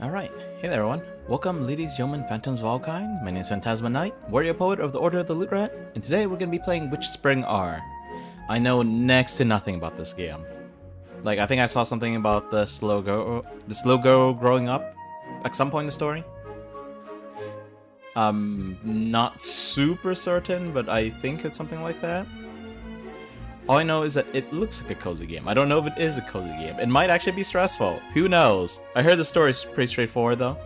Alright, hey there everyone. Welcome ladies, gentlemen, phantoms of all kinds. My name is Phantasma Knight, warrior poet of the Order of the Loot Rat, and today we're going to be playing WitchSpring R. I know next to nothing about this game. Like, I think I saw something about this little girl growing up at some point in the story. Not super certain, but I think it's something like that. All I know is that it looks like a cozy game. I don't know if it is a cozy game. It might actually be stressful. Who knows? I heard the story is pretty straightforward though.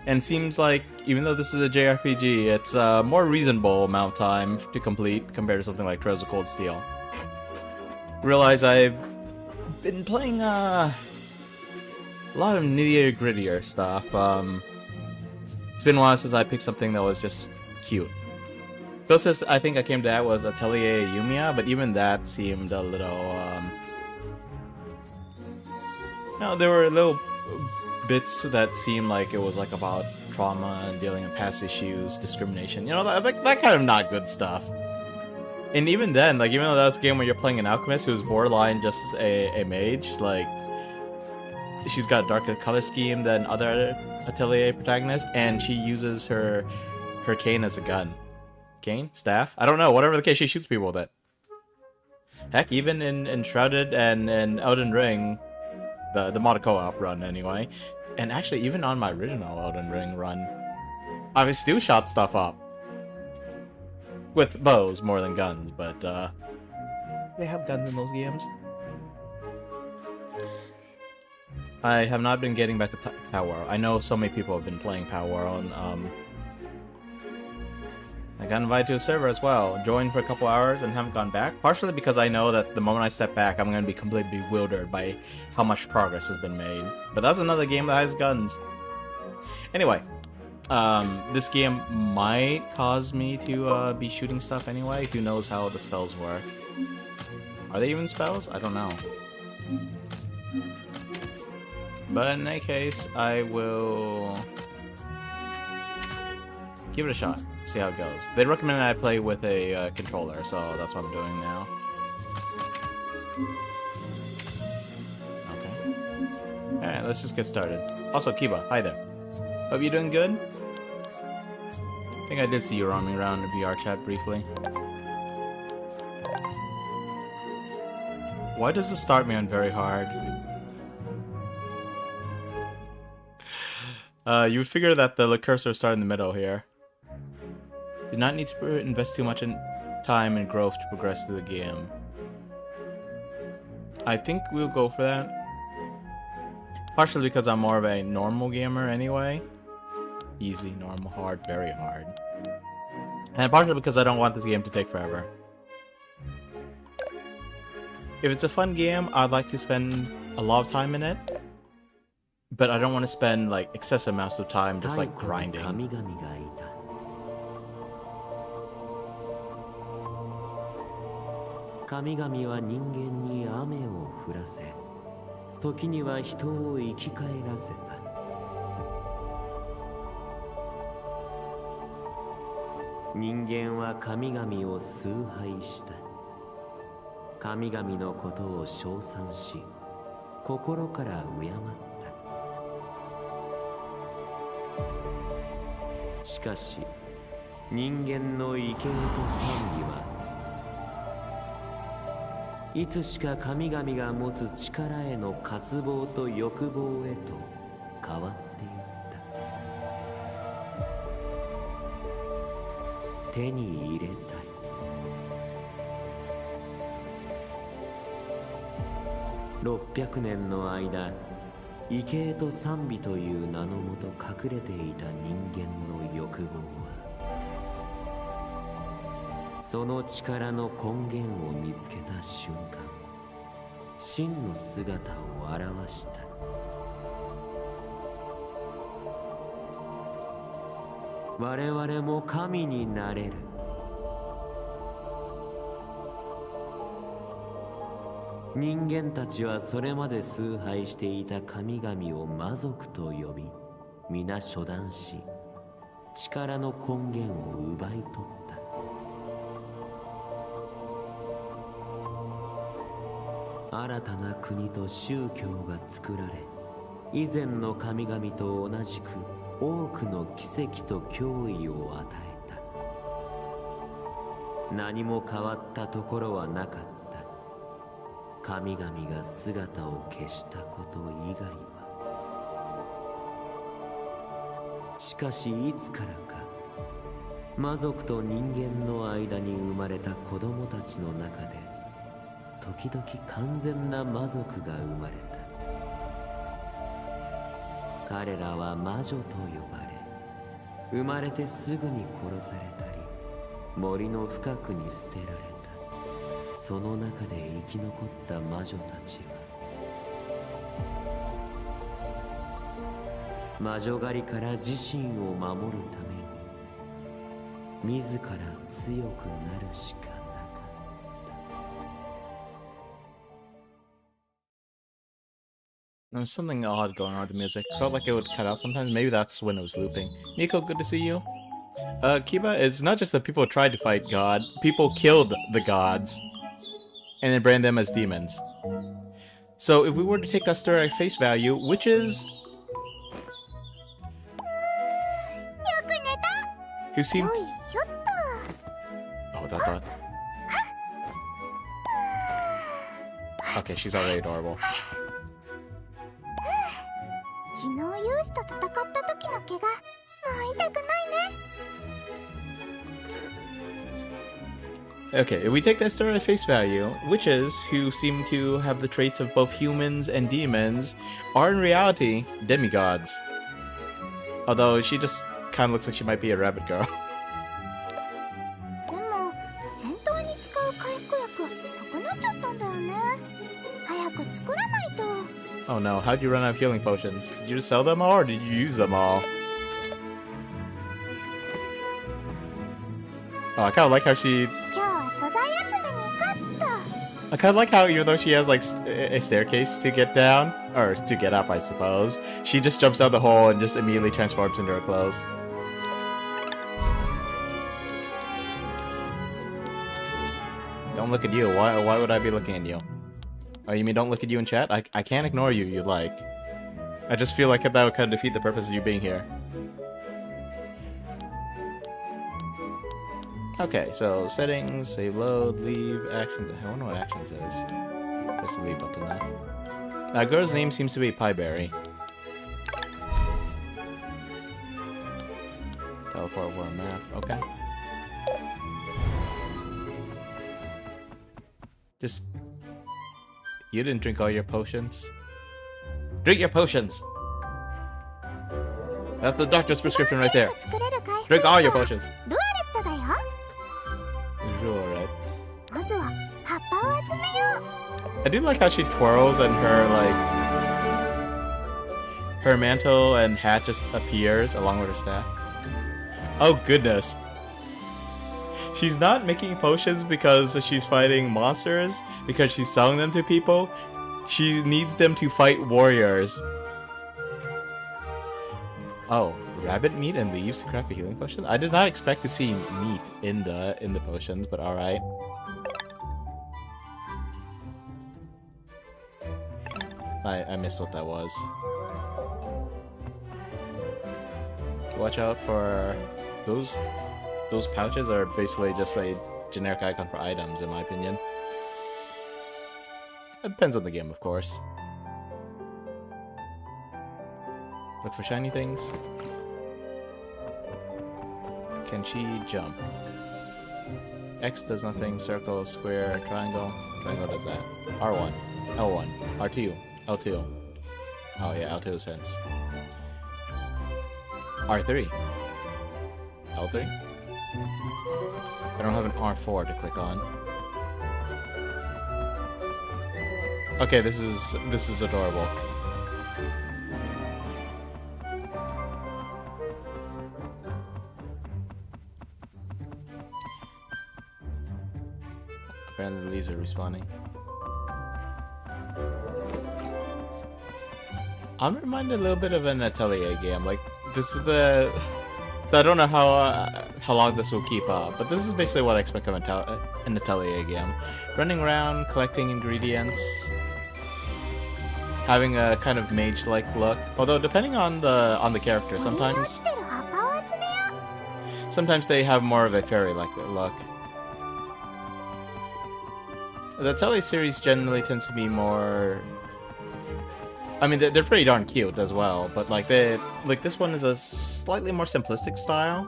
And it seems like, even though this is a JRPG, it's a more reasonable amount of time to complete compared to something like Trails of Cold Steel. Realize I've been playing a lot of nittier grittier stuff. It's been a while since I picked something that was just cute. Closest I think I came to that was Atelier Yumiya, but even that seemed a little, no, there were little bits that seemed like it was like about trauma and dealing with past issues, discrimination, you know, that kind of not good stuff. And even then, like, even though that was a game where you're playing an alchemist who's borderline just a mage, like, she's got a darker color scheme than other Atelier protagonists, and she uses her cane as a gun. Cane? Staff? I don't know, whatever the case, she shoots people with it. Heck, even in Shrouded and in Elden Ring, the mod co-op run anyway, and actually even on my original Elden Ring run, I still shot stuff up. With bows more than guns, but they have guns in those games. I have not been getting back to Power. I know so many people have been playing Power on, I got invited to a server as well, joined for a couple hours and haven't gone back, partially because I know that the moment I step back I'm going to be completely bewildered by how much progress has been made. But that's another game that has guns. Anyway, this game might cause me to be shooting stuff anyway. Who knows how the spells work. Are they even spells? I don't know. But in any case, I will give it a shot. See how it goes. They recommend I play with a controller, so that's what I'm doing now. Okay. Alright, let's just get started. Also, Kiba, hi there. Hope you're doing good? I think I did see you roaming around the VR chat briefly. Why does this start me on very hard? You would figure that the cursor started in the middle here. Do not need to invest too much in time and growth to progress through the game. I think we'll go for that. Partially because I'm more of a normal gamer anyway. Easy, normal, hard, very hard. And partially because I don't want this game to take forever. If it's a fun game, I'd like to spend a lot of time in it. But I don't want to spend like excessive amounts of time just like grinding. 神々は人間に雨を降らせ、時には人を生き返らせた。人間は神々を崇拝した。神々のことを称賛し、心から敬った。しかし、人間の畏敬と賛美はいつしか神々が持つ力への渇望と欲望へと変わっていった。手に入れたい。600年の間、畏敬と賛美という名のもと隠れていた人間の欲望は、その力の根源を見つけた瞬間、真の姿を現した。我々も神になれる。人間たちはそれまで崇拝していた神々を魔族と呼び、皆処断し、力の根源を奪い取った。新たな国と宗教が作られ、以前の神々と同じく多くの奇跡と脅威を与えた。何も変わったところはなかった。神々が姿を消したこと以外は。しかしいつからか魔族と人間の間に生まれた子供たちの中で時々完全な魔族が生まれた。彼らは魔女と呼ばれ、生まれてすぐに殺されたり森の深くに捨てられた。その中で生き残った魔女たちは魔女狩りから自身を守るために自ら強くなるしかなかった。There's something odd going on with the music. Felt like it would cut out sometimes. Maybe that's when it was looping. Nico, good to see you. Kiba, it's not just that people tried to fight God. People killed the gods. And then brand them as demons. So if we were to take that story at face value, witches... who seemed... oh, that. Okay, she's already adorable. Okay, if we take that story at face value, witches, who seem to have the traits of both humans and demons, are in reality demigods. Although she just kind of looks like she might be a rabbit girl. Oh no, how'd you run out of healing potions? Did you just sell them all, or did you use them all? Oh, I kind of like how she... I kind of like how, even though she has, like, a staircase to get down, or to get up, I suppose, she just jumps down the hole and just immediately transforms into her clothes. Don't look at you. Why would I be looking at you? Oh, you mean don't look at you in chat? I can't ignore you, you like. I just feel like that would kind of defeat the purpose of you being here. Okay, so settings, save load, leave, actions. I wonder what actions is. Press the leave button now. Girl's name seems to be Pieberry. Teleport over a map, okay. Just... you didn't drink all your potions? Drink your potions! That's the doctor's prescription right there. Drink all your potions. I do like how she twirls and her, like... her mantle and hat just appears along with her staff. Oh goodness. She's not making potions because she's fighting monsters, because she's selling them to people. She needs them to fight warriors. Oh, rabbit meat and leaves to craft a healing potion? I did not expect to see meat in the potions, but alright. I missed what that was. Watch out for those pouches are basically just a generic icon for items, in my opinion. It depends on the game, of course. Look for shiny things. Can she jump? X does nothing, circle, square, triangle. Triangle does that. R1, L1, R2, L2. Oh yeah, L2 sense. R3. L3? I don't have an R4 to click on. Okay, this is adorable. Apparently the leaves are respawning. I'm reminded a little bit of an Atelier game. Like, this is the... So I don't know how long this will keep up, but this is basically what I expect of an Atelier game. Running around, collecting ingredients. having a kind of mage-like look. Although depending on the character, sometimes they have more of a fairy-like look. The Tele series generally tends to be more. I mean, they're pretty darn cute as well, but like this one is a slightly more simplistic style.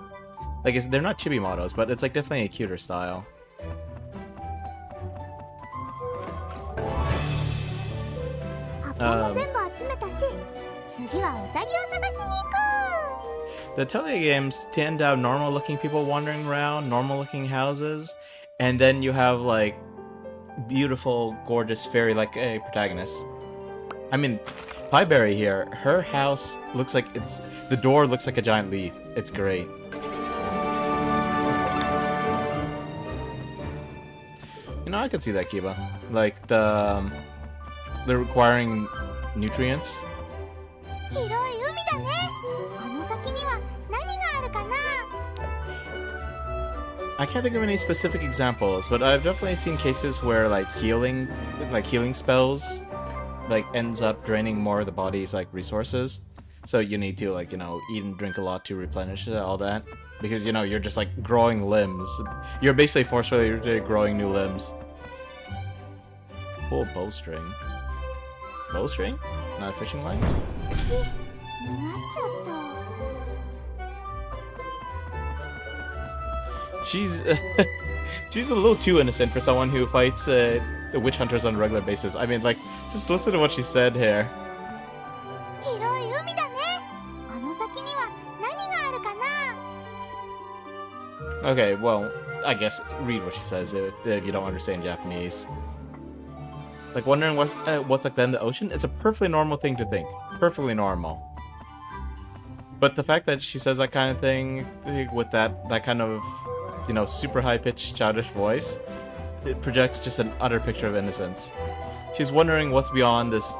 Like they're not chibi models, but it's like definitely a cuter style. The Tele games tend to have normal-looking people wandering around, normal-looking houses, and then you have like beautiful, gorgeous fairy-like protagonist. I mean, Pieberry here, her house looks like the door looks like a giant leaf. It's great. You know, I could see that, Kiba. Like they're requiring nutrients. I can't think of any specific examples, but I've definitely seen cases where like healing spells like ends up draining more of the body's like resources. So you need to like, you know, eat and drink a lot to replenish all that. Because, you know, you're just like growing limbs. You're basically forcefully growing new limbs. Cool bowstring. Bowstring? Not a fishing line? She's she's a little too innocent for someone who fights the witch hunters on a regular basis. I mean, like, just listen to what she said here. Okay, well, I guess read what she says if you don't understand Japanese. Like, wondering what's like then the ocean? It's a perfectly normal thing to think. Perfectly normal. But the fact that she says that kind of thing with that kind of, you know, super high-pitched childish voice, it projects just an utter picture of innocence. She's wondering what's beyond this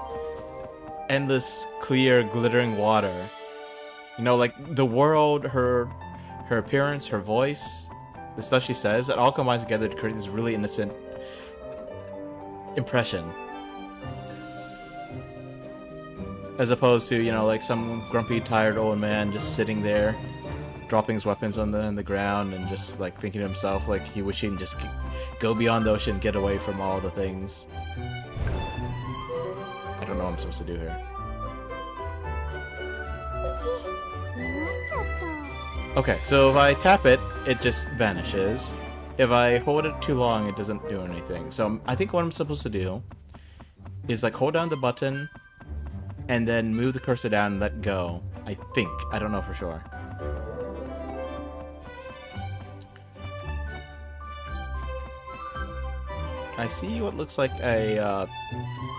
endless, clear, glittering water. You know, like the world, her appearance, her voice, the stuff she says, it all combines together to create this really innocent impression. As opposed to, you know, like some grumpy, tired old man just sitting there, dropping his weapons on the ground and just like thinking to himself like he wish he can just go beyond the ocean, get away from all the things. I don't know what I'm supposed to do here. Okay, so if I tap it, it just vanishes. If I hold it too long, it doesn't do anything. So I think what I'm supposed to do is like hold down the button and then move the cursor down and let go. I think. I don't know for sure. I see what looks like a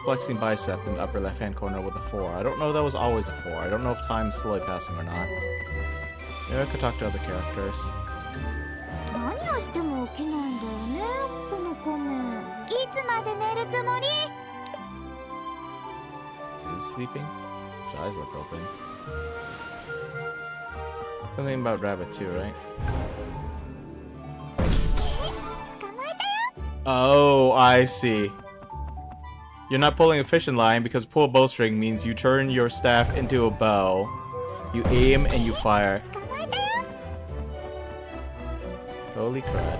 flexing bicep in the upper left-hand corner with a 4. I don't know if that was always a 4. I don't know if time's slowly passing or not. Maybe I could talk to other characters. Is he sleeping? His eyes look open. Something about rabbit too, right? Oh, I see. You're not pulling a fishing line because pull a bowstring means you turn your staff into a bow. You aim and you fire. Holy crud.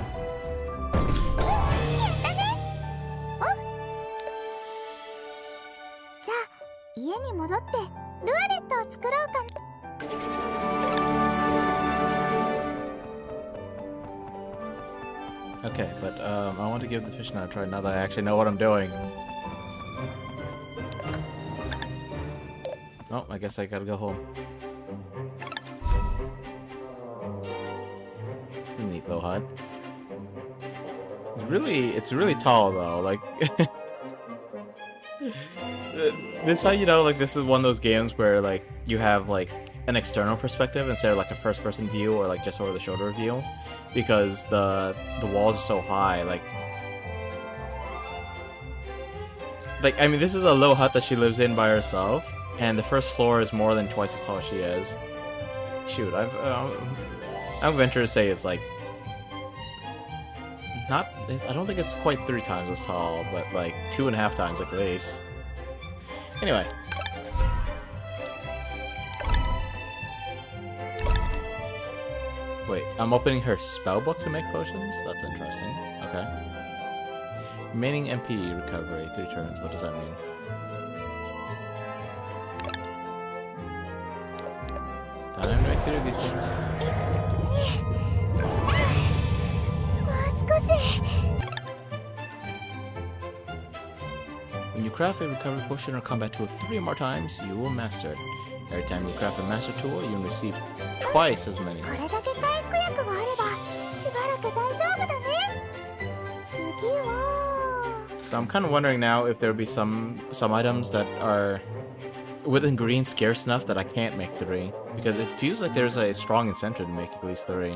Okay, but I want to give the fish another try now that I actually know what I'm doing. Oh, I guess I gotta go home. Neat little hut. It's really tall though. Like, this how you know like this is one of those games where like you have like an external perspective instead of like a first-person view or like just over the shoulder view, because the walls are so high. Like I mean, this is a little hut that she lives in by herself, and the first floor is more than twice as tall as she is. Shoot, I'm venture to say it's like not. I don't think it's quite 3 times as tall, but like 2.5 times at least. Anyway. Wait, I'm opening her spellbook to make potions? That's interesting. Okay. Remaining MP recovery, 3 turns. What does that mean? Time right through these things. When you craft a recovery potion or combat tool 3 more times, you will master it. Every time you craft a master tool, you will receive twice as many. So I'm kind of wondering now if there'll be some items that are within green scarce enough that I can't make 3, because it feels like there's a strong incentive to make at least 3.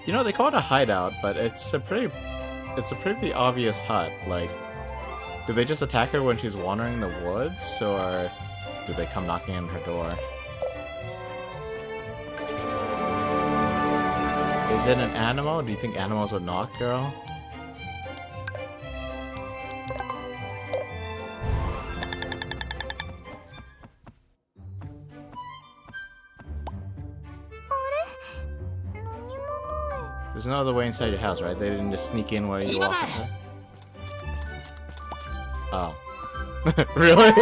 You know, they call it a hideout, but it's a pretty obvious hut. Like, do they just attack her when she's wandering the woods, or do they come knocking on her door? Is it an animal? Do you think animals would knock, girl? There's no other way inside your house, right? They didn't just sneak in where you walk. Oh. Really?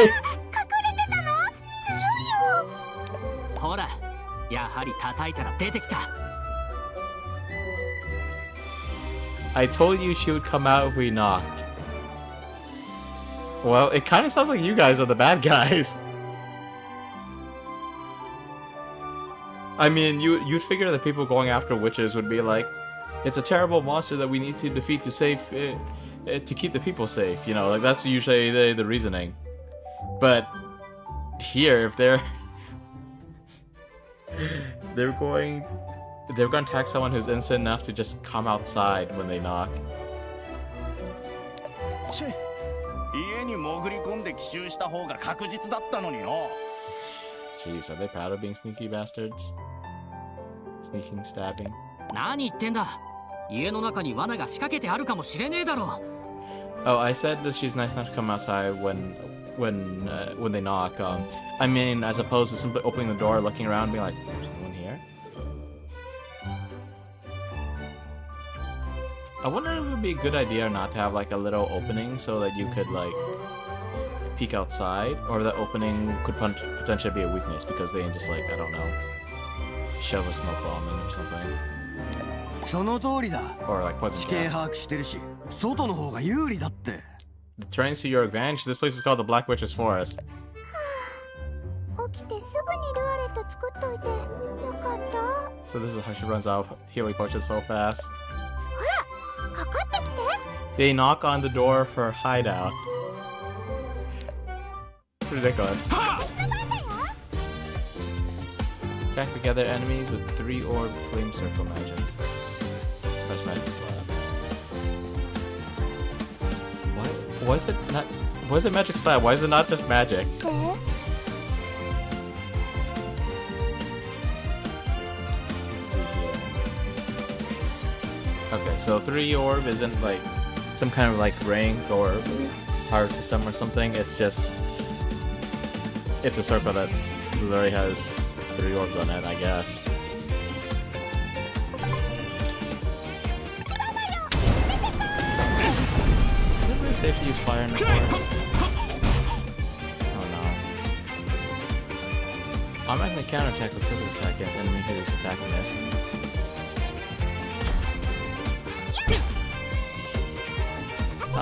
I told you she would come out if we knocked. Well, it kind of sounds like you guys are the bad guys. I mean, you'd figure that people going after witches would be like, it's a terrible monster that we need to defeat to save, to keep the people safe. You know, like that's usually the reasoning. But here, if they're going to attack someone who's innocent enough to just come outside when they knock. Jeez, are they proud of being sneaky bastards? Sneaking, stabbing. Oh, I said that she's nice enough to come outside when they knock. I mean, as opposed to simply opening the door, looking around, and being like, "There's no one here." I wonder if it would be a good idea not to have like a little opening so that you could like peek outside, or that opening could potentially be a weakness because they can just like, I don't know, shove a smoke bomb in or something. Or like poison gas. The terrain's to your advantage. This place is called the Black Witch's Forest. So this is how she runs out of healing potions so fast. They knock on the door for hideout. It's ridiculous. Attack together enemies with 3 orb flame circle magic. Press magic slab. What? Why is it not? Why is it magic slab? Why is it not just magic? Let's see here. Okay, so 3 orb isn't like some kind of like rank or power system or something. It's just it's a circle that literally has 3 orbs on it, I guess. Is it really safe to use fire in the forest? Oh no. Automatically counterattack with physical attack against enemy whose attack missed.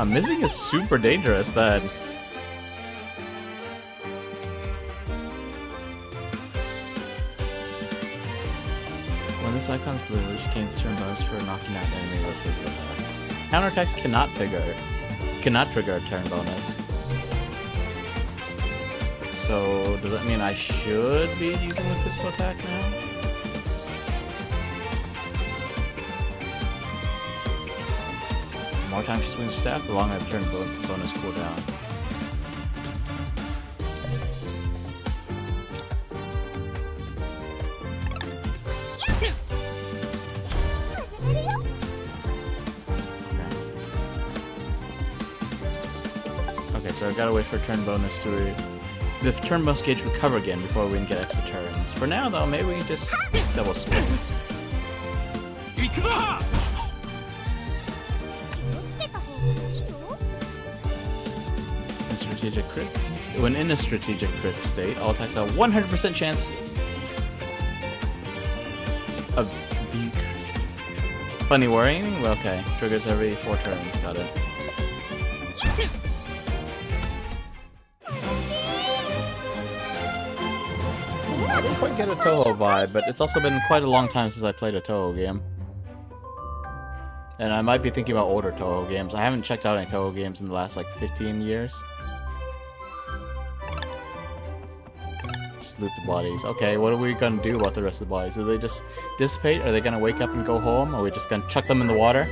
Missing is super dangerous then. When this icon's blue, she gains turn bonus for knocking out enemy with physical attack. Counterattacks cannot trigger a turn bonus. So does that mean I should be using the physical attack now? The more time she swings her staff, the longer the turn bonus cooldown. Okay, so I've got to wait for turn bonus to the turn bonus gauge recover again before we can get extra turns. For now, though, maybe we can just double swing. In strategic crit. When in a strategic crit state, all attacks have a 100% chance of being funny worrying. Okay, triggers every 4 turns. Got it. I didn't quite get a Toho vibe, but it's also been quite a long time since I played a Toho game. And I might be thinking about older Toho games. I haven't checked out any Toho games in the last like 15 years. Just loot the bodies. Okay, what are we gonna do about the rest of the bodies? Do they just dissipate? Are they gonna wake up and go home? Or are we just gonna chuck them in the water?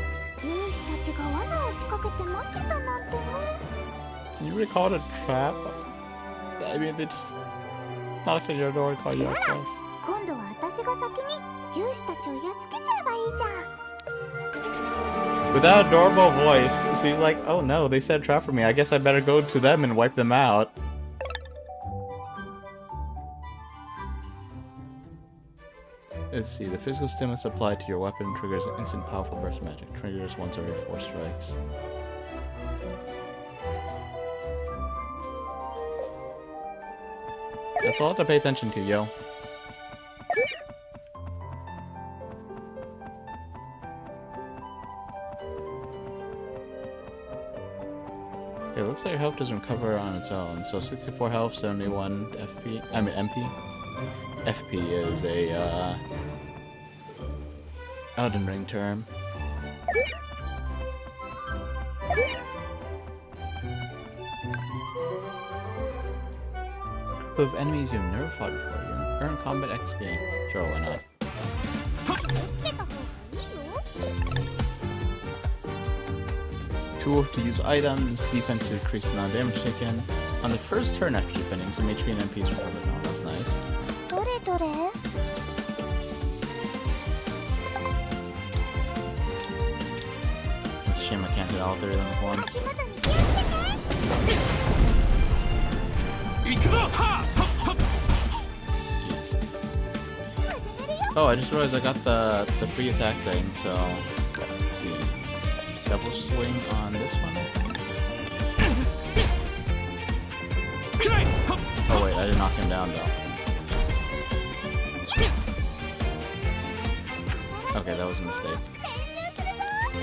Can you really call it a trap? I mean, they just knocked on your door and called you outside. With that adorable voice, she's like, oh no, they set a trap for me. I guess I better go to them and wipe them out. Let's see, the physical stimulus applied to your weapon triggers instant powerful burst magic. Triggers once every 4 strikes. That's a lot to pay attention to, yo. It looks like your health doesn't recover on its own. So 64 health, 71 FP. I mean MP. FP is a Elden Ring term. Of enemies you've never fought before, you earn combat XP. Sure, why not? Tool to use items, defense to increase the amount of damage taken. On the first turn after defending, some HP and MP is recovered. Oh, that's nice. It's a shame I can't hit all 3 of them at once. Oh, I just realized I got the free attack thing, so let's see. Double swing on this one, I think. Oh wait, I did knock him down though. Okay, that was a mistake.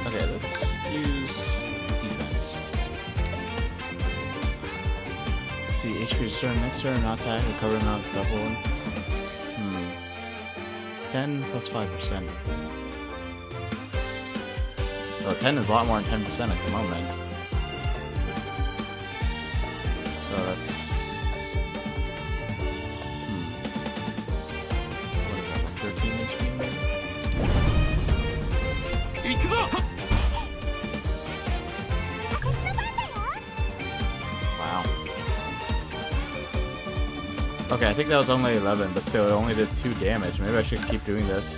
Okay, let's use defense. Let's see, HP return next turn, not attack, recover amount is doubled. 10 plus 5%. Oh, 10 is a lot more than 10% at the moment. So that's... what is that, like 13 HP maybe? Wow. Okay, I think that was only 11, but still, it only did 2 damage. Maybe I should keep doing this.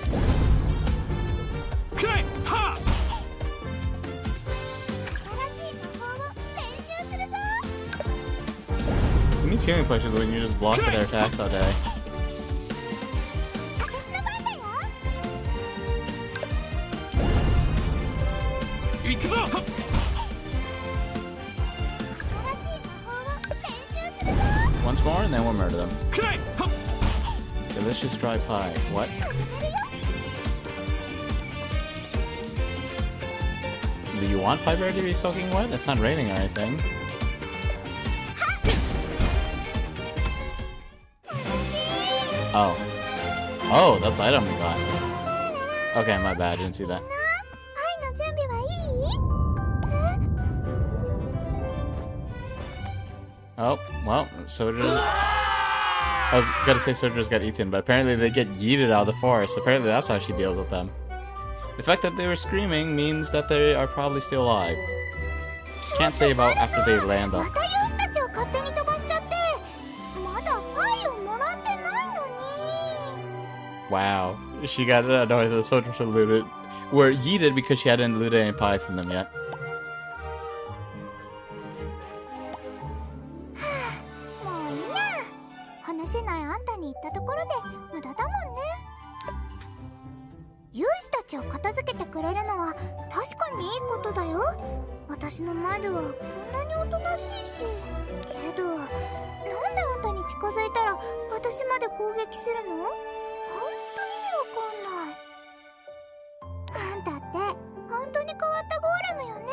These healing pushes when you just block their attacks all day. Once more and then we'll murder them. Delicious dry pie. What? Do you want pie bear to be soaking wet? It's not raining or anything. Oh. Oh, that's the item we got. Okay, my bad. I didn't see that. Oh, well, soldiers... I was gonna say soldiers got eaten, but apparently they get yeeted out of the forest. Apparently that's how she deals with them. The fact that they were screaming means that they are probably still alive. Can't say about after they land though. Wow, she got annoyed that the soldiers were yeeted because she hadn't looted any pie from them yet. 言ったところで無駄だもんね。勇士たちを片付けてくれるのは確かにいいことだよ。私の魔女はこんなにおとなしいし。けどなんであんたに近づいたら私まで攻撃するの？ほんと意味わかんない。あんたって本当に変わったゴーレムよね。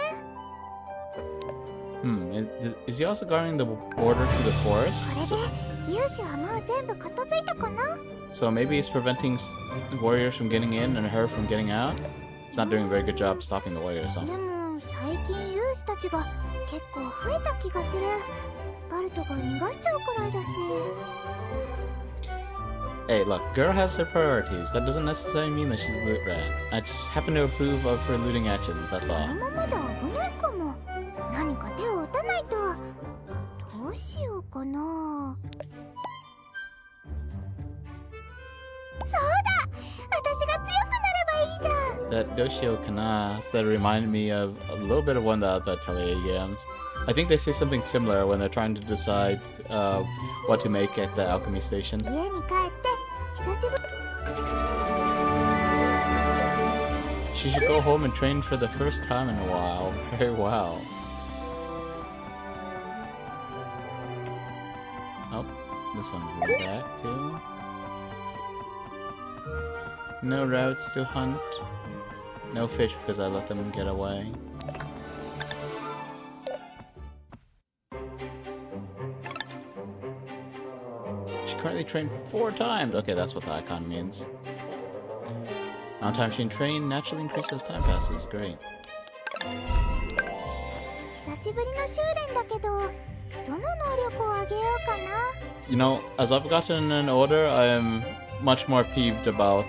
Is he also guarding the border to the forest? これで勇士はもう全部片付いたかな？ So maybe he's preventing warriors from getting in and her from getting out? It's not doing a very good job stopping the warriors, huh? でも最近勇士たちが結構増えた気がする。バルトが逃がしちゃうくらいだし。Hey, look, girl has her priorities. That doesn't necessarily mean that she's a loot rat. I just happen to approve of her looting actions, that's こ all. のままじゃ危ないかも。何か手を打たないと。どうしようかな。そうだ、私が強くなればいいじゃん。 That Doshio Kana, that reminded me of a little bit of one of the Atelier games. I think they say something similar when they're trying to decide what to make at the alchemy station. 家に帰って久しぶり。 She should go home and train for the first time in a while. Very well. Oh, this one will be back too. No rabbits to hunt. No fish because I let them get away. She currently trained 4 times. Okay, that's what the icon means. Amount of time she can train naturally increases as time passes. Great. 久しぶりの修練だけど、どの能力を上げようかな。 You know, as I've gotten an older, I'm much more peeved about,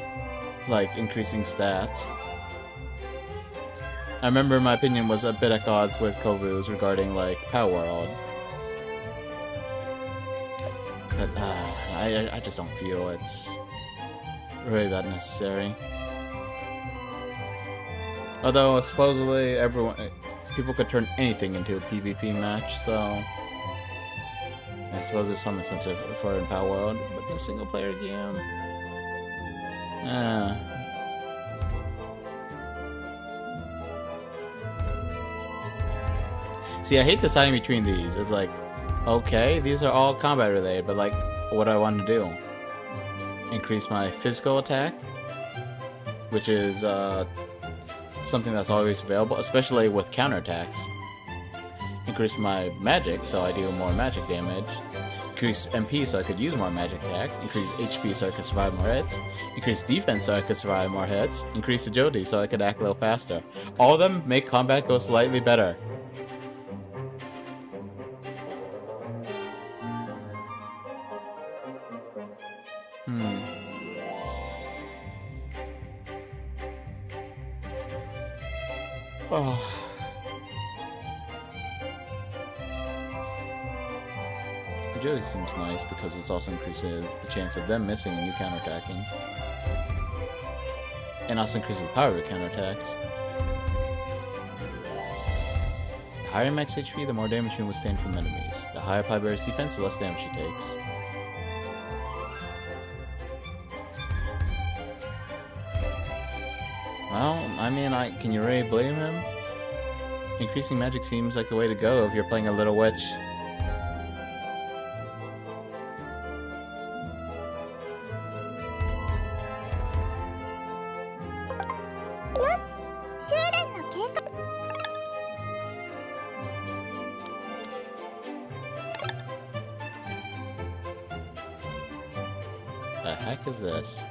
like, increasing stats. I remember my opinion was a bit at odds with Kovu's regarding, like, Power World. But, I just don't feel it's really that necessary. Although, supposedly, people could turn anything into a PvP match, so I suppose there's some incentive for it in Power World, but in a single-player game, See, I hate deciding between these. It's like, okay, these are all combat related, but like, what do I want to do? Increase my physical attack, which is something that's always available, especially with counterattacks. Increase my magic, so I do more magic damage. Increase MP, so I could use more magic attacks. Increase HP, so I could survive more hits. Increase defense, so I could survive more hits. Increase agility, so I could act a little faster. All of them make combat go slightly better. Oh. Agility seems nice because it also increases the chance of them missing and you counterattacking. And also increases the power of your counterattacks. The higher max HP, the more damage you can withstand from enemies. The higher Pybear's defense, the less damage she takes. Well, I mean, can you really blame him? Increasing magic seems like the way to go if you're playing a little witch. The heck is this?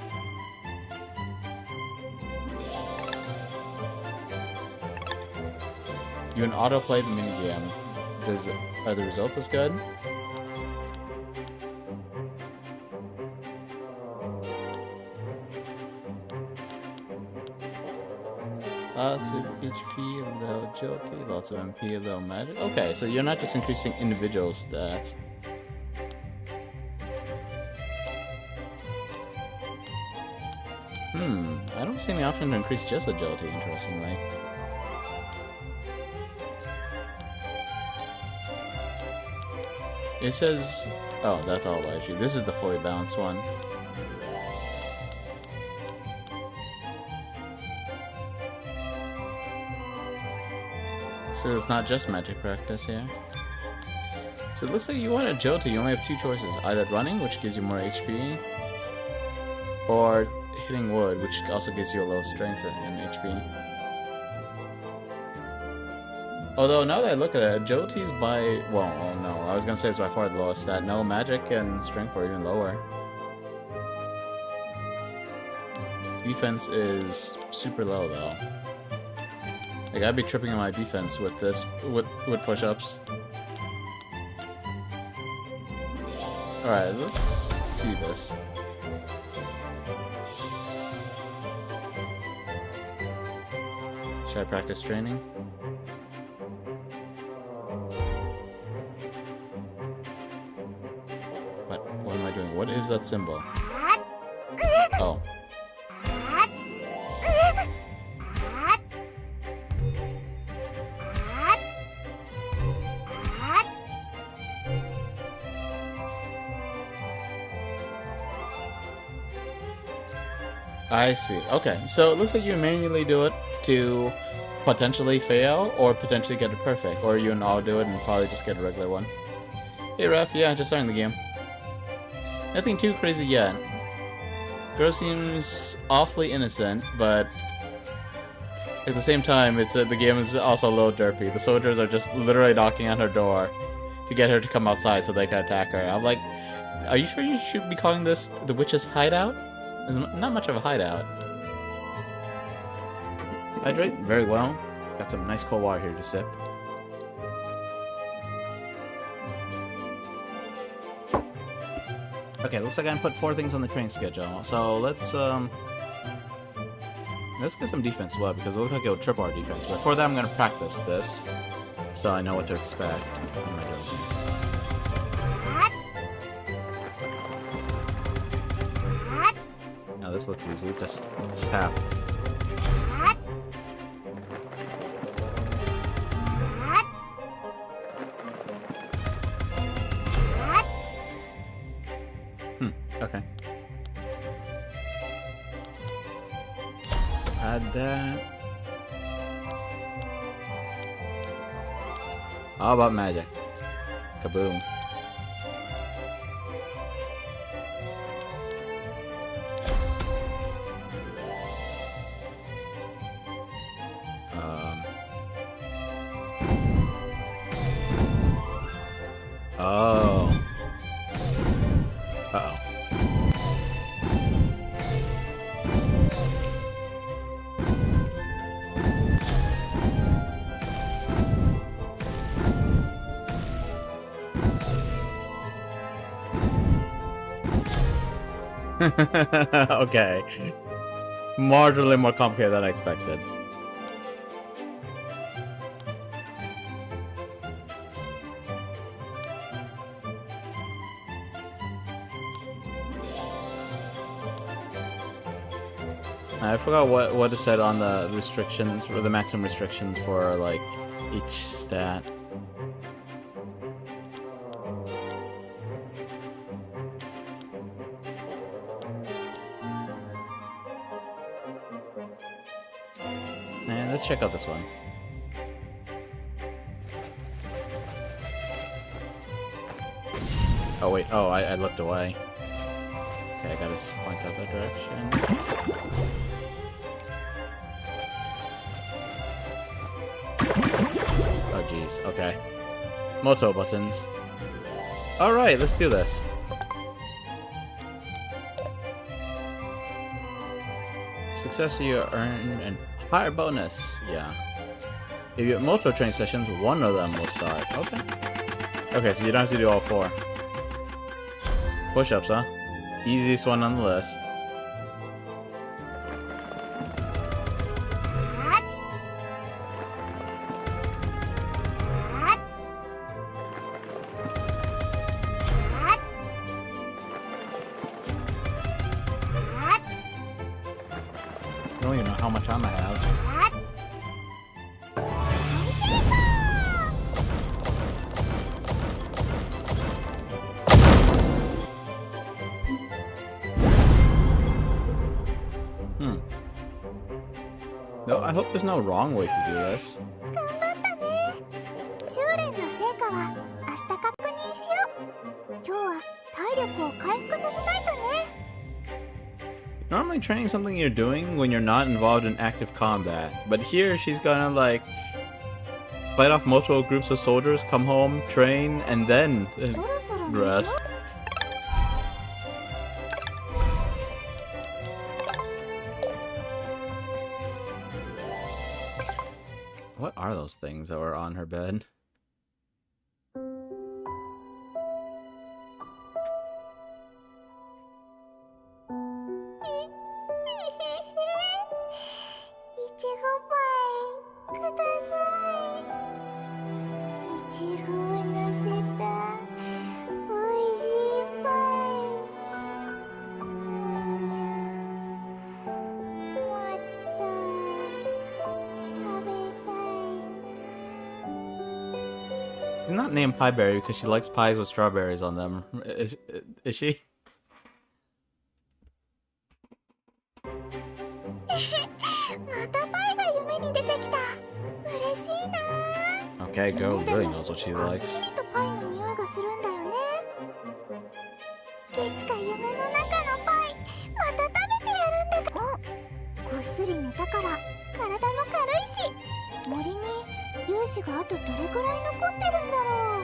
You can autoplay the minigame. Are the results as good? Lots of HP, low agility, lots of MP, low magic. Okay, so you're not just increasing individual stats. I don't see any option to increase just agility, interestingly. It says, oh, that's all about you. This is the fully balanced one. So it's not just magic practice here. So it looks like you want agility. You only have two choices. Either running, which gives you more HP, or hitting wood, which also gives you a little strength and HP. Although, now that I look at it, agility's by... well, oh no, I was gonna say it's by far the lowest stat. No, magic and strength are even lower. Defense is super low, though. Like, I'd be tripping on my defense with this, with push-ups. Alright, let's see this. Should I practice training? What am I doing? What is that symbol? Oh. I see. Okay, so it looks like you manually do it to potentially fail or potentially get it perfect, or you and all do it and probably just get a regular one. Hey ref, yeah, just starting the game. Nothing too crazy yet. Girl seems awfully innocent, but at the same time, it's the game is also a little derpy. The soldiers are just literally knocking on her door to get her to come outside so they can attack her. I'm like, are you sure you should be calling this the witch's hideout? There's not much of a hideout. Hydrate very well. Got some nice cold water here to sip. Okay, looks like I put 4 things on the training schedule. So let's get some defense as well, because it looks like it'll triple our defense. But for that, I'm gonna practice this, so I know what to expect. What am I doing? Now this looks easy. Just tap. Okay. So add that. How about magic? Kaboom. Oh. Uh-oh. Okay. Marginally more complicated than I expected. I forgot what is said on the restrictions, or the maximum restrictions for, like, each stat. And let's check out this one. Oh wait, oh, I looked away. Okay, I gotta point out that direction. Oh jeez, okay. Moto buttons. Alright, let's do this. Success, you earn an higher bonus. Yeah. If you have multiple training sessions, one of them will start. Okay. Okay, so you don't have to do all 4. Push-ups, huh? Easiest one on the list. I don't even know how much time I have. hope there's no wrong way to do this. 頑張ったね。修練の成果は明日確認しよう。今日は体力を回復させないとね。Normally training is something you're doing when you're not involved in active combat, but here she's gonna like fight off multiple groups of soldiers, come home, train, and then そろそろ寝よう。 rest. What are those things that were on her bed? She's not named Pieberry because she likes pies with strawberries on them. Is she? またパイが夢に出てきた。嬉しいな。 Okay, Go really knows what she はっ likes. きりとパイの匂いがするんだよね。いつか夢の中のパイまた食べてやるんだから。ぐっすり寝たから体も軽いし、森に粒子があとどれくらい残ってるんだろう。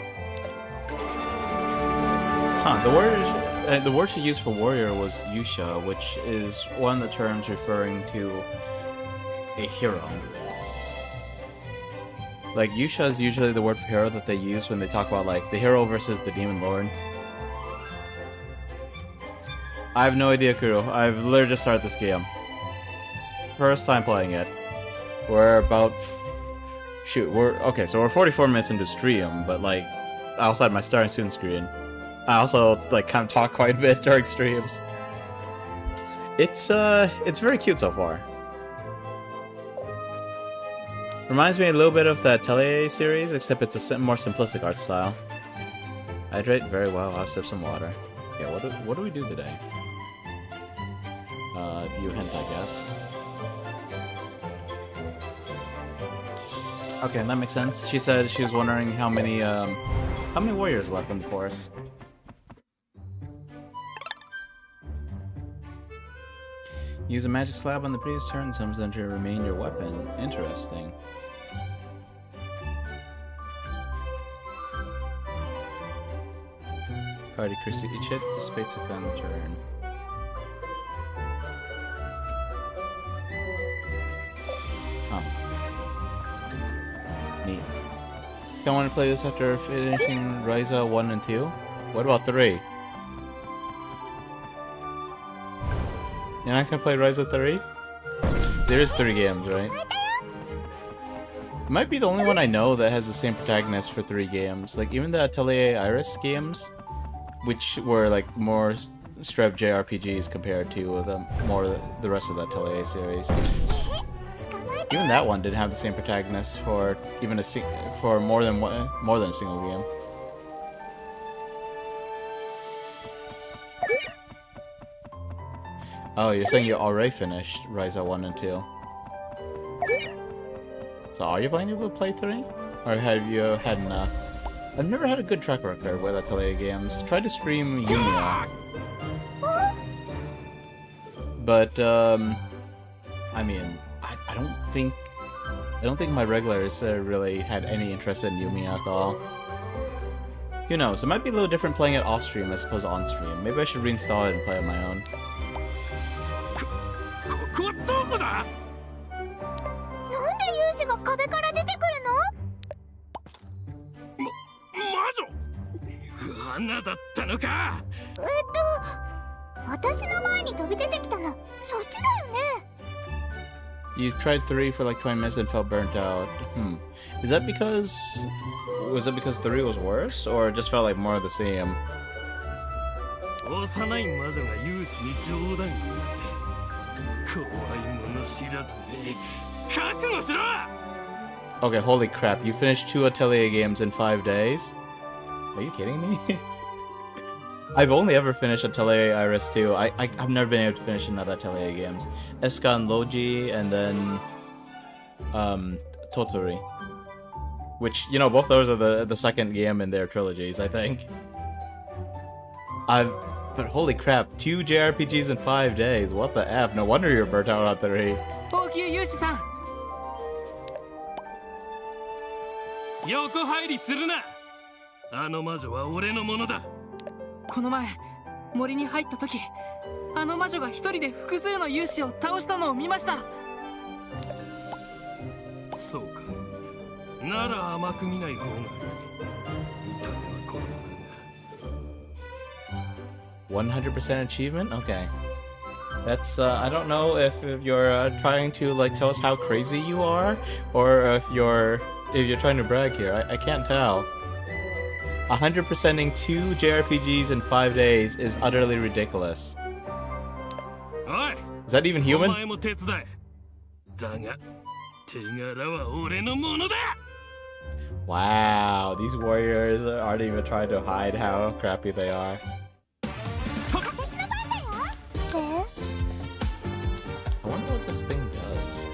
Huh, the word she used for warrior was Yusha, which is one of the terms referring to a hero. Like, Yusha is usually the word for hero that they use when they talk about, like, the hero versus the demon lord. I have no idea, Kuro. I've literally just started this game. First time playing it. We're about... Shoot, okay, so we're 44 minutes into stream, but, like, outside my starting student screen. I also, like, kind of talk quite a bit during streams. It's very cute so far. Reminds me a little bit of the Atelier series, except it's a more simplistic art style. Hydrate very well, I'll sip some water. Yeah, what do we do today? View hint, I guess. Okay, that makes sense. She said she was wondering how many warriors left in the forest. Use a magic slab on the previous turn, summons them to remain your weapon. Interesting. Party curse each hit dissipates at the end of the turn. Oh. Neat. Don't want to play this after finishing Ryza 1 and 2? What about 3? You're not gonna play Ryza 3? There is 3 games, right? It might be the only one I know that has the same protagonist for 3 games. Like, even the Atelier Iris games, which were, like, more straight JRPGs compared to the rest of the Atelier series. Even that one didn't have the same protagonist for even for more than a single game. Oh, you're saying you already finished Ryza 1 and 2. So are you planning to play 3? Or have you had enough? I've never had a good track record with Atelier games. Tried to stream Yumiya. But, I mean, I don't think my regulars really had any interest in Yumiya at all. Who knows? It might be a little different playing it off-stream as opposed to on-stream. Maybe I should reinstall it and play on my own. ここどこだ？なんで勇士が壁から出てくるの？魔女？罠だったのか？私の前に飛び出てきたの、そっちだよね。 You tried 3 for like 20 minutes and felt burnt out. Was that because 3 was worse, or it just felt like more of the same? 幼い魔女が勇士に冗談を言って怖いもの知らずに覚悟しろ！ Okay, holy crap, you finished 2 Atelier games in 5 days? Are you kidding me? I've only ever finished Atelier Iris 2. I've never been able to finish another Atelier games. Escan Logi, and then Toturi. Which, you know, both those are the second game in their trilogies, I think. But holy crap, 2 JRPGs in 5 days. What the F? No wonder you're burnt out on 3. 大木勇士さん、横入りするな。あの魔女は俺のものだ。この前森に入った時、あの魔女が一人で複数の勇士を倒したのを見ました。そうか。なら甘く見ない方がいい。見た目は子供だが。 100% achievement? Okay. That's, I don't know if you're trying to, like, tell us how crazy you are, or if you're trying to brag here. I can't tell. 100%ing 2 JRPGs in 5 days is utterly ridiculous. おい。 Is that even お human? 前も手伝え。だが手柄は俺のものだ。 Wow, these warriors aren't even trying to hide how crappy they are. 私の番だよ。で I wonder what this thing does.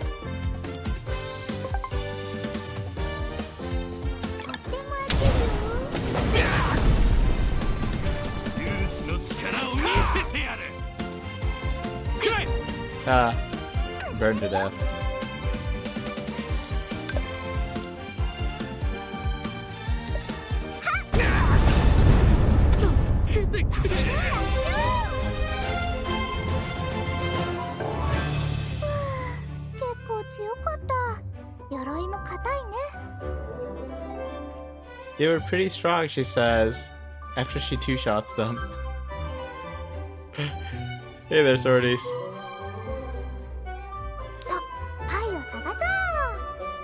とっても熱いよ。勇士の力を見せてやる。くらい。 Ah, burned to death. 助けてくれ。結構強かった。鎧も硬いね。 They were pretty strong, she says, after she 2-shots them. Hey there, swordies. さ、パイを探そ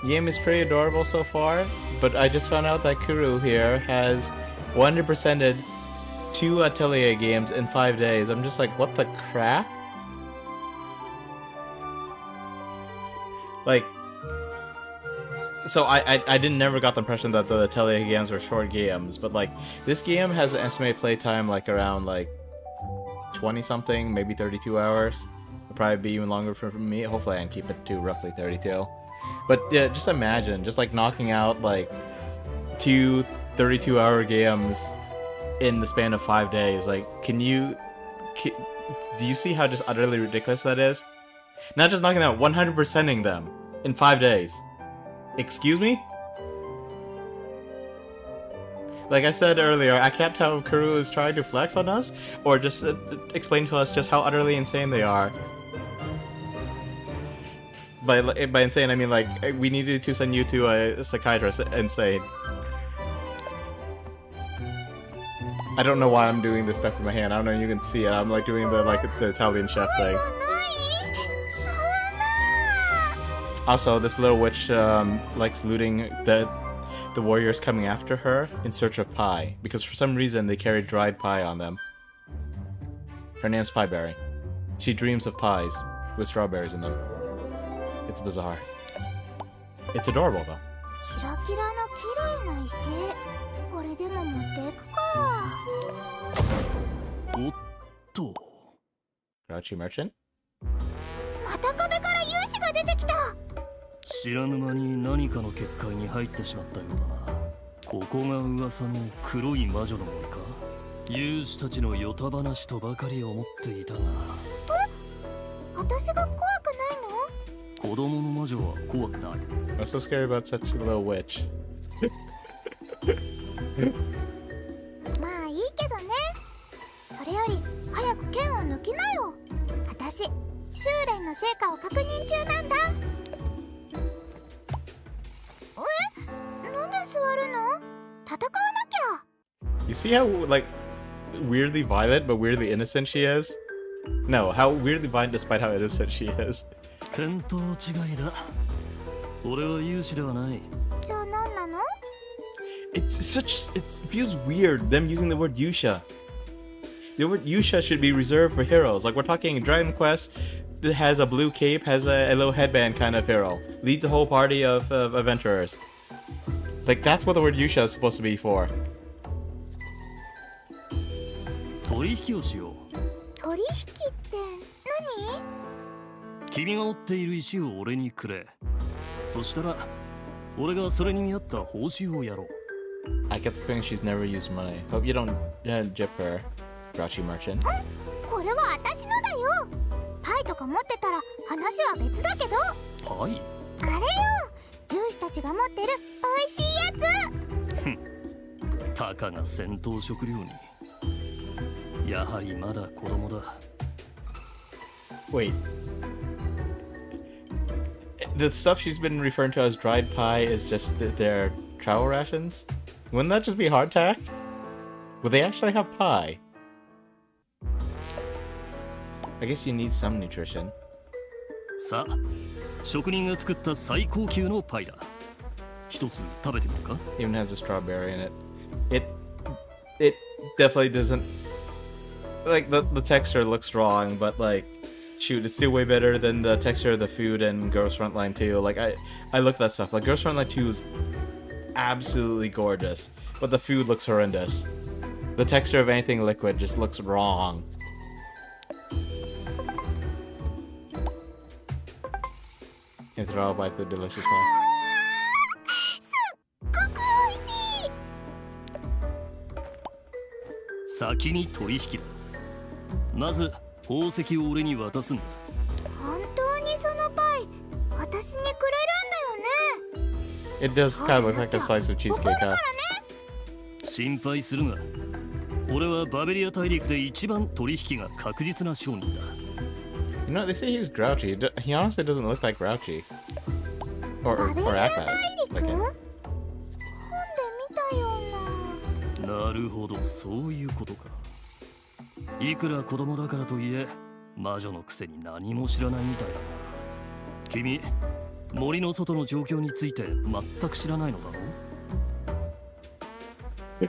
う。 The game is pretty adorable so far, but I just found out that Kuru here has 100%ed 2 Atelier games in 5 days. I'm just like, what the crap? Like, so I didn't never got the impression that the Atelier games were short games, but like, this game has an estimated playtime like around like 20 something, maybe 32 hours. It'll probably be even longer for me. Hopefully I can keep it to roughly 32. But yeah, just imagine, just like knocking out like 2 32-hour games in the span of 5 days. Like, do you see how just utterly ridiculous that is? Not just knocking out, 100%ing them in 5 days. Excuse me? Like I said earlier, I can't tell if Kuru is trying to flex on us, or just explain to us just how utterly insane they are. By insane, I mean like, we needed to send you to a psychiatrist. Insane. I don't know why I'm doing this stuff with my hand. I don't know if you can see it. I'm like doing the Italian chef thing. ない。そんな。 Also, this little witch likes looting the warriors coming after her in search of pie, because for some reason they carry dried pie on them. Her name's Pieberry. She dreams of pies with strawberries in them. It's bizarre. It's adorable though. キラキラの綺麗な石。これでも持っていくか。おっと。 Grouchy merchant? また壁から勇士が出てきた。知らぬ間に何かの結界に入ってしまったようだな。ここが噂の黒い魔女の森か。勇士たちのヨタ話とばかり思っていたが。私が怖くないの？子供の魔女は怖くない。What's so scary about such a little witch? まあいいけどね。それより早く剣を抜きなよ。私、修練の成果を確認中なんだ。なんで座るの？戦わなきゃ。 You see how, like, weirdly violent but weirdly innocent she is? No, how weirdly violent despite how innocent she is. 見当違いだ。俺は勇士ではない。じゃあ何なの？ It feels weird, them using the word Yusha. The word Yusha should be reserved for heroes. Like, we're talking Dragon Quest that has a blue cape, has a little headband kind of hero. Leads a whole party of adventurers. Like, that's what the word Yusha is supposed to be for. 取引をしよう。取引って何？君が持っている石を俺にくれ。そしたら俺がそれに見合った報酬をやろう。 I get the feeling she's never used money. Hope you don't jip her, grouchy merchant. これは私のだよ。パイとか持ってたら話は別だけど。パイ？あれよ、勇士たちが持ってる美味しいやつ。たかが戦闘食料に。やはりまだ子供だ。 Wait. The stuff she's been referring to as dried pie is just their travel rations? Wouldn't that just be hardtack? Would they actually have pie? I guess you need some nutrition. さあ、職人が作った最高級のパイだ。一つ食べてみるか？ Even has a strawberry in it. It definitely doesn't, like, the texture looks wrong, but like, shoot, it's still way better than the texture of the food in Girls Frontline 2. Like, I looked at that stuff. Like, Girls Frontline 2 is absolutely gorgeous, but the food looks horrendous. The texture of anything liquid just looks wrong. And throw out by the delicious one. すっごく美味しい。先に取引だ。まず宝石を俺に渡すんだ。本当にそのパイ、私にくれるんだよね。 It does kind of look like a slice of cheesecake, huh? 心配するな。俺はバベリア大陸で一番取引が確実な商人だ。 You know, they say he's grouchy. He honestly doesn't look like grouchy. Or act like 大陸？ it. 本で見たような。なるほど、そういうことか。いくら子供だからといえ、魔女のくせに何も知らないみたいだな。君、森の外の状況について全く知らないのだろう？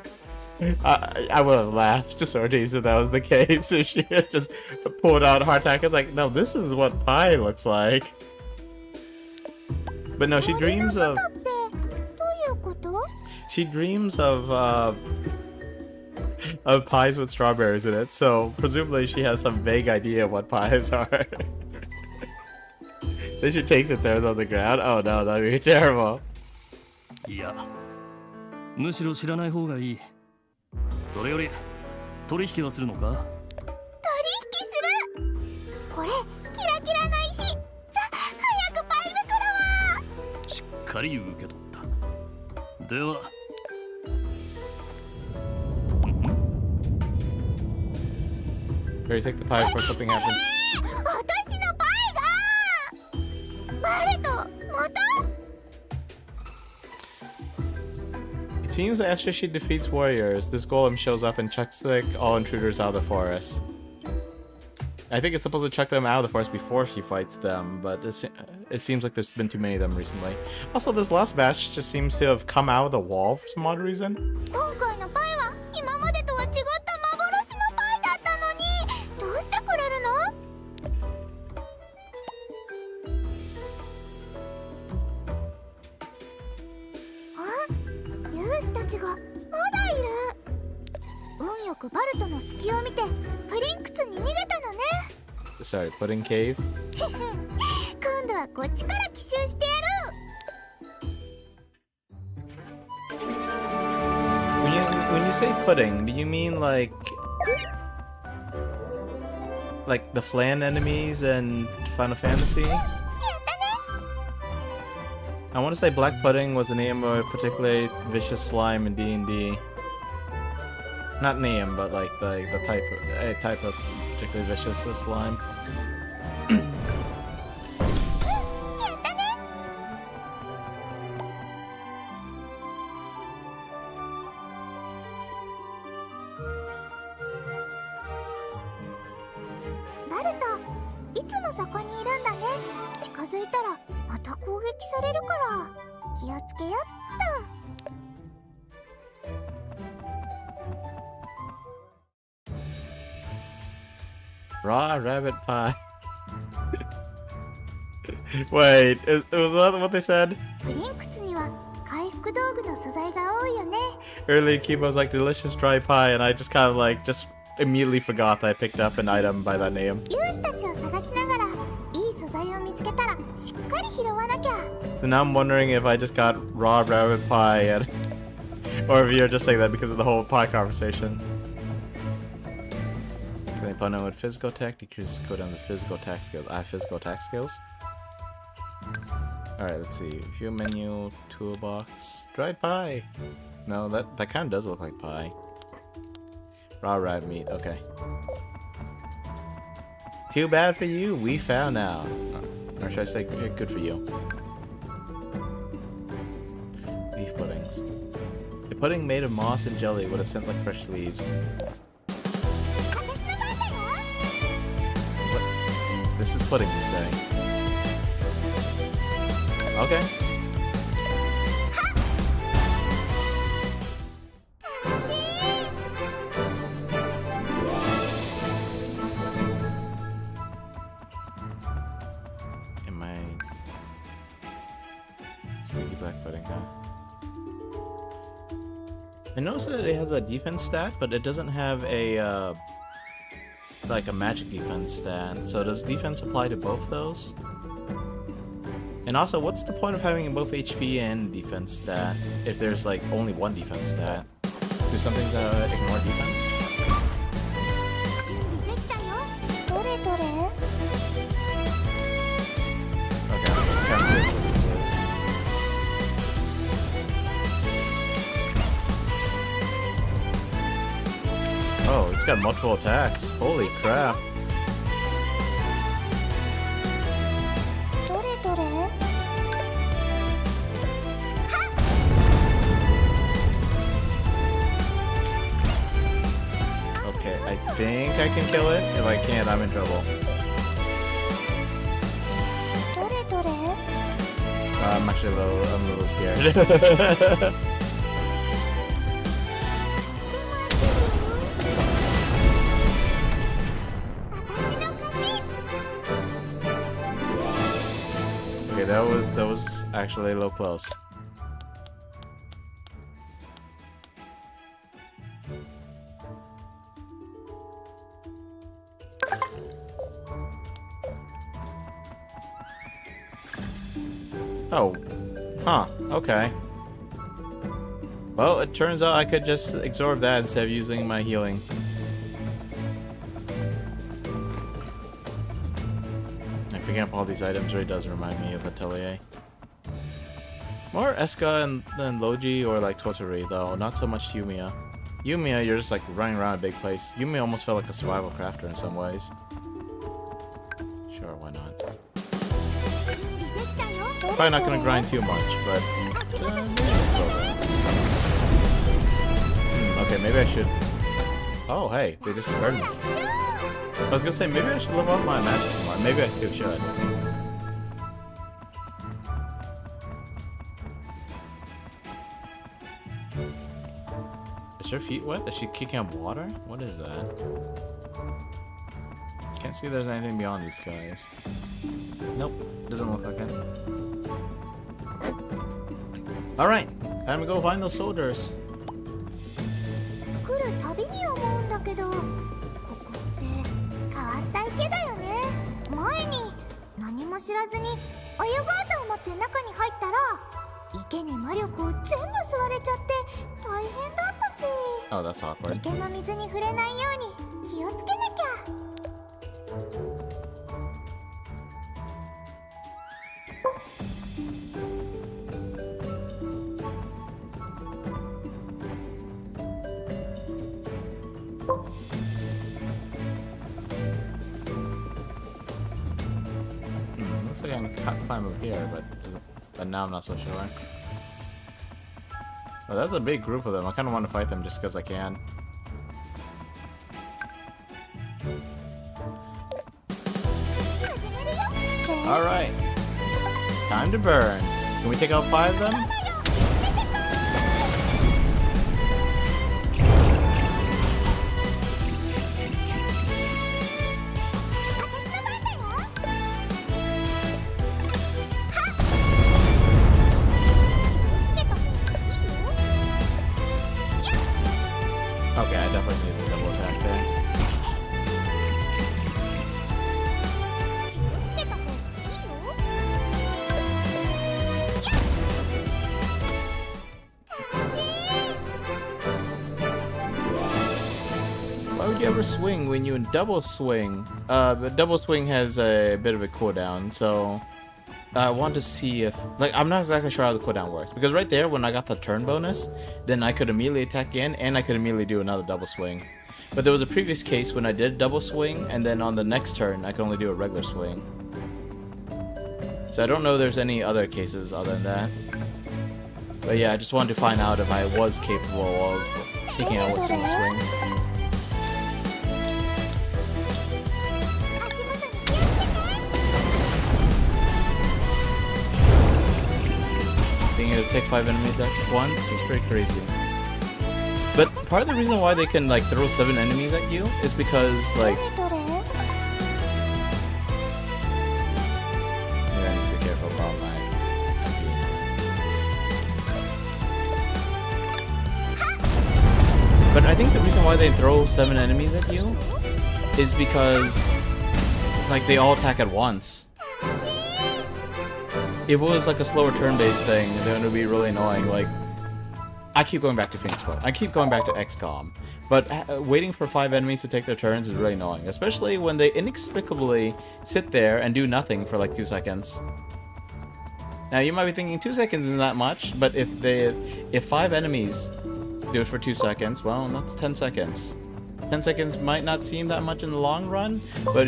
I would have laughed just Ortiz if that was the case. If she had just pulled out hardtack, it's like, no, this is what pie looks like. But no, she dreams of. ってどういうこと？ She dreams of pies with strawberries in it. So presumably she has some vague idea of what pies are. Then she takes it there on the ground. Oh no, that'd be terrible. いや、むしろ知らない方がいい。それより取引はするのか？取引する。これキラキラの石。さ、早くパイ袋を。しっかり受け取った。では。Better take the pie before something happens. 私のパイが。バレとまた。 It seems that after she defeats warriors, this golem shows up and chucks like all intruders out of the forest. I think it's supposed to chuck them out of the forest before she fights them, but it seems like there's been too many of them recently. Also, this last batch just seems to have come out of the wall for some odd reason. 今回のパイは今までとは違った幻のパイだったのに、どうしてくれるの？あ、勇士たちがまだいる。運よくバルトの隙を見てプリンクツに逃げたのね。Sorry, Pudding Cave? 今度はこっちから奇襲してやる。 When you say pudding, do you mean like the flan enemies in Final Fantasy? やったね。 I want to say Black Pudding was the name of a particularly vicious slime in D&D. Not name, but like the type of particularly vicious slime. やったね。バルト、いつもそこにいるんだね。近づいたらまた攻撃されるから気をつけよっと。 Raw rabbit pie. Wait, was that what they said? プリンクツには回復道具の素材が多いよね。 Earlier, Kiba was like delicious dry pie, and I just kind of like just immediately forgot that I picked up an item by that name. 勇士たちを探しながらいい素材を見つけたらしっかり拾わなきゃ。So now I'm wondering if I just got raw rabbit pie and or if you're just saying that because of the whole pie conversation. Can I put on with physical tech? Decrease go down to physical attack skills. I have physical attack skills. Alright, let's see. View menu, toolbox, dried pie. No, that kind of does look like pie. Raw rat meat, okay. Too bad for you, we found out. Or should I say good for you? Leaf puddings. A pudding made of moss and jelly with a scent like fresh leaves. What? This is pudding, you say? Okay. Am I sticky black pudding, huh? I noticed that it has a defense stat, but it doesn't have a like a magic defense stat. So does defense apply to both those? And also, what's the point of having both HP and defense stat if there's like only one defense stat? Do some things ignore defense? Okay, I'm just calculating what this is. Oh, it's got multiple attacks. Holy crap. Okay, I think I can kill it. If I can't, I'm in trouble. I'm actually I'm a little scared. Okay, that was actually a little close. Oh. Huh. Okay. Well, it turns out I could just absorb that instead of using my healing. And picking up all these items really does remind me of Atelier. More Eska than Logi or like Totori, though. Not so much Yumiya. Yumiya, you're just like running around a big place. Yumiya almost felt like a survival crafter in some ways. Sure, why not? Probably not gonna grind too much, but maybe just a little bit. Okay, maybe I should. Oh, hey, they just scared me. I was gonna say maybe I should level up my magic some more. Maybe I still should. Is her feet wet? Is she kicking up water? What is that? Can't see if there's anything beyond these guys. Nope, doesn't look like it. Alright, time to go find those soldiers. 来るたびに思うんだけど、ここって変わった池だよね。前に何も知らずにお湯ガードを持って中に入ったら池に魔力を全部吸われちゃって大変だったし。 Oh, that's awkward. 池の水に触れないように気をつけなきゃ。Looks like I can climb up here, but now I'm not so sure. Oh, that's a big group of them. I kind of want to fight them just because I can. Alright. Time to burn. Can we take out 5 of them? Okay, I definitely need a double attack there. Why would you ever swing when you double swing? But double swing has a bit of a cooldown, so I want to see if, like, I'm not exactly sure how the cooldown works, because right there when I got the turn bonus, then I could immediately attack in and I could immediately do another double swing. But there was a previous case when I did double swing, and then on the next turn I could only do a regular swing. So I don't know if there's any other cases other than that. But yeah, I just wanted to find out if I was capable of taking out with single swing. Being able to take 5 enemies at once is pretty crazy. But part of the reason why they can like throw 7 enemies at you is because like But I think the reason why they throw 7 enemies at you is because, like, they all attack at once. If it was like a slower turn-based thing, then it would be really annoying. Like, I keep going back to Phoenix Point. I keep going back to XCOM. But waiting for 5 enemies to take their turns is really annoying, especially when they inexplicably sit there and do nothing for like 2 seconds. Now, you might be thinking 2 seconds isn't that much, but if 5 enemies do it for 2 seconds, well, that's 10 seconds. 10 seconds might not seem that much in the long run, but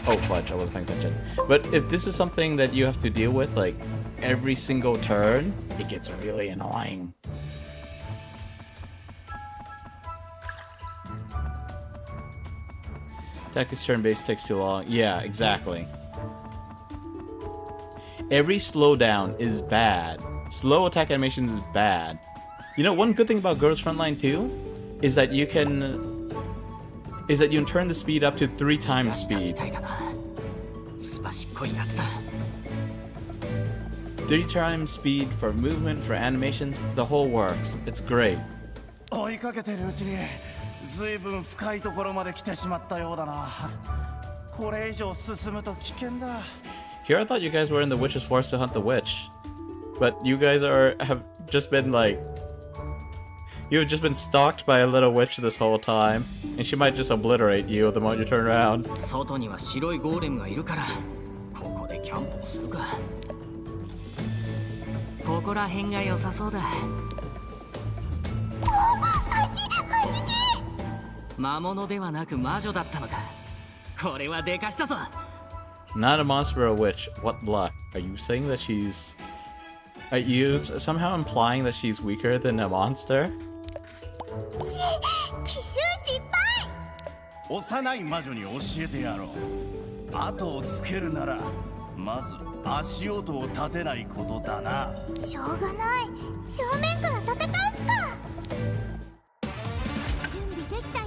oh fudge, I wasn't paying attention. But if this is something that you have to deal with like every single turn, it gets really annoying. Attack is turn-based, takes too long. Yeah, exactly. Every slowdown is bad. Slow attack animations is bad. You know, one good thing about Girls Frontline 2 is that you can turn the speed up to 3 times speed. 3 times speed for movement, for animations, the whole works. It's great. 追いかけてるうちに随分深いところまで来てしまったようだな。これ以上進むと危険だ。 Here I thought you guys were in the witch's forest to hunt the witch. But you guys have just been like, you've just been stalked by a little witch this whole time, and she might just obliterate you the moment you turn around. 外には白いゴーレムがいるから、ここでキャンプをするか。ここら辺が良さそうだ。魔物ではなく魔女だったのか。これはでかしたぞ。 Not a monster or a witch. What luck? Are you saying that she's... Are you somehow implying that she's weaker than a monster? 奇襲失敗。幼い魔女に教えてやろう。後をつけるならまず足音を立てないことだな。しょうがない。正面から戦うしか。準備できたよ。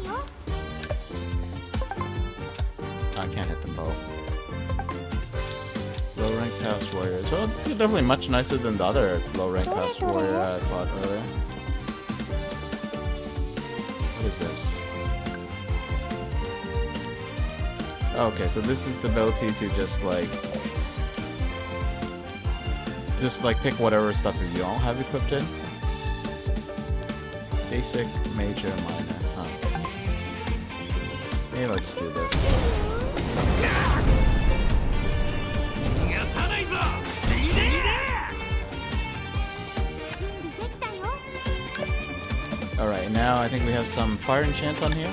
I can't hit them both. Low rank past warriors. Well, they're definitely much nicer than the other low rank past warrior I fought earlier. What is this? Okay, so this is the ability to just like pick whatever stuff that you don't have equipped in. Basic, major, minor. Huh. Maybe I'll just do this. Alright, now I think we have some fire enchant on here.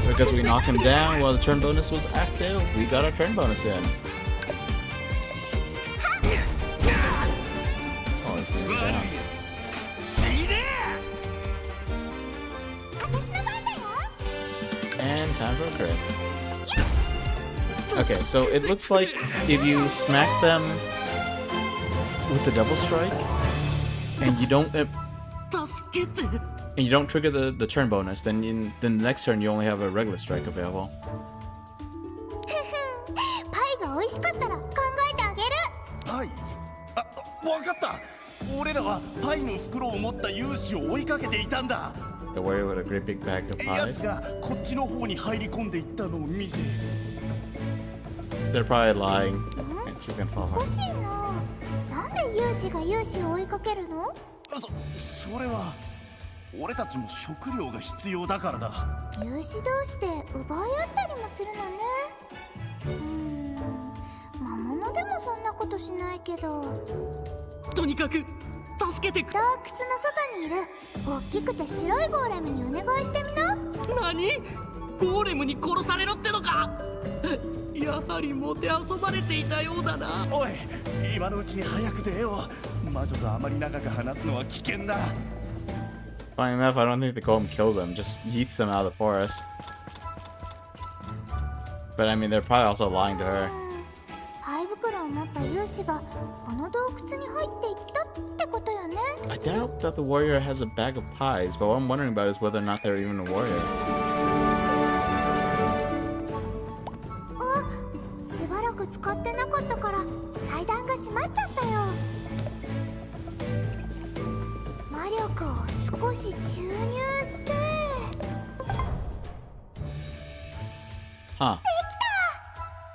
Because we knocked him down while the turn bonus was active, we got our turn bonus in. Oh, he's moving down. And time for a crit. Okay, so it looks like if you smack them with the double strike, and you don't trigger the turn bonus, then the next turn you only have a regular strike available. パイが美味しかったら考えてあげる。パイ？あ、わかった。俺らはパイの袋を持った勇士を追いかけていたんだ。The warrior with a great big bag of や pies. つがこっちの方に入り込んでいったのを見て。 They're probably lying. She's gonna fall お hard. かしいな。なんで勇士が勇士を追いかけるの？それは俺たちも食料が必要だからだ。有志同士で奪い合ったりもするのね。魔物でもそんなことしないけど。とにかく助けてく。洞窟の外にいる大きくて白いゴーレムにお願いしてみな。何？ゴーレムに殺されろってのか？やはりもてあそばれていたようだな。おい、今のうちに早く出よう。魔女とあまり長く話すのは危険だ。Funny enough, I don't think the golem kills them, just yeets them out of the forest. But I mean, they're probably also lying to her. 灰袋を持った勇士がこの洞窟に入っていったってことよね。I doubt that the warrior has a bag of pies, but what I'm wondering about is whether or not they're even a warrior. しばらく使ってなかったから祭壇が閉まっちゃったよ。魔力を少し注入して。 Huh.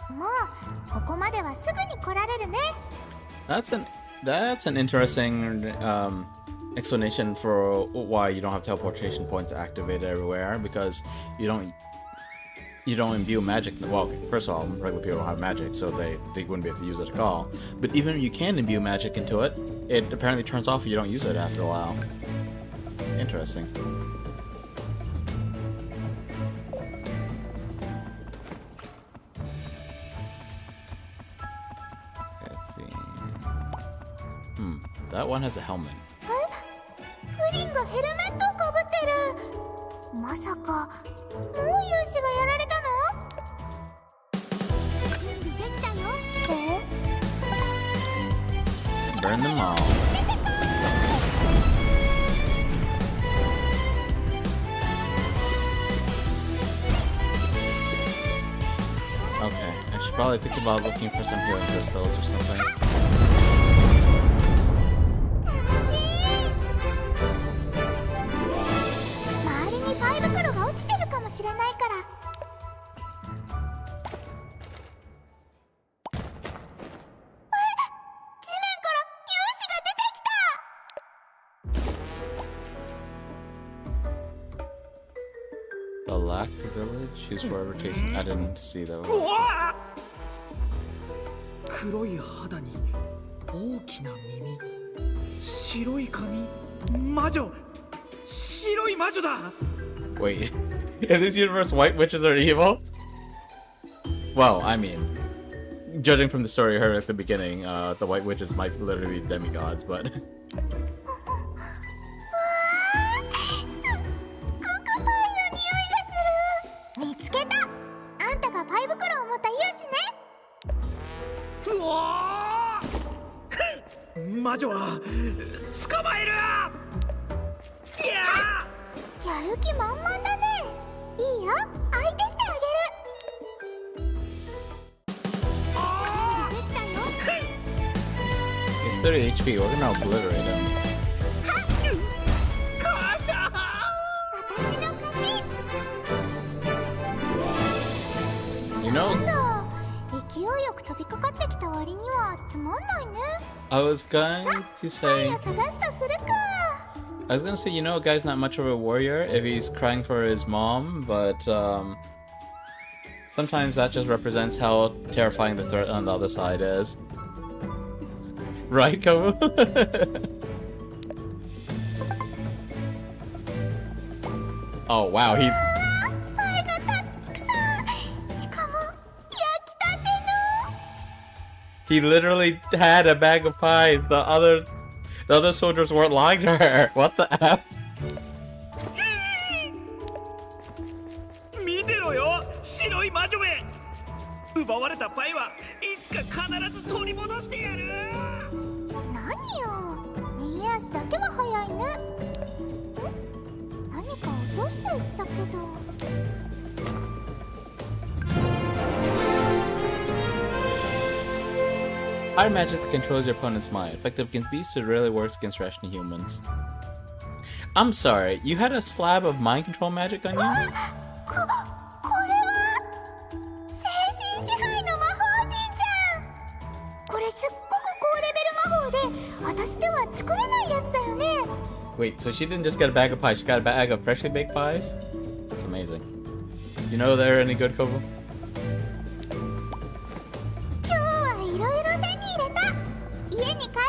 もうここまではすぐに来られるね。 That's an interesting explanation for why you don't have teleportation points activated everywhere, because you don't imbue magic. Well, okay, first of all, regular people don't have magic, so they wouldn't be able to use it at all. But even if you can imbue magic into it, it apparently turns off if you don't use it after a while. Interesting. Let's see. That one has a helmet. プリンがヘルメットをかぶってる。まさかもう勇士がやられたの？準備できたよ。Burn them all. Okay, I should probably think about looking for some healing crystals or something. 周りにパイ袋が落ちてるかもしれないから。地面から勇士が出てきた。 The Lack Village? Who's forever chasing? I didn't see that one. 黒い肌に大きな耳、白い髪、魔女、白い魔女だ。 Wait, in this universe, white witches are evil? Well, I mean, judging from the story I heard at the beginning, the white witches might literally be demigods, but... すっごくパイの匂いがする。見つけた。あんたがパイ袋を持った勇士ね。うわー！魔女は捕まえる。いややる気満々だね。いいよ、相手してあげる。準備できたよ。 He's 30 HP, we're gonna obliterate him. 母さん。私の勝ち。 You know, 勢いよく飛びかかってきた割にはつまんないね。 I was going to パイ say... を探すとするか。 I was gonna say, you know, a guy's not much of a warrior if he's crying for his mom, but sometimes that just represents how terrifying the threat on the other side is. Right, Komu? Oh, wow, he... パイがたくさん。しかも焼きたての。 He literally had a bag of pies. The other soldiers weren't lying to her. What the F? 見てろよ、白い魔女め。奪われたパイはいつか必ず取り戻してやる。何よ、逃げ足だけは早いね。何か落としていったけど。 Fire magic controls your opponent's mind. Effective against beasts, it rarely works against rational humans. I'm sorry, you had a slab of mind control magic on you? これは精神支配の魔法陣じゃん。これすっごく高レベル魔法で私では作れないやつだよね。Wait, so she didn't just get a bag of pies, she got a bag of freshly baked pies? That's amazing. You know they're any good, Kobo? 今日はいろいろ手に入れた。家に帰ろ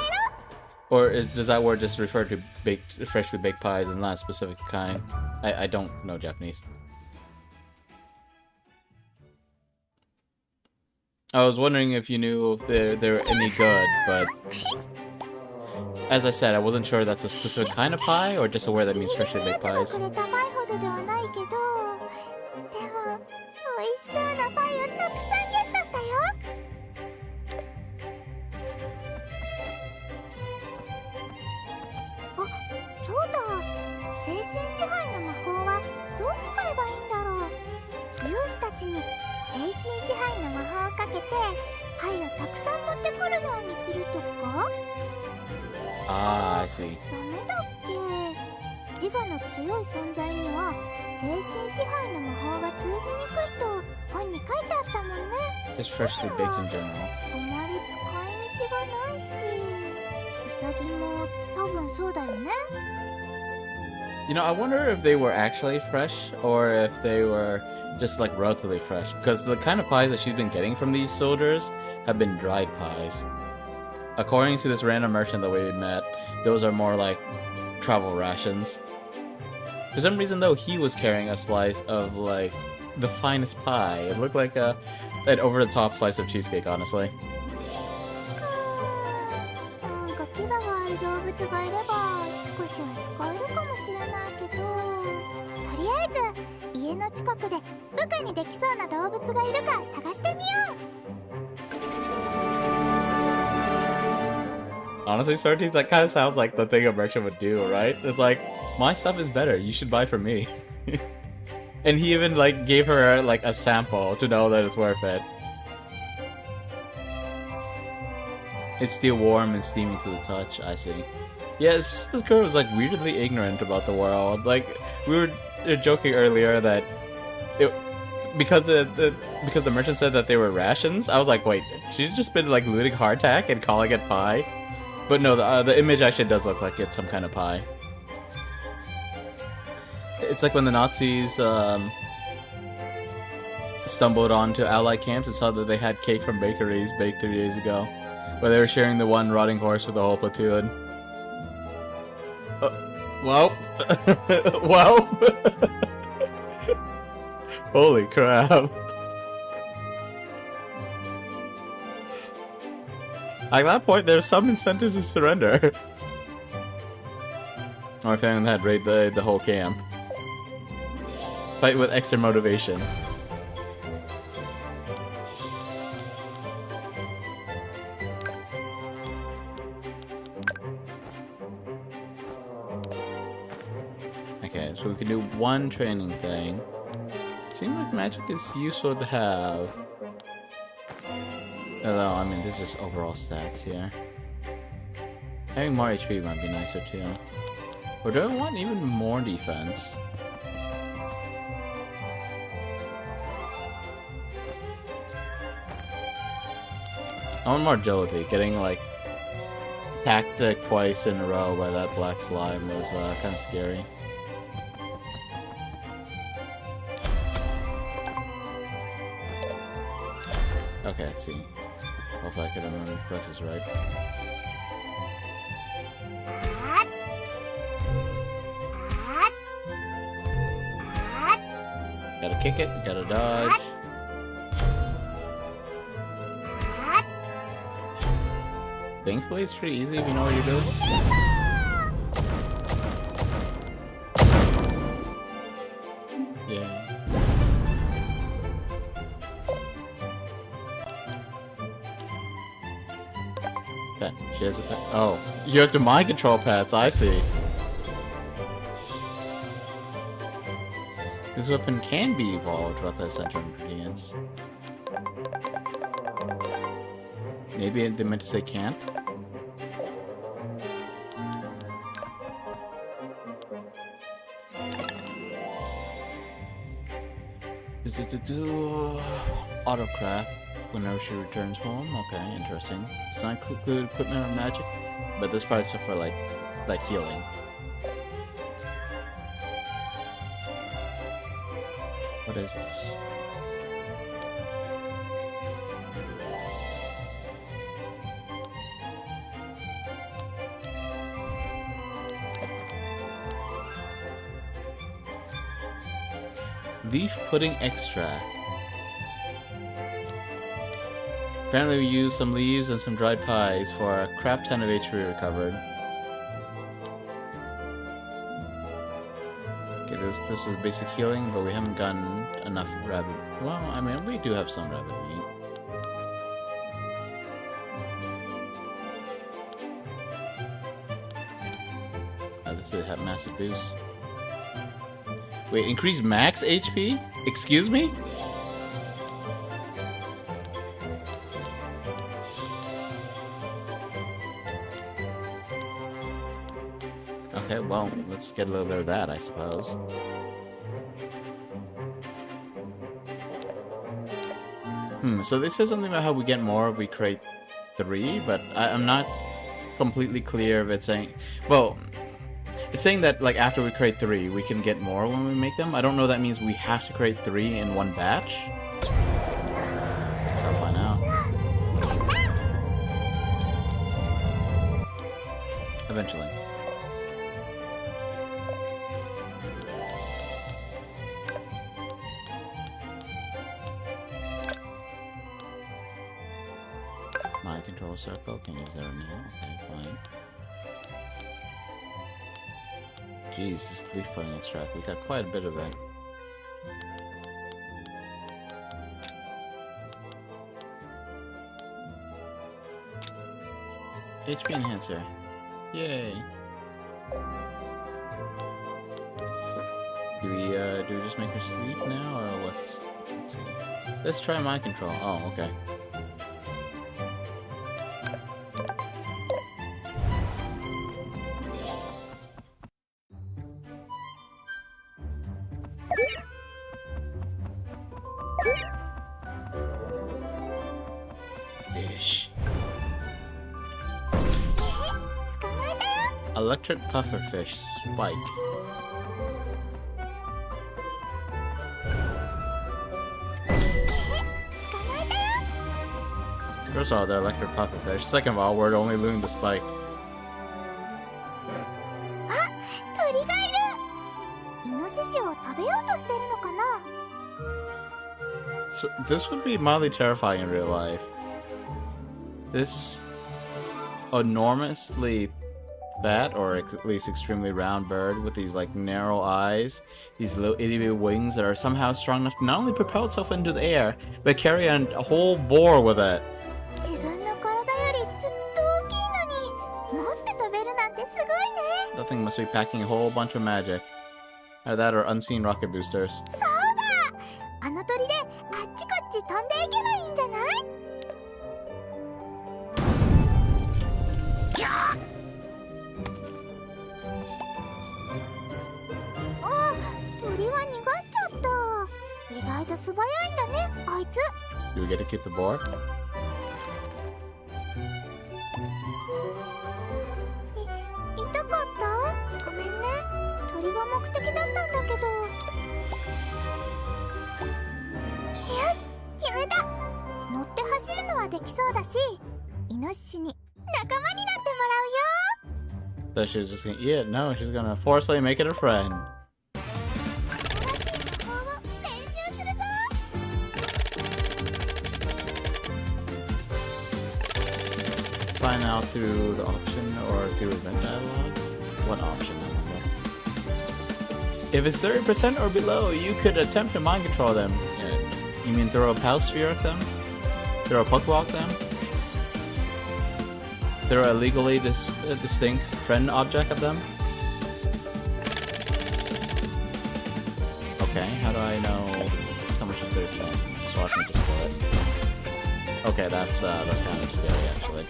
Or does that word just refer to freshly baked pies and not a specific kind? I don't know Japanese. I was wondering if you knew if they were any good, but as I said, I wasn't sure if that's a specific kind of pie or just a word that means freshly baked う。 pies. くれたパイほどではないけど、でも美味しそうなパイをたくさんゲットしたよ。あ、そうだ。精神支配の魔法はどう使えばいいんだろう。勇士たちに精神支配の魔法をかけてパイをたくさん持ってくるようにするとか？ Ah, I see. ダメだっけ？自我の強い存在には精神支配の魔法が通じにくいと本に書いてあったもんね。 Just freshly baked in general. あまり使い道がないし、ウサギも多分そうだよね。 You know, I wonder if they were actually fresh or if they were just like relatively fresh, because the kind of pies that she's been getting from these soldiers have been dried pies. According to this random merchant that we met, those are more like travel rations. For some reason though, he was carrying a slice of like the finest pie. It looked like an over-the-top slice of cheesecake, honestly. なんか牙がある動物がいれば少しは使えるかもしれないけど、とりあえず家の近くで部下にできそうな動物がいるか探してみよう。 Honestly, Sorties, that kind of sounds like the thing a merchant would do, right? It's like, my stuff is better, you should buy from me. And he even like gave her like a sample to know that it's worth it. It's still warm and steamy to the touch, I see. Yeah, it's just this girl was like weirdly ignorant about the world. Like, we were joking earlier that because the merchant said that they were rations, I was like, wait, she's just been like looting hardtack and calling it pie? But no, the image actually does look like it's some kind of pie. It's like when the Nazis stumbled onto Allied camps and saw that they had cake from bakeries baked 3 days ago, where they were sharing the one rotting horse with the whole platoon. Well, well, holy crap! At that point, there's some incentive to surrender. Or if anyone had raid the whole camp. Fight with extra motivation. Okay, so we can do one training thing. Seems like magic is useful to have. Although, I mean, there's just overall stats here. Having more HP might be nicer too. Or do I want even more defense? I want more agility. Getting like attacked twice in a row by that black slime was kind of scary. Okay, let's see. Hopefully I can remember the process right. Gotta kick it, gotta dodge. Thankfully it's pretty easy if you know what you're doing. Yeah. Pet. She has a pet. Oh, you have to mind control pets, I see. This weapon can be evolved without the center ingredients. Maybe they meant to say can't? Autocraft whenever she returns home. Okay, interesting. It's not include equipment or magic, but this part is for like healing. What is this? Leaf pudding extract. Apparently we used some leaves and some dried pies for a crap ton of HP recovered. Okay, this was basic healing, but we haven't gotten enough rabbit. Well, I mean, we do have some rabbit meat. This would have massive boost. Wait, increase max HP? Excuse me? Okay, well, let's get a little bit of that, I suppose. So this says something about how we get more if we create 3, but I'm not completely clear if it's saying... Well, it's saying that, like, after we create 3, we can get more when we make them. I don't know if that means we have to create 3 in one batch. Guess I'll find out. Eventually. My control circle, can use that now. Okay, fine. Jeez, this leaf pudding extract, we got quite a bit of it. HP enhancer. Yay. Do we just make her sleep now, or what's... Let's see. Let's try my control. Oh, okay. Ish. Electric pufferfish spike. First of all, they're electric pufferfish. Second of all, we're only looting the spike. So, this would be mildly terrifying in real life. This enormously fat, or at least extremely round bird with these like narrow eyes, these little itty-bitty wings that are somehow strong enough to not only propel itself into the air, but carry a whole boar with it. That thing must be packing a whole bunch of magic. Either that or unseen rocket boosters. Do we get to keep the boar? So she's just gonna eat it? No, she's gonna forcefully make it a friend. Find out through the option or through event dialogue? What option? I wonder. If it's 30% or below, you could attempt to mind control them. You mean throw a Pal Sphere at them? Throw a Pokeball at them? Throw a legally distinct friend object at them? Okay, how do I know how much is 30%? Just watch me just kill it. Okay, that's kind of scary actually.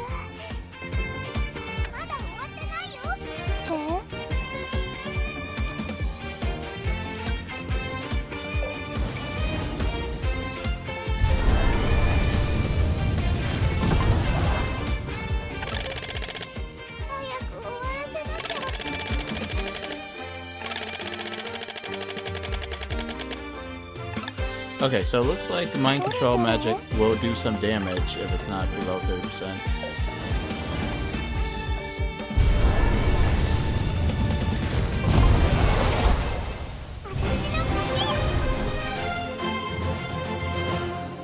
Okay, so it looks like the mind control magic will do some damage if it's not below 30%.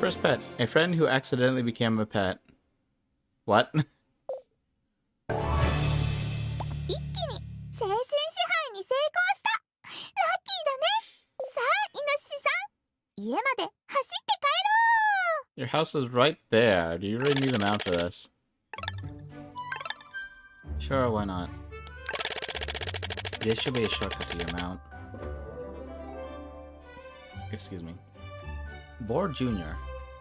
First pet. A friend who accidentally became a pet. What? 一気に精神支配に成功した。ラッキーだね。さあ、イノシシさん、家まで走って帰ろう。 Your house is right there. Do you really need a mount for this? Sure, why not? There should be a shortcut to your mount. Excuse me. Boar Jr.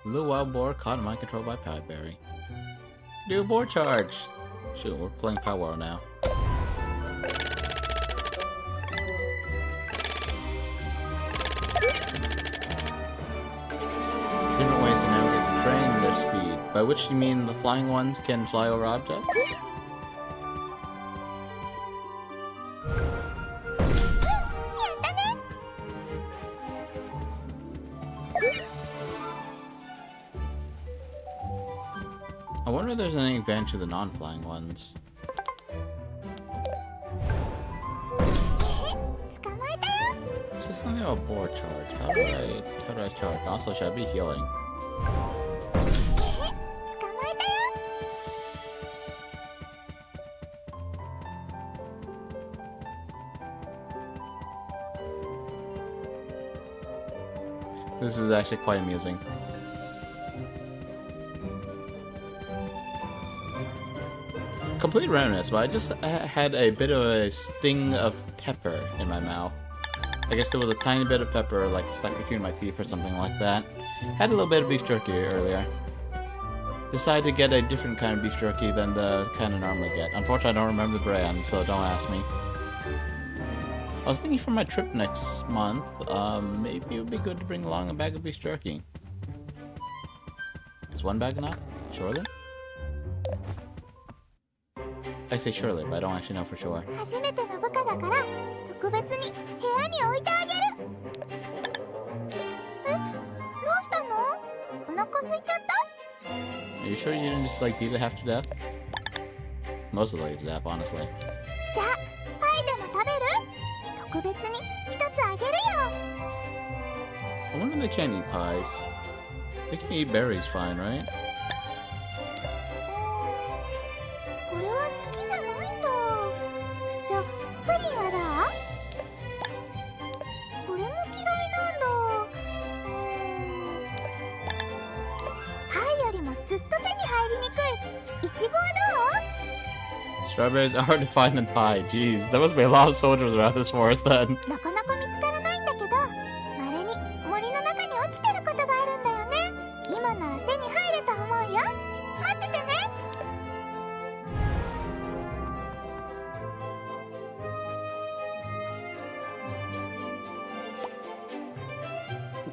Little wild boar caught in mind control by Padberry. Do a boar charge! Shoot, we're playing Power now. Different ways to navigate the terrain and their speed. By which you mean the flying ones can fly over objects? I wonder if there's any advantage to the non-flying ones. This is something about boar charge. How do I charge? Also, should I be healing? This is actually quite amusing. Complete randomness, but I just had a bit of a sting of pepper in my mouth. I guess there was a tiny bit of pepper, like stuck between my teeth or something like that. Had a little bit of beef jerky earlier. Decided to get a different kind of beef jerky than the kind I normally get. Unfortunately, I don't remember the brand, so don't ask me. I was thinking for my trip next month, maybe it would be good to bring along a bag of beef jerky. Is one bag enough? Surely? I say surely, but I don't actually know for sure. 初めての部下だから特別に部屋に置いてあげる。え、どうしたの？お腹空いちゃった？ Are you sure you didn't just like beat it half to death? Mostly to death, honestly. じゃあパイでも食べる？特別に一つあげるよ。 I wonder if they can't eat pies. They can eat berries fine, right? これは好きじゃないんだ。じゃあプリンはどう？これも嫌いなんだ。パイよりもずっと手に入りにくいイチゴはどう？ Strawberries are hard to find in pie. Jeez, there must be a lot of soldiers around this forest then. なかなか見つからないんだけど、まれに森の中に落ちてることがあるんだよね。今なら手に入ると思うよ。待っててね。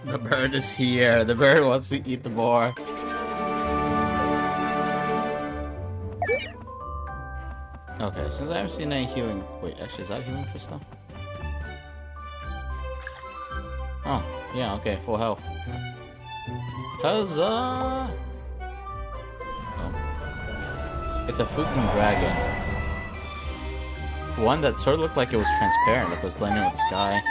The bird is here. The bird wants to eat the boar. Okay, since I haven't seen any healing... Wait, actually, is that a healing crystal? Oh, yeah, okay, full health. Huzzah! Oh. It's a Fukin dragon. One that sort of looked like it was transparent, like it was blending with the sky.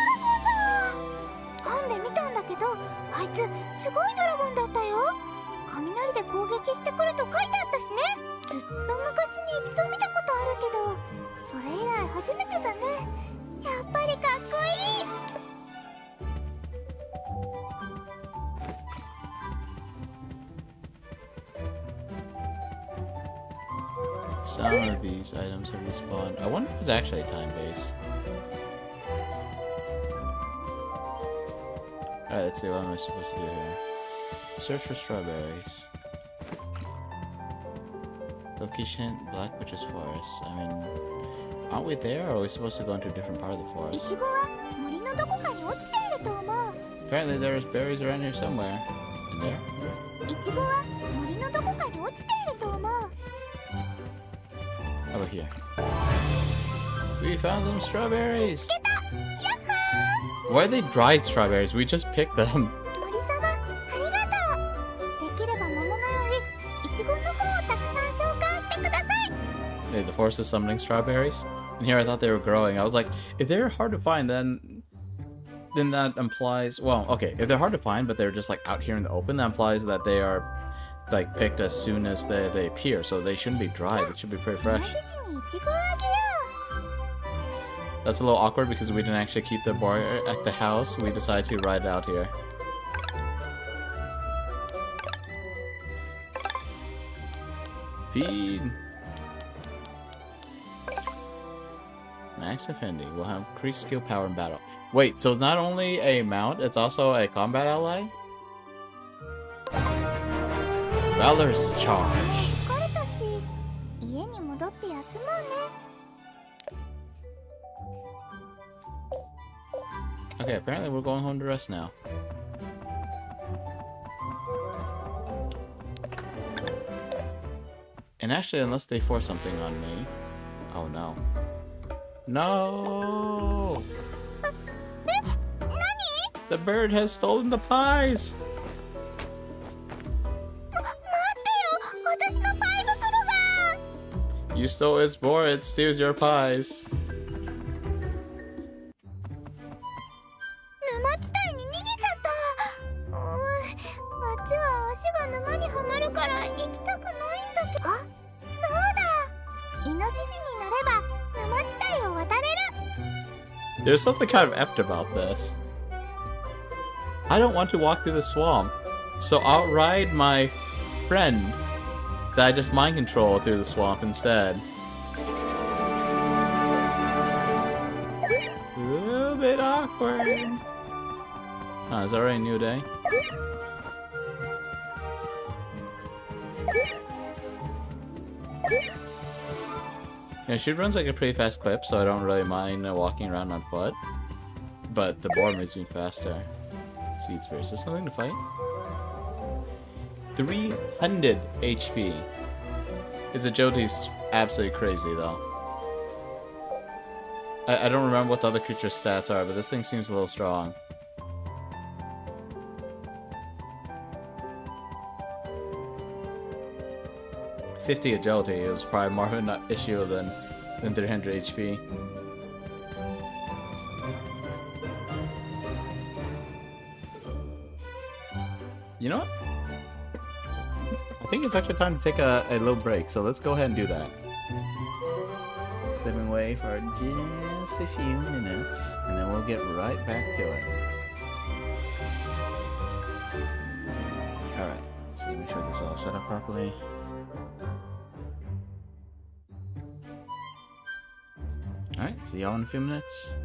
本で見たんだけど、あいつすごいドラゴンだったよ。雷で攻撃してくると書いてあったしね。ずっと昔に一度見たことあるけど、それ以来初めてだね。やっぱりかっこいい。 Some of these items have respawned. I wonder if it's actually time-based. Alright, let's see, what am I supposed to do here? Search for strawberries. Location, Black Witch's Forest. I mean, aren't we there, or are we supposed to go into a different part of the イ forest? チゴは森のどこかに落ちていると思う。 Apparently there's berries around here somewhere. In there? イチゴは森のどこかに落ちていると思う。 Over here. We found some strawberries! やっは Why are they dried strawberries? We just picked them. ー！森様、forest is summoning strawberries. And here I thought they were growing. I was like, if they're hard to find, then that implies, well, okay, if they're hard to find, but they're just like out here in the open, that implies that they are like picked as soon as they appear. So they shouldn't be dry. They should be pretty fresh. イノシシにイチゴをあげよ That's a little awkward because we didn't actually keep the bar at the house. We decided to ride it out here. Feed. Max affinity will have increased skill power in battle. Wait, so it's not only a mount, it's also a combat ally? Valor's charge. う。疲れたし、家に戻って休もうね。 Okay, apparently we're going home to rest now. And actually, unless they force something on me... Oh no. No! The bird has stolen the pies! 待ってよ、私のパイ袋が。 You stole its board, it steals your pies. 沼地帯に逃げちゃった。あっちは足が沼にはまるから行きたくないんだけど。あ、そうだ。イノシシに乗れば沼地帯を渡れる。 There's something kind of effed about this. I don't want to walk through the swamp, so I'll ride my friend that I just mind control through the swamp instead. A little bit awkward. Oh, is that already a new day? Yeah, she runs like a pretty fast clip, so I don't really mind walking around on foot. But the boar moves me faster. Seed Spear, is this something to fight? 300 HP. His agility's absolutely crazy, though. I don't remember what the other creature's stats are, but this thing seems a little strong. .50 agility is probably more of an issue than 300 HP. You know what? I think it's actually time to take a little break, so let's go ahead and do that. Stepping away for just a few minutes, and then we'll get right back to it. Alright, let's see, make sure this is all set up properly. Alright, see y'all in a few minutes.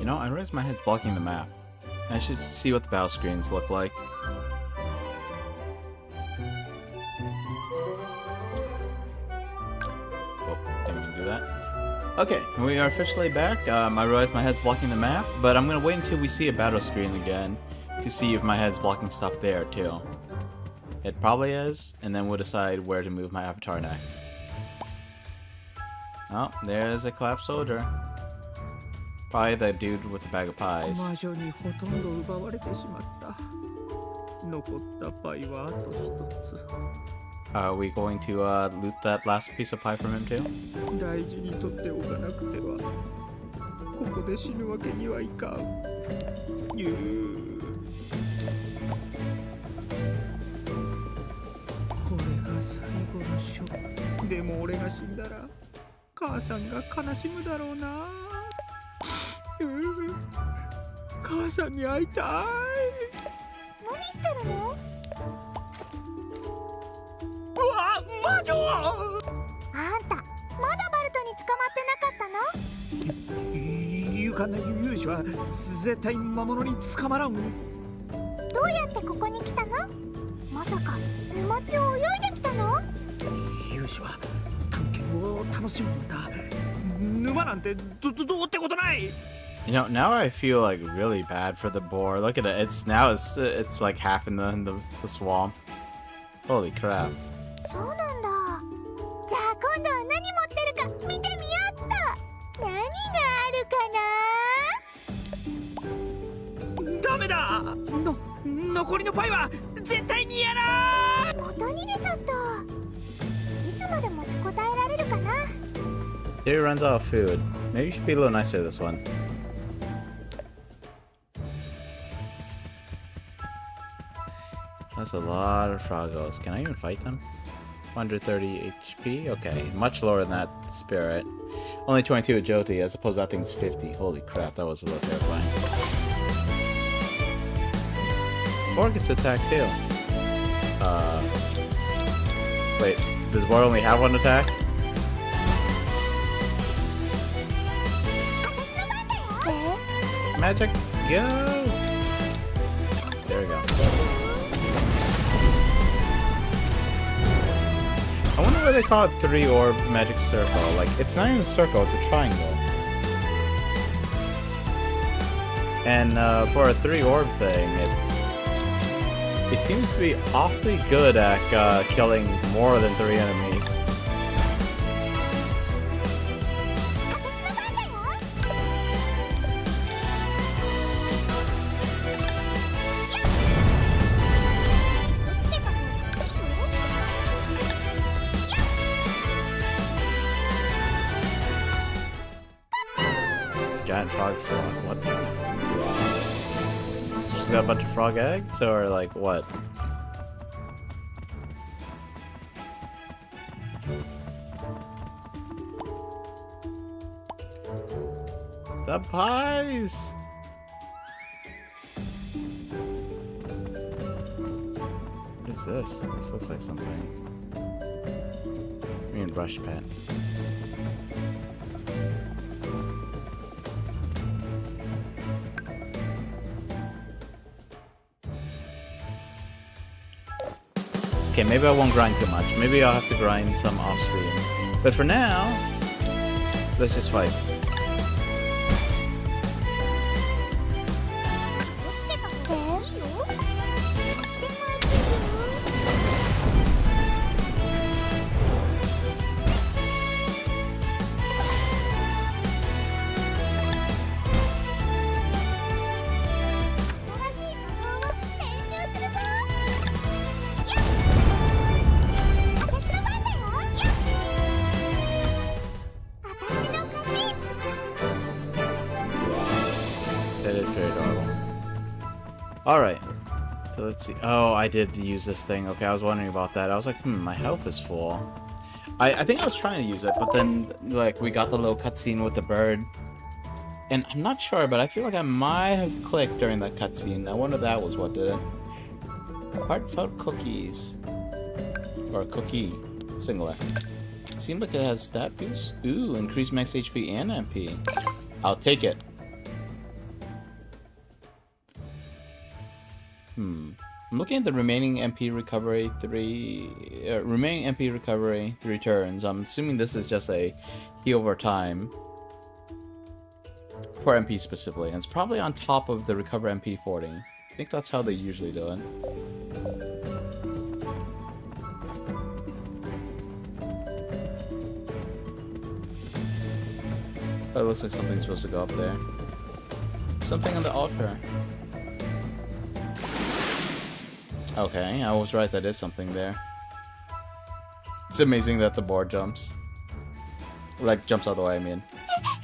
You know, I realize my head's blocking the map. I should see what the battle screens look like. Oh, didn't mean to do that. Okay, we are officially back. I realize my head's blocking the map, but I'm gonna wait until we see a battle screen again to see if my head's blocking stuff there too. It probably is, and then we'll decide where to move my avatar next. Oh, there's a collapsed soldier. Probably the dude with the bag of pies. 魔女にほとんど奪われてしまった。残ったパイはあと一つ。 Are we going to loot that last piece of pie from him too? 大事に取っておかなくては。ここで死ぬわけにはいかん。これが最後のショック。でも俺が死んだら母さんが悲しむだろうな。母さんに会いたい。何してるの？うわ、魔女！あんた、まだバルトに捕まってなかったの？勇敢な勇士は絶対魔物に捕まらん。どうやってここに来たの？まさか沼地を泳いできたの？勇士は探検を楽しむんだ。沼なんてどうってことない。 You know, now I feel like really bad for the boar. Look at it. It's like half in the swamp. Holy crap. そうなんだ。じゃあ今度は何持ってるか見てみようっと。何があるかな？ダメだ。残りのパイは絶対にやらー。また逃げちゃった。いつまで持ちこたえられるかな？ Here runs out of food. Maybe you should be a little nicer to this one. That's a lot of froggos. Can I even fight them? 130 HP? Okay, much lower than that spirit. Only 22 agility as opposed to that thing's 50. Holy crap, that was a little terrifying. Boar gets to attack too. Wait, does Boar only have one attack? Magic, go! There we go. I wonder why they call it 3-orb magic circle. Like, it's not even a circle, it's a triangle. And for a 3-orb thing, it seems to be awfully good at killing more than 3 enemies. Giant frog spawn. What the? So she's got a bunch of frog eggs, or like what? The pies! What is this? This looks like something. Green brush pen. Okay, maybe I won't grind too much. Maybe I'll have to grind some off screen. But for now, let's just fight. That is very adorable. Alright. So let's see. Oh, I did use this thing. Okay, I was wondering about that. I was like, my health is full. I think I was trying to use it, but then, like, we got the little cutscene with the bird. And I'm not sure, but I feel like I might have clicked during that cutscene. I wonder if that was what did it. Heartfelt cookies. Or cookie. Singular. Seems like it has stat boost. Ooh, increased max HP and MP. I'll take it. I'm looking at the remaining MP recovery 3 turns. I'm assuming this is just a heal over time for MP specifically, and it's probably on top of the recover MP 40. I think that's how they usually do it. Oh, it looks like something's supposed to go up there. Something on the altar. Okay, I was right, that is something there. It's amazing that the board jumps. Like, jumps out of the way, I mean.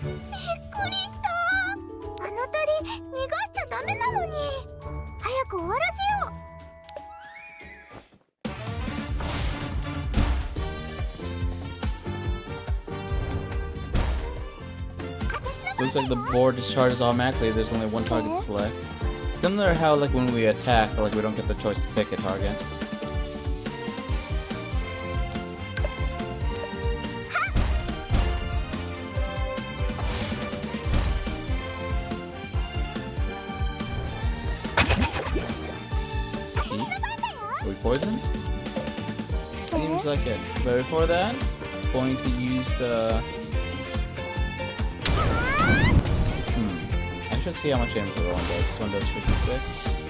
びっくりした。あの鳥逃がしちゃダメなのに。早く終わらせよう。 Looks like the board discharges automatically. There's only one target to select. Similar to how, like, when we attack, like, we don't get the choice to pick a target. Are we poisoned? Seems like it. But before that, going to use the... I should see how much damage the one does. This one does 56.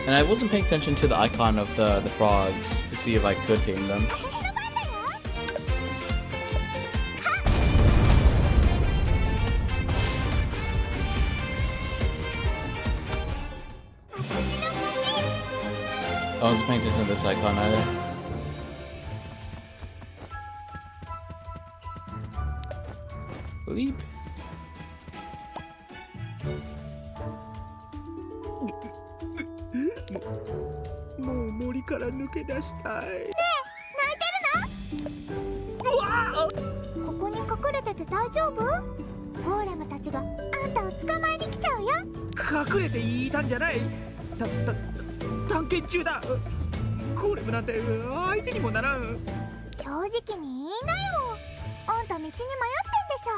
And I wasn't paying attention to the icon of the frogs to see if I could tame them. I wasn't paying attention to this icon either. Leap. もう森から抜け出したい。ねえ、泣いてるの？うわここに隠れてて大丈夫？ゴーレムたちがあんたを捕まえに来ちゃうよ。隠れていたんじゃない。探検中だ。ゴーレムなんて相手にもならん。正直に言いなよ。あんた道に迷ってんでしょ。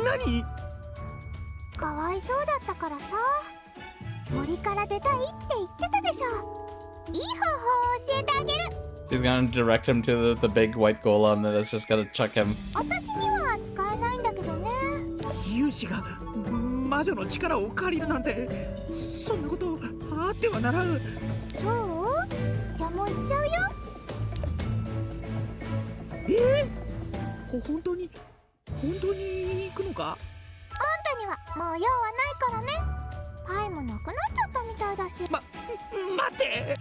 何？かわいそうだったからさ。森から出たいって言ってたでしょ。いい方法を教えてあげる。She's gonna direct him to the big white golem that's just gonna chuck him. 私には使えないんだけどね。勇士が魔女の力を借りるなんて、そんなことあってはならん。そう？じゃあもう行っちゃうよ。本当に行くのか？あんたにはもう用はないからね。パイもなくなっちゃったみたいだし。待って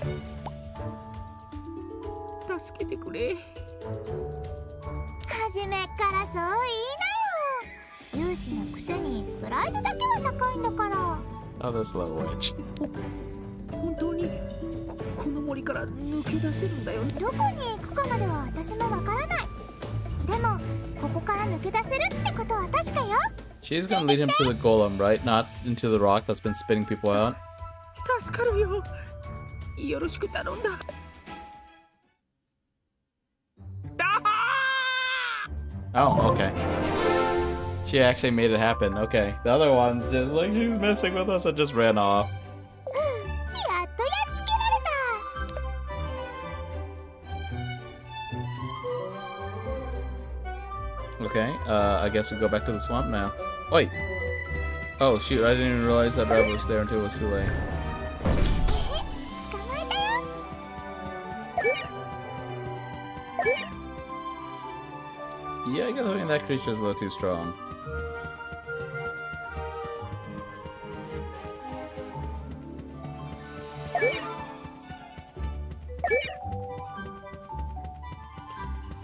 助けてくれ。初めっからそう言いなよ。勇士のくせにプライドだけは高いんだから。 Oh, this little witch. 本当にこの森から抜け出せるんだよ。どこに行くかまでは私もわからない。でもここから抜け出せるってことは確かよ。 She's gonna lead him to the golem, right? Not into the rock that's been spitting people out. 助かるよ。よろしく頼んだ。Oh, okay. She actually made it happen. Okay. The other one's just like, she's messing with us and just ran off. やっとやっつけられた。 Okay, I guess we go back to the swamp now. Wait. Oh, shoot, I didn't even realize that Red was there until it was too late. 捕まえたよ。 Yeah, I get the feeling that creature's a little too strong.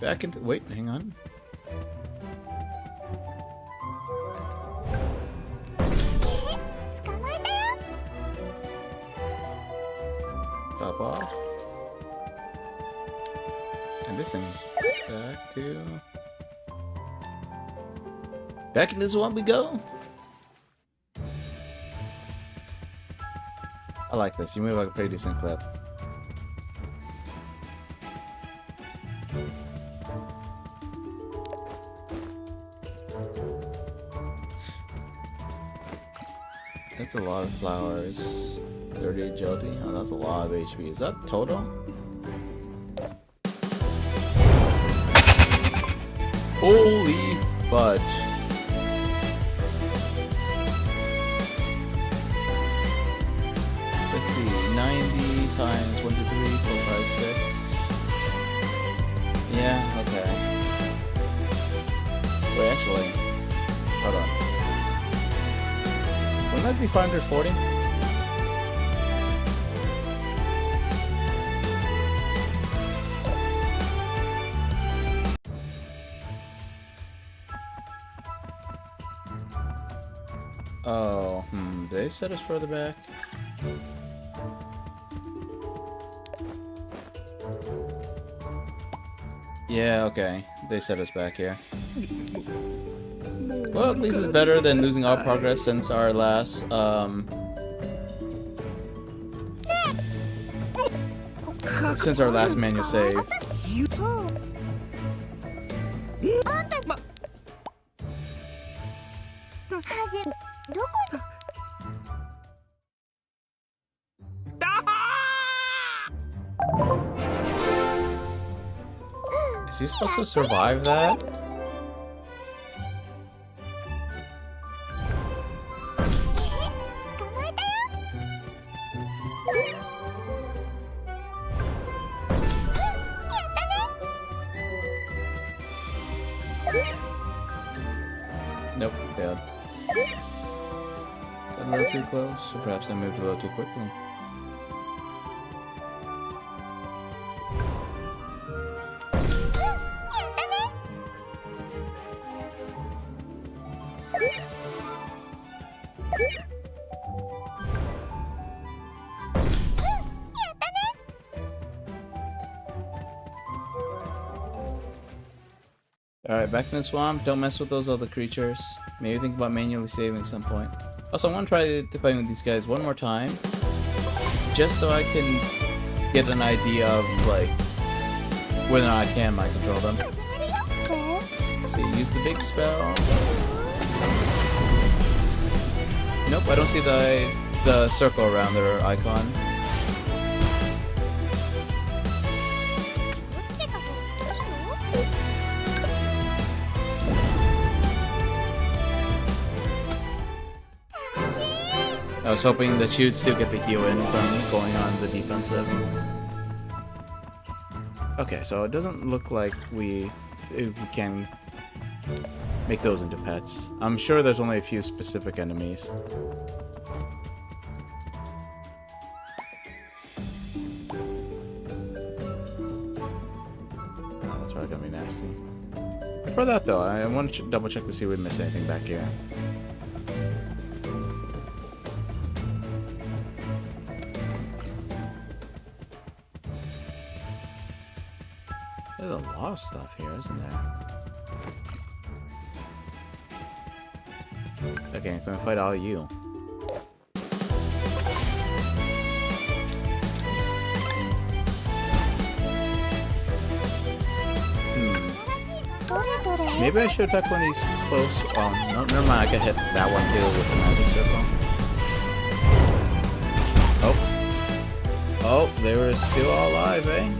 Back into... Wait, hang on. Pop off. And this thing's back to... Back into this one we go. I like this. You move like a pretty decent clip. That's a lot of flowers. 30 agility. Oh, that's a lot of HP. Is that total? Holy fudge. Let's see, 90 times 1, 2, 3, 4, 5, 6. Yeah, okay. Wait, actually, hold on. Wouldn't that be 540? Oh, did they set us further back? Yeah, okay. They set us back here. Well, at least it's better than losing all progress since our last, since our last manual save. どこに Is he supposed to survive that? Nope, failed. A little too close, or perhaps I moved a little too quickly. Alright, back in the swamp. Don't mess with those other creatures. Maybe think about manually saving at some point. Also, I want to try to fight with these guys one more time. Just so I can get an idea of, like, whether or not I can mind control them. See, use the big spell. Nope, I don't see the circle around their icon. I was hoping that she would still get the heal in from going on the defensive. Okay, so it doesn't look like we can make those into pets. I'm sure there's only a few specific enemies. Oh, that's probably gonna be nasty. Before that though, I want to double check to see if we missed anything back here. There's a lot of stuff here, isn't there? Okay, I'm gonna fight all of you. Maybe I should attack one of these close. Oh, no, never mind. I can hit that one too with the magic circle. Oh. Oh, they were still all alive, eh?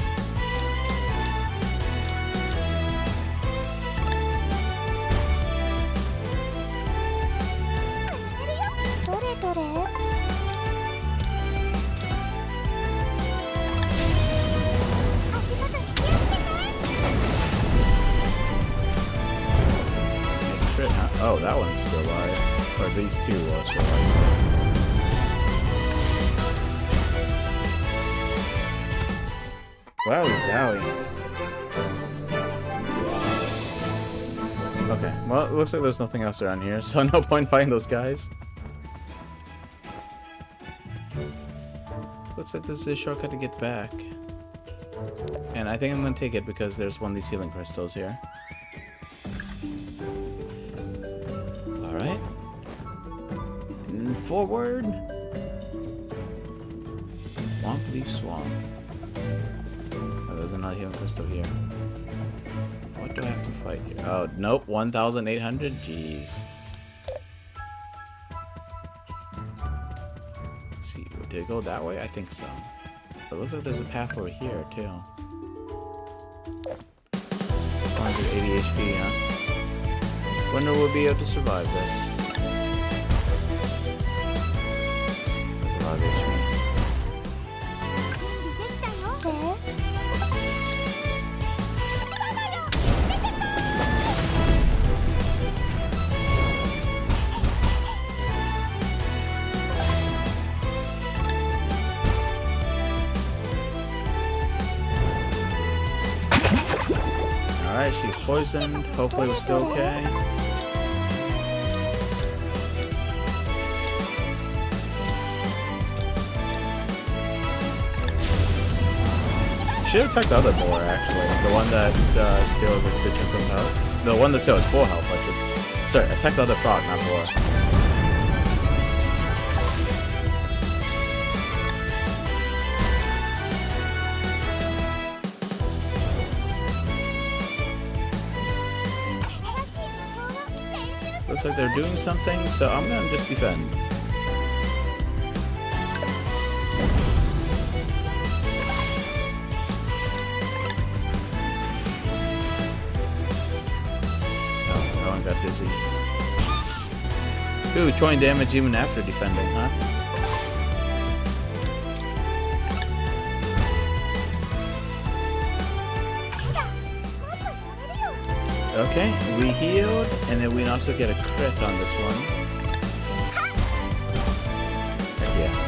Oh, that one's still alive. Or these two are still alive. Wow, Zowie. Okay, well, it looks like there's nothing else around here, so no point fighting those guys. Looks like this is a shortcut to get back. And I think I'm gonna take it because there's one of these healing crystals here. Alright. And forward. Swamp leaf swamp. Oh, there's another healing crystal here. What do I have to fight here? Oh, nope. 1,800? Jeez. Let's see. Did it go that way? I think so. But it looks like there's a path over here, too. 180 HP, huh? Wonder we'll be able to survive this. That's a lot of HP. 準備できたよ。Alright, she's poisoned. Hopefully we're still okay. Should have attacked the other boar, actually. The one that still has a good chunk of health. The one that still has full health, I should. Sorry, attack the other frog, not boar. Looks like they're doing something, so I'm gonna just defend. Oh, that one got dizzy. Ooh, 20 damage even after defending, huh? Okay, we healed, and then we can also get a crit on this one. Heck yeah.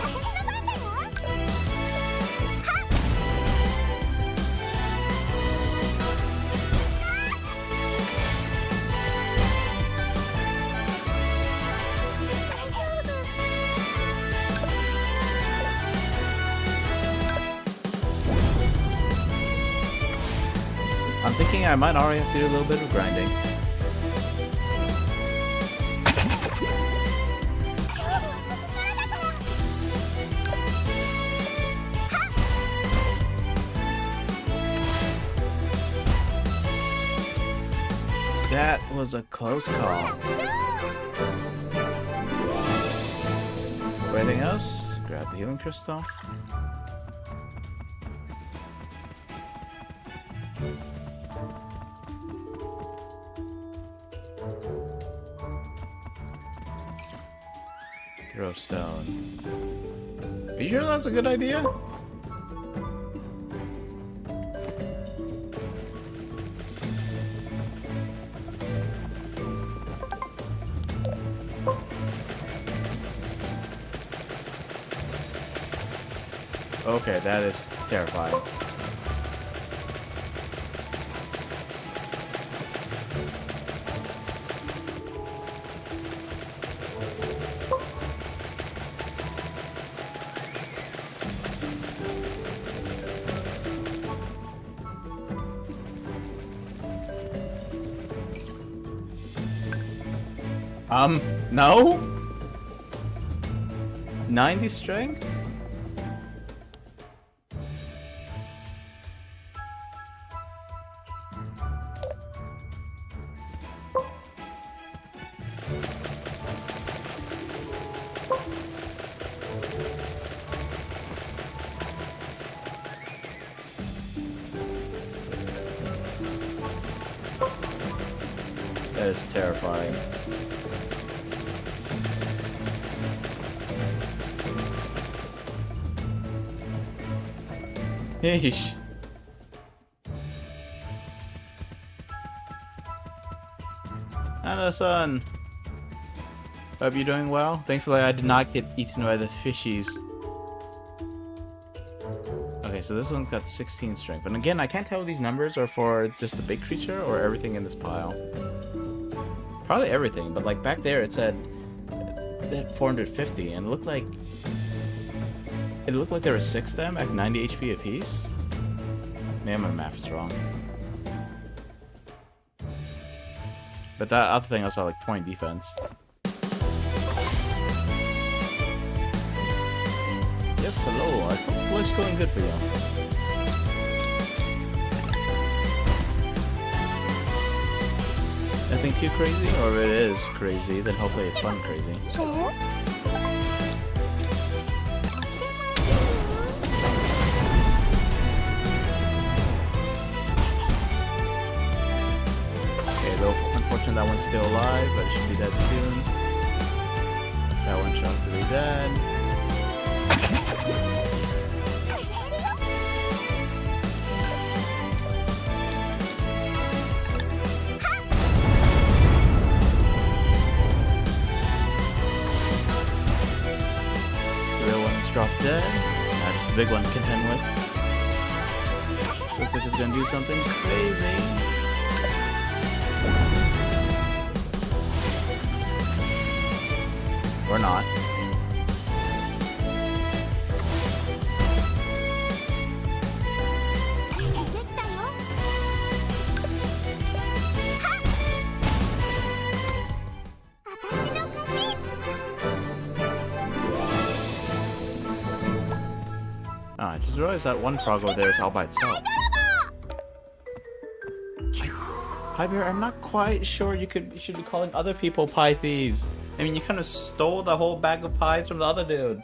I'm thinking I might already have to do a little bit of grinding. That was a close call. Anything else? Grab the healing crystal. Throw stone. Are you sure that's a good idea? Okay, that is terrifying. No? 90 strength? That is terrifying. Yeesh. Anna-san! Hope you're doing well. Thankfully I did not get eaten by the fishies. Okay, so this one's got 16 strength. And again, I can't tell if these numbers are for just the big creature or everything in this pile. Probably everything, but like back there it said 450 and it looked like there were 6 of them at 90 HP apiece. Man, my math is wrong. But that other thing I saw like 20 defense. Yes, hello. I hope life's going good for you. Nothing too crazy, or if it is crazy, then hopefully it's fun crazy. imagine that one's still alive, but it should be dead soon. That one shows to be dead. The real one's dropped dead. Now just the big one to contend with. Looks like it's gonna do something crazy. Or not. Oh, I just realized that one frog over there is all by itself. Pie Bear, I'm not quite sure you should be calling other people pie thieves. I mean, you kind of stole the whole bag of pies from the other dude.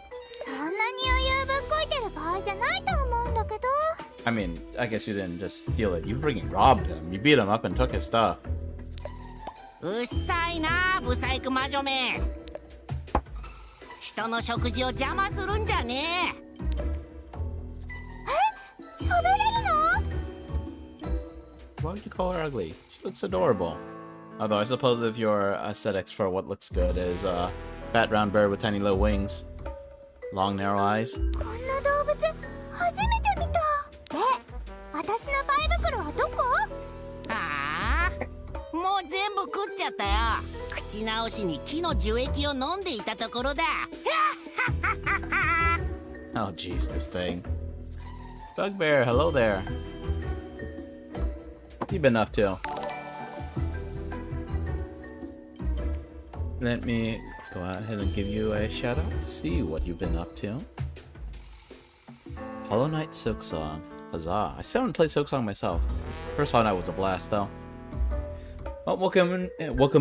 I mean, I guess you didn't just steal it. You freaking robbed him. You beat him up and took his stuff. うっさいな、ブサイク魔女め。人の食事を邪魔するんじゃねえ。喋れるの？ Why would you call her ugly? She looks adorable. Although I suppose if your aesthetics for what looks good is a fat round bird with tiny little wings, long narrow eyes. こんな動物初めて見た。で、私のパイ袋はどこ？ああ、もう全部食っちゃったよ。口直しに木の樹液を飲んでいたところだ。Oh jeez, this thing. Bugbear, hello there. What you been up to? Let me go ahead and give you a shout out. See what you've been up to. Hollow Knight Silksong. Huzzah. I still haven't played Silksong myself. First Hollow Knight was a blast though. Well, welcome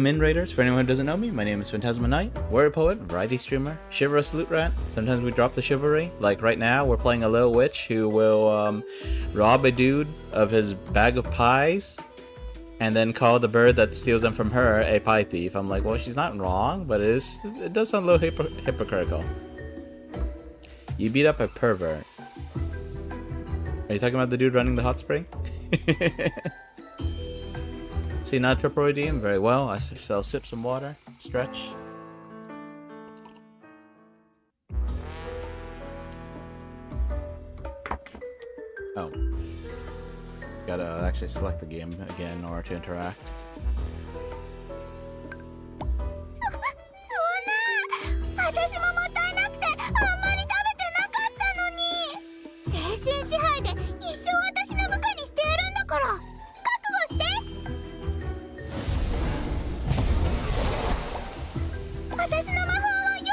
in, Raiders. For anyone who doesn't know me, my name is Phantasma Knight, warrior poet, variety streamer, chivalrous loot rat. Sometimes we drop the chivalry. Like right now, we're playing a little witch who will rob a dude of his bag of pies, and then call the bird that steals them from her a pie thief. I'm like, well, she's not wrong, but it does sound a little hypocritical. You beat up a pervert. Are you talking about the dude running the hot spring? See, not triple redeem? Very well. I shall sip some water. Stretch. Oh. Gotta actually select the game again in order to interact. そんな、私ももったいなくてあんまり食べてなかったのに。精神支配で一生私の部下にしてやるんだから覚悟して。私の魔法は避け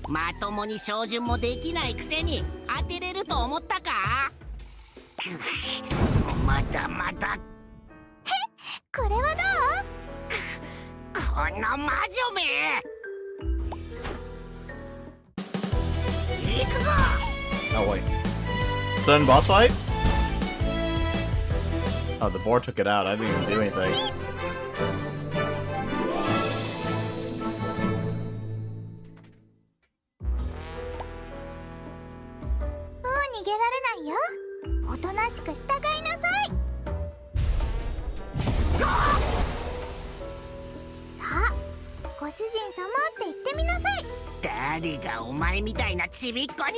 た？まともに照準もできないくせに当てれると思ったか？まだまだ。これはどう？この魔女め。行くぞ。 Oh wait. Sudden boss fight? Oh, the boar took it out. I didn't even do anything. Oh, 主人様って言ってみなさい。誰がお前みたいなちびっこに。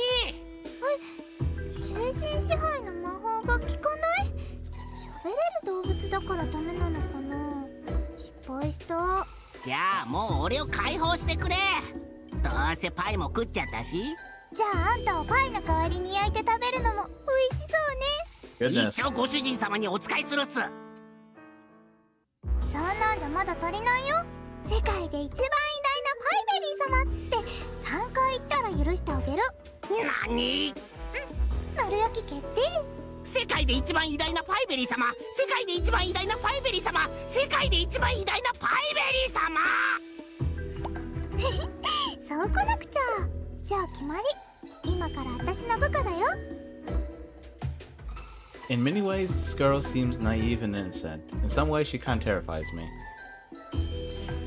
精神支配の魔法が効かない？喋れる動物だからダメなのかな。失敗した。じゃあもう俺を解放してくれ。どうせパイも食っちゃったし。じゃああんたをパイの代わりに焼いて食べるのも美味しそうね。一生ご主人様にお使いするっす。そんなんじゃまだ足りないよ。世界で一番偉大なパイベリー様って3回言ったら許してあげる。何？丸焼き決定。世界で一番偉大なパイベリー様、世界で一番偉大なパイベリー様、世界で一番偉大なパイベリー様。そうこなくちゃ。じゃあ決まり。今から私の部下だよ。In many ways, this girl seems naive and innocent. In some ways, she kind of terrifies me.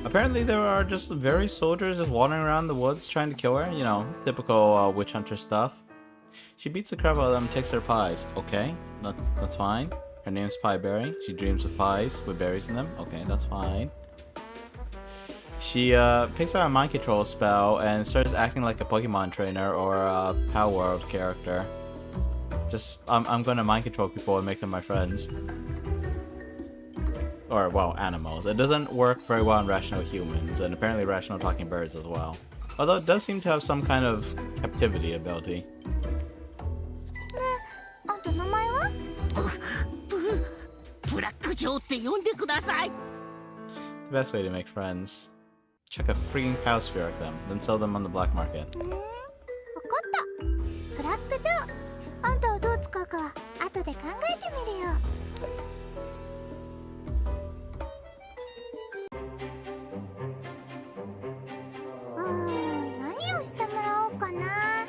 Apparently, there are just various soldiers just wandering around the woods trying to kill her. You know, typical witch hunter stuff. She beats the crap out of them and takes their pies. Okay, that's fine. Her name's Pieberry. She dreams of pies with berries in them. Okay, that's fine. She picks out a mind control spell and starts acting like a Pokemon trainer or a Power World character. Just, I'm gonna mind control people and make them my friends. Or, well, animals. It doesn't work very well on rational humans, and apparently rational talking birds as well. Although it does seem to have some kind of captivity ability. あんた名前は？ブラックジョーって呼んでください。 The best way to make friends. Chuck a freaking Pow Sphere at them, then sell them on the black market. わかった。ブラックジョー。あんたをどう使うかは後で考えてみるよ。何をしてもらおうかな。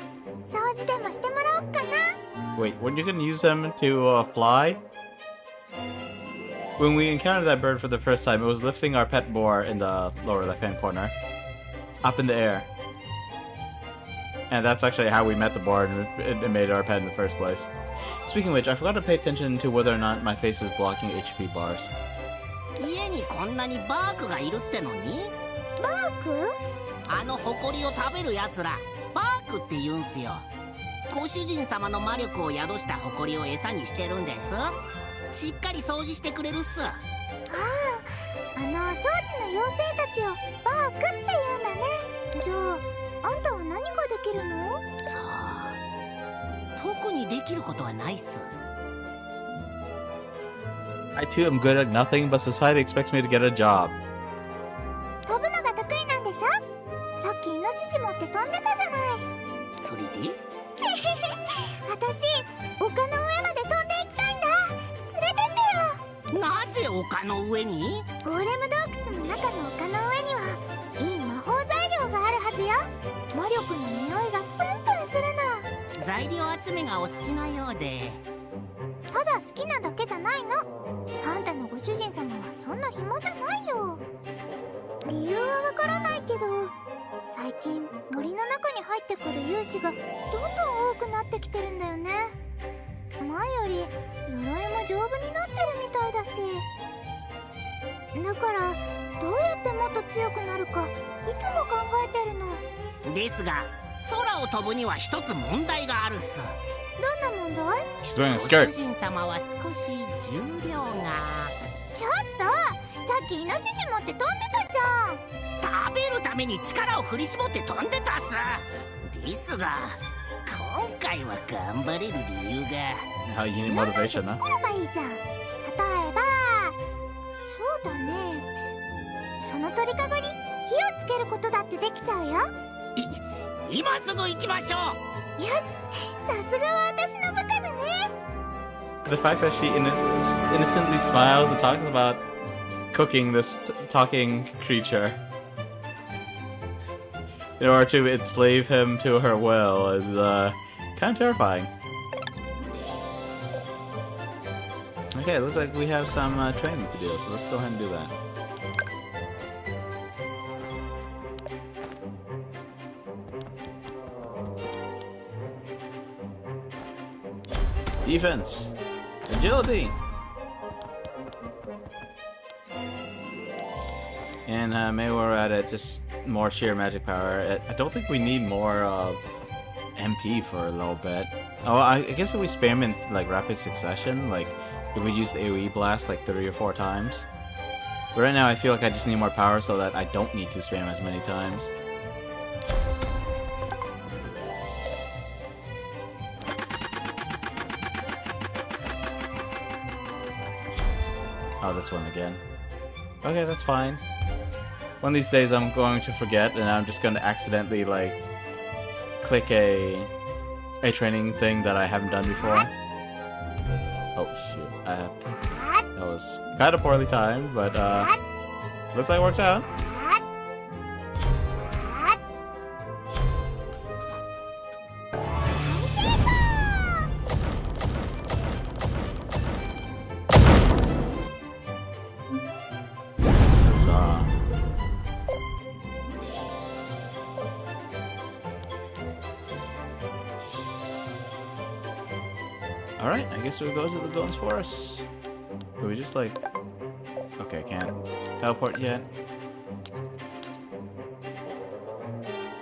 掃除でもしてもらおうかな。 Wait, weren't you gonna use them to fly? When we encountered that bird for the first time, it was lifting our pet boar in the lower left-hand corner. Up in the air. And that's actually how we met the boar and it made our pet in the first place. Speaking of which, I forgot to pay attention to whether or not my face is blocking HP bars. 家にこんなにバークがいるってのに？バーク？あの埃を食べるやつら、バークって言うんすよ。ご主人様の魔力を宿した埃を餌にしてるんです。しっかり掃除してくれるっす。ああ、掃除の妖精たちをバークって言うんだね。じゃあ、あんたは何ができるの？さあ、特にできることはないっす。I too am good at nothing, but society expects me to get a job. 飛ぶのが得意なんでしょ？さっきイノシシ持って飛んでたじゃない。それで？私、丘の上まで飛んでいきたいんだ。連れてってよ。なぜ丘の上に？ゴーレム洞窟の中の丘の上にはいい魔法材料があるはずよ。魔力の匂いがプンプンするの。材料集めがお好きなようで。ただ好きなだけじゃないの。あんたのご主人様はそんな暇じゃないよ。理由はわからないけど、最近森の中に入ってくる勇士がどんどん多くなってきてるんだよね。前より呪いも丈夫になってるみたいだし。だからどうやってもっと強くなるかいつも考えてるの。ですが、空を飛ぶには一つ問題があるっす。どんな問題？ She's wearing a ご主 skirt. 人様は少し重量が。ちょっと、さっきイノシシ持って飛んでたじゃん。食べるために力を振り絞って飛んでたっす。ですが、今回は頑張れる理由が。 How you need なんだって motivation, huh? 作ればいいじゃん。例えば、そうだね。その鳥かごに火をつけることだってできちゃうよ。今すぐ行きましょう。よし、さすがは私の部下だね。 The fact that she innocently smiles and talks about cooking this talking creature in order to enslave him to her will is kind of terrifying. Okay, looks like we have some training to do, so let's go ahead and do that. Defense! Agility! And maybe we're at it, just more sheer magic power. I don't think we need more MP for a little bit. Oh, I guess if we spam in like rapid succession, like if we use the AoE blast like 3 or 4 times. But right now I feel like I just need more power so that I don't need to spam as many times. Oh, this one again. Okay, that's fine. One of these days I'm going to forget and I'm just going to accidentally like click a training thing that I haven't done before. Oh shoot. That was kind of poorly timed, but looks like it worked out. Alright, I guess we'll go to the Villain's Forest. Can we just like... Okay, can't teleport yet.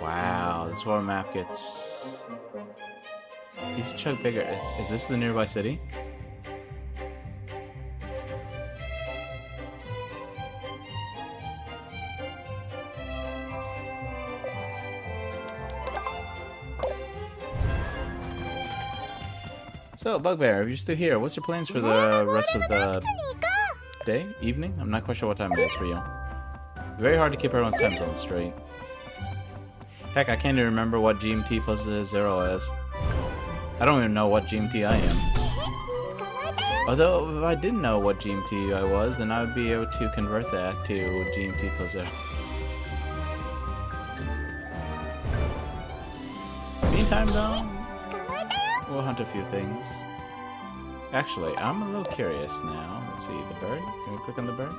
Wow, this world map gets... Each chunk bigger. Is this the nearby city? So, Bugbear, if you're still here, what's your plans for the rest of the day? Evening? I'm not quite sure what time it is for you. Very hard to keep everyone's time zone straight. Heck, I can't even remember what GMT plus 0 is. I don't even know what GMT I am. Although, if I didn't know what GMT I was, then I would be able to convert that to GMT plus 0. Meantime, though, we'll hunt a few things. Actually, I'm a little curious now. Let's see, the bird? Can we click on the bird?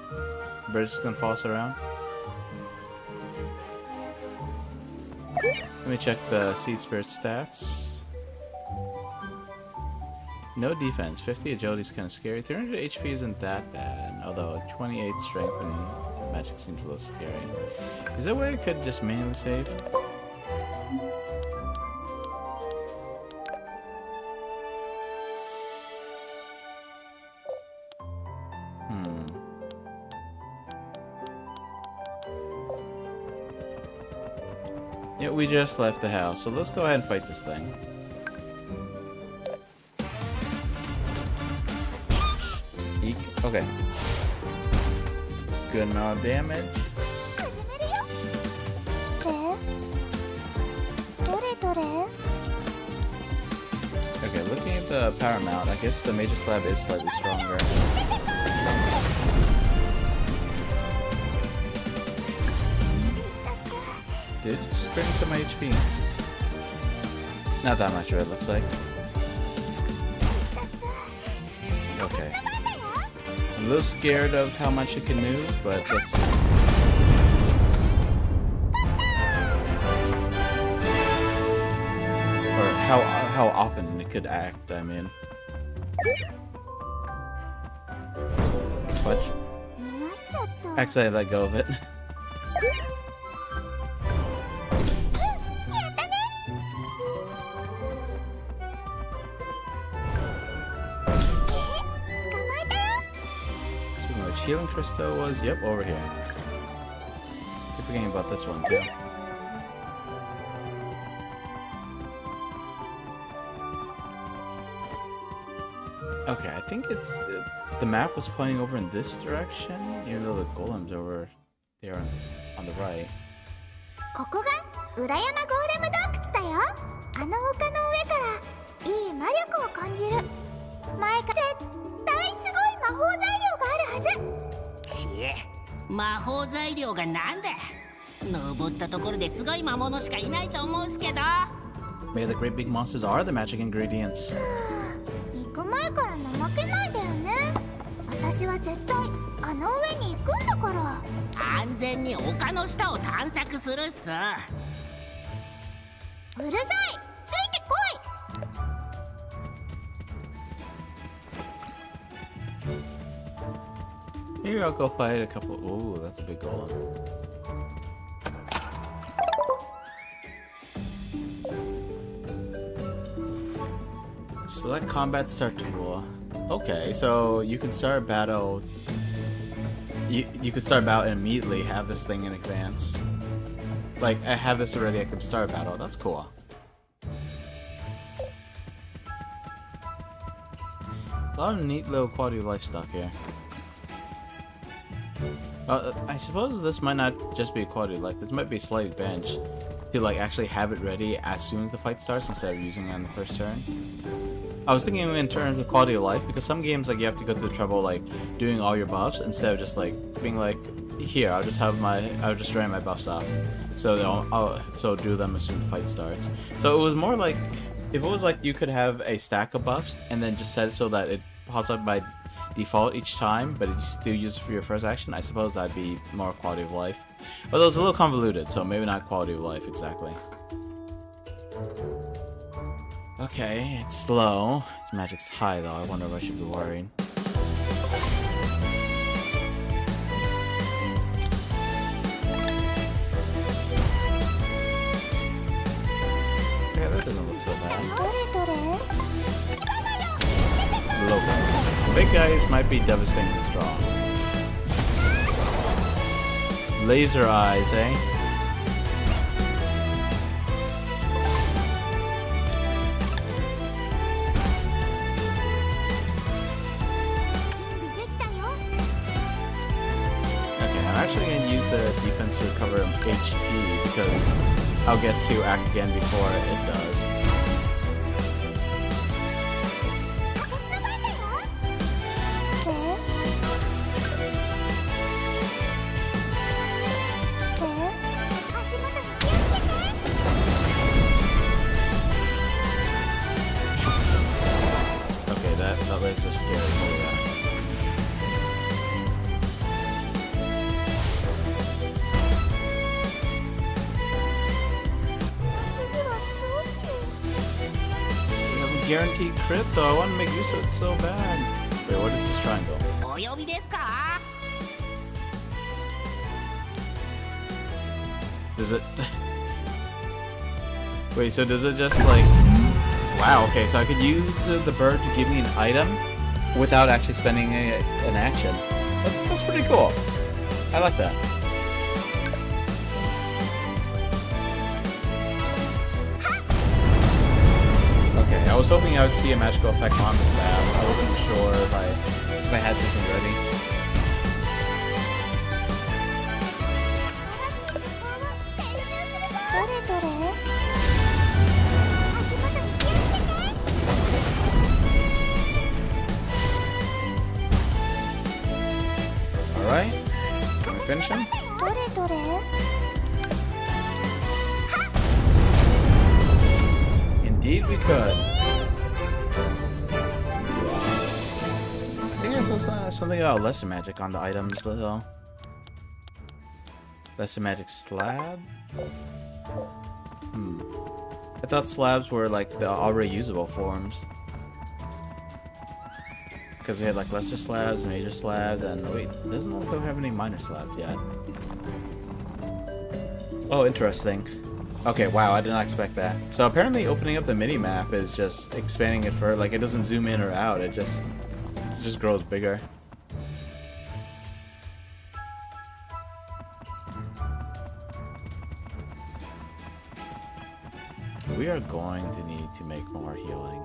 The bird's just gonna follow us around. Let me check the Seed Spirit stats. No defense, 50 agility is kind of scary. 300 HP isn't that bad, although 28 strength and magic seems a little scary. Is there a way I could just manually save? Yeah, we just left the house, so let's go ahead and fight this thing. Eek. Okay. Good amount of damage. Okay, looking at the power mount, I guess the Major Slab is slightly stronger. Did just bring some HP. Not that much of it, looks like. Okay. I'm a little scared of how much it can move, but let's see. Or how often it could act, I mean. What? Actually, I let go of it. Healing crystal was, yep, over here. Keep forgetting about this one too. Okay, I think it's the map was pointing over in this direction, even though the golem's over there on the right. ここが裏山ゴーレム洞窟だよ。あの丘の上からいい魔力を感じる。前から絶対すごい魔法材料があるはず。しえ、魔法材料がなんだ。登ったところですごい魔物しかいないと思うんすけど。Maybe the great big monsters are the magic ingredients. 行く前から怠けないでよね。私は絶対あの上に行くんだから。安全に丘の下を探索するっす。うるさい、ついてこい。Maybe I'll go fight a couple. Ooh, that's a big golem. Select combat start tool. Okay, so you can start a battle. You could start a battle and immediately have this thing in advance. Like, I have this already, I can start a battle. That's cool. A lot of neat little quality of life stuff here. I suppose this might not just be a quality of life. This might be a slight advantage to like actually have it ready as soon as the fight starts instead of using it on the first turn. I was thinking in terms of quality of life because some games like you have to go through the trouble like doing all your buffs instead of just like being like, here I'll just drain my buffs up, so I'll do them as soon as the fight starts. So it was more like if it was like you could have a stack of buffs and then just set it so that it pops up by default each time, but you still use it for your first action. I suppose that'd be more quality of life. Although it's a little convoluted, so maybe not quality of life exactly. Okay, it's slow. Its magic's high though. I wonder if I should be worried. Yeah, that doesn't look so bad. どれどれ Low. Big guys might be devastatingly strong. Laser eyes, eh? Okay, I'm actually going to use the defense to recover HP because I'll get to act again before it does. 私の番だよで足元に気をつけて Okay, that laser's scary. Holy that. 次はどうしよう We have a guaranteed crit though. I want to make use of it so bad. Wait, what is this triangle? お呼びですか？ Does it... Wait, so does it just like... Wow, okay, so I could use the bird to give me an item without actually spending an action. That's pretty cool. I like that. Okay, I was hoping I would see a magical effect on the staff. I wasn't sure if I had something ready. どれどれ足元に気をつけて Alright. Can we finish him? どれどれ Indeed we could. I think I saw something about lesser magic on the items though. Lesser magic slab? I thought slabs were like the already usable forms. Because we had like lesser slabs, major slabs, and wait, it doesn't look like we have any minor slabs yet. Oh, interesting. Okay, wow, I did not expect that. So apparently opening up the mini-map is just expanding it further, like it doesn't zoom in or out, it just grows bigger. We are going to need to make more healing.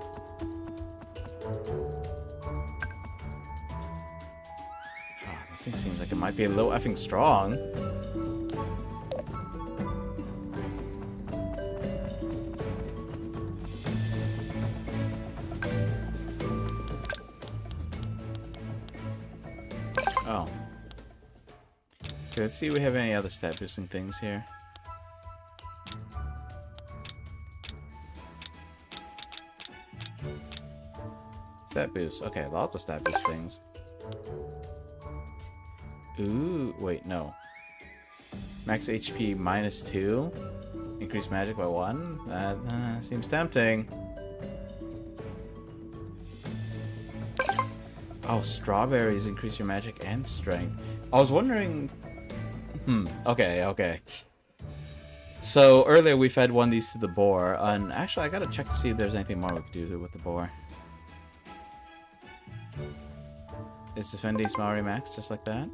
That thing seems like it might be a little effing strong. Oh. Okay, let's see if we have any other stat boosting things here. Stat boost. Okay, lots of stat boost things. Ooh, wait, no. Max HP -2. Increase magic by 1. That seems tempting. Oh, strawberries increase your magic and strength. I was wondering... okay. So, earlier we fed one of these to the boar, and actually I gotta check to see if there's anything more we could do with the boar. Is Defendi Maori Max just like that?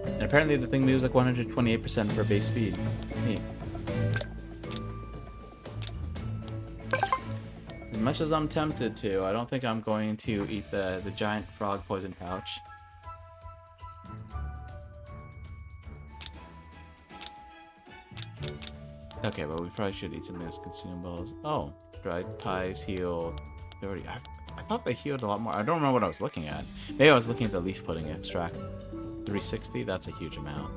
And apparently the thing moves like 128% for base speed. Neat. As much as I'm tempted to, I don't think I'm going to eat the giant frog poison pouch. Okay, but we probably should eat some of those consumables. Oh, dried pies heal 30. I thought they healed a lot more. I don't remember what I was looking at. Maybe I was looking at the leaf pudding extract. 360? That's a huge amount.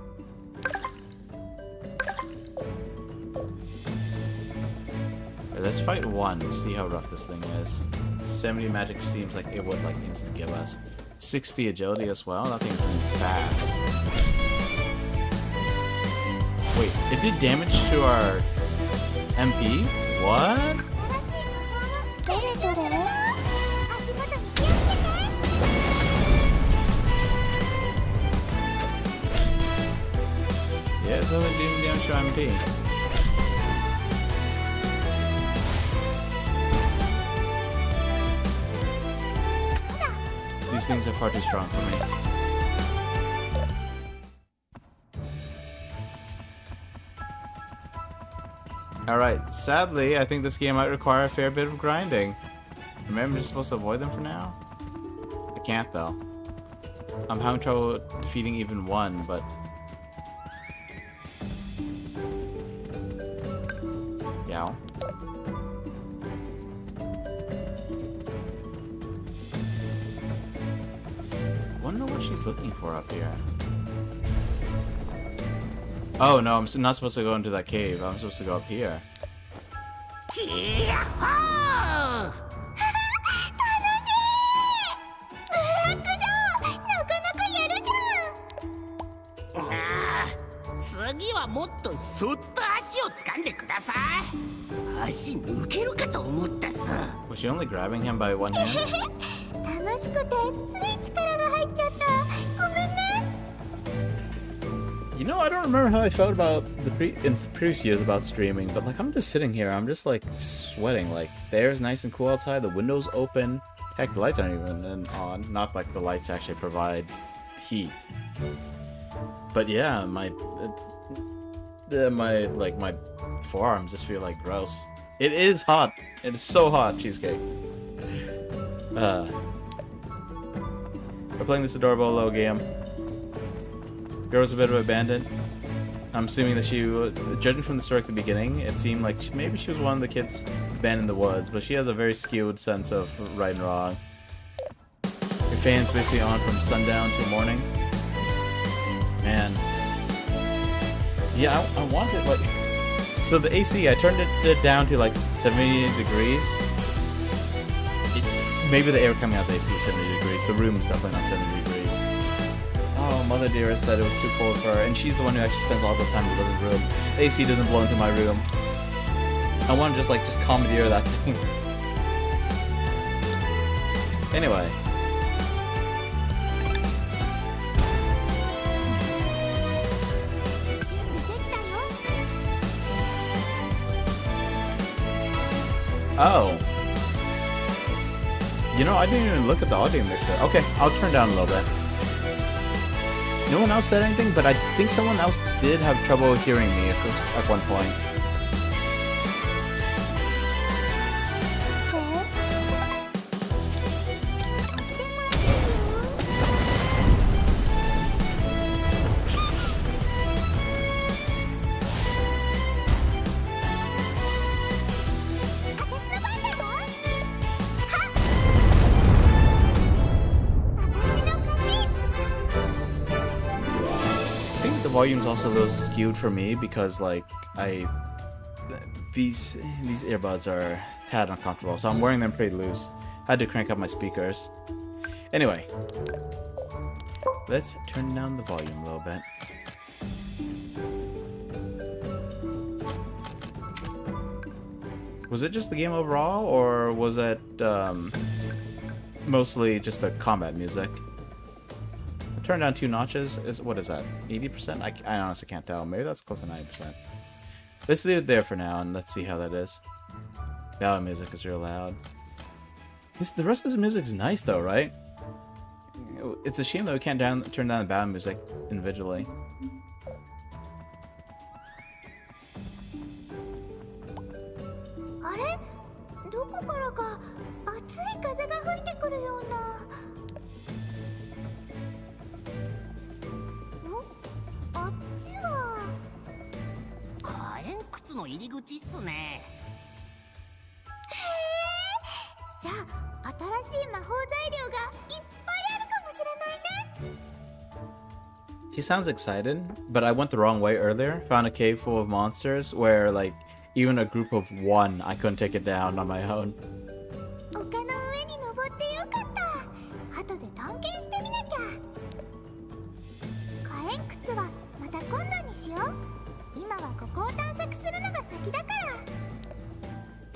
Okay, let's fight one and see how rough this thing is. 70 magic seems like it would like insta give us. 60 agility as well. That thing's moving fast. Wait, it did damage to our MP? What? どれどれ足元に気をつけて。 Yeah, it's only doing damage to MP. These things are far too strong for me. Alright, sadly, I think this game might require a fair bit of grinding. Remember, I'm just supposed to avoid them for now? I can't, though. I'm having trouble defeating even one, but... Yeah. Wonder what she's looking for up here. Oh no, I'm not supposed to go into that cave. I'm supposed to go up here. キヤッホー。楽しい。ブラックジョー、なかなかやるじゃん。ああ、次はもっとそっと足を掴んでください。足抜けるかと思ったさ。 Was she only grabbing him by one hand? 楽しくてつい力が入っちゃった。ごめんね。 You know, I don't remember how I felt about in previous years about streaming, but like I'm just sitting here, I'm just like sweating. Like the air is nice and cool outside, the windows open. Heck, the lights aren't even on. Not like the lights actually provide heat. But yeah, my forearms just feel like gross. It is hot. It is so hot, cheesecake. We're playing this adorable little game. Girl was a bit of a bandit. I'm assuming that she, judging from the story at the beginning, it seemed like maybe she was one of the kids banned in the woods, but she has a very skewed sense of right and wrong. Your fan's basically on from sundown till morning. Man. Yeah, I wanted, like... So the AC, I turned it down to like 70 degrees. Maybe the air coming out of the AC is 70 degrees. The room is definitely not 70 degrees. Oh, Mother Dearest said it was too cold for her, and she's the one who actually spends all the time in the living room. The AC doesn't blow into my room. I want to just commandeer that thing. Anyway. Oh. You know, I didn't even look at the audio mixer. Okay, I'll turn down a little bit. No one else said anything, but I think someone else did have trouble hearing me at one point. The volume's also a little skewed for me because like these earbuds are a tad uncomfortable, so I'm wearing them pretty loose. Had to crank up my speakers. Anyway, let's turn down the volume a little bit. Was it just the game overall, or was it mostly just the combat music? Turn down 2 notches. What is that? 80%? I honestly can't tell. Maybe that's close to 90%. Let's leave it there for now, and let's see how that is. Ballad music is real loud. The rest of this music is nice, though, right? It's a shame that we can't turn down the ballad music individually. She sounds excited, but I went the wrong way earlier. Found a cave full of monsters where, like, even a group of 1, I couldn't take it down on my own. 丘の上に登ってよかった。後で探検して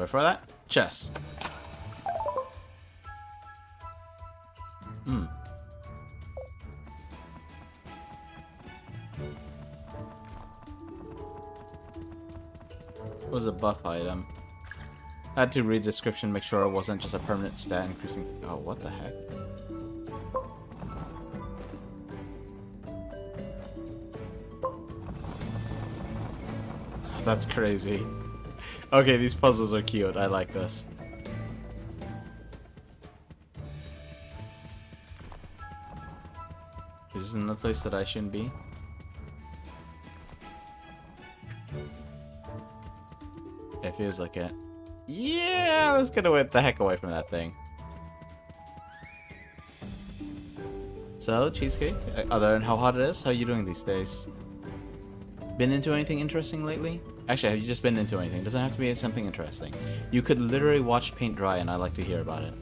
But for that, chess. Hmm. What was a buff item? I had to read the description, make sure it wasn't just a permanent stat increasing. Oh, what the heck? That's crazy. Okay, these puzzles are cute. I like this. Is this another place that I shouldn't be? It feels like it. Yeah, let's get the heck away from that thing. So, Cheesecake, other than how hot it is, how are you doing these days? Been into anything interesting lately? Actually, have you just been into anything? It doesn't have to be something interesting. You could literally watch paint dry and I'd like to hear about it.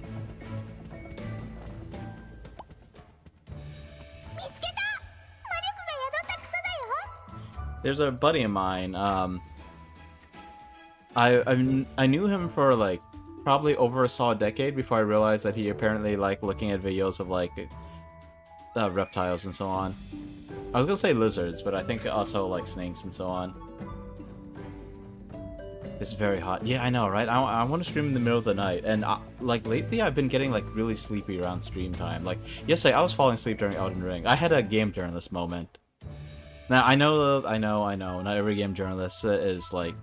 There's a buddy of mine, I knew him for like probably over a solid decade before I realized that he apparently liked looking at videos of like reptiles and so on. I was gonna say lizards, but I think also like snakes and so on. It's very hot. Yeah, I know, right? I want to stream in the middle of the night, and like lately I've been getting like really sleepy around stream time. Like yesterday, I was falling asleep during Elden Ring. I had a game journalist moment. Now I know, not every game journalist is like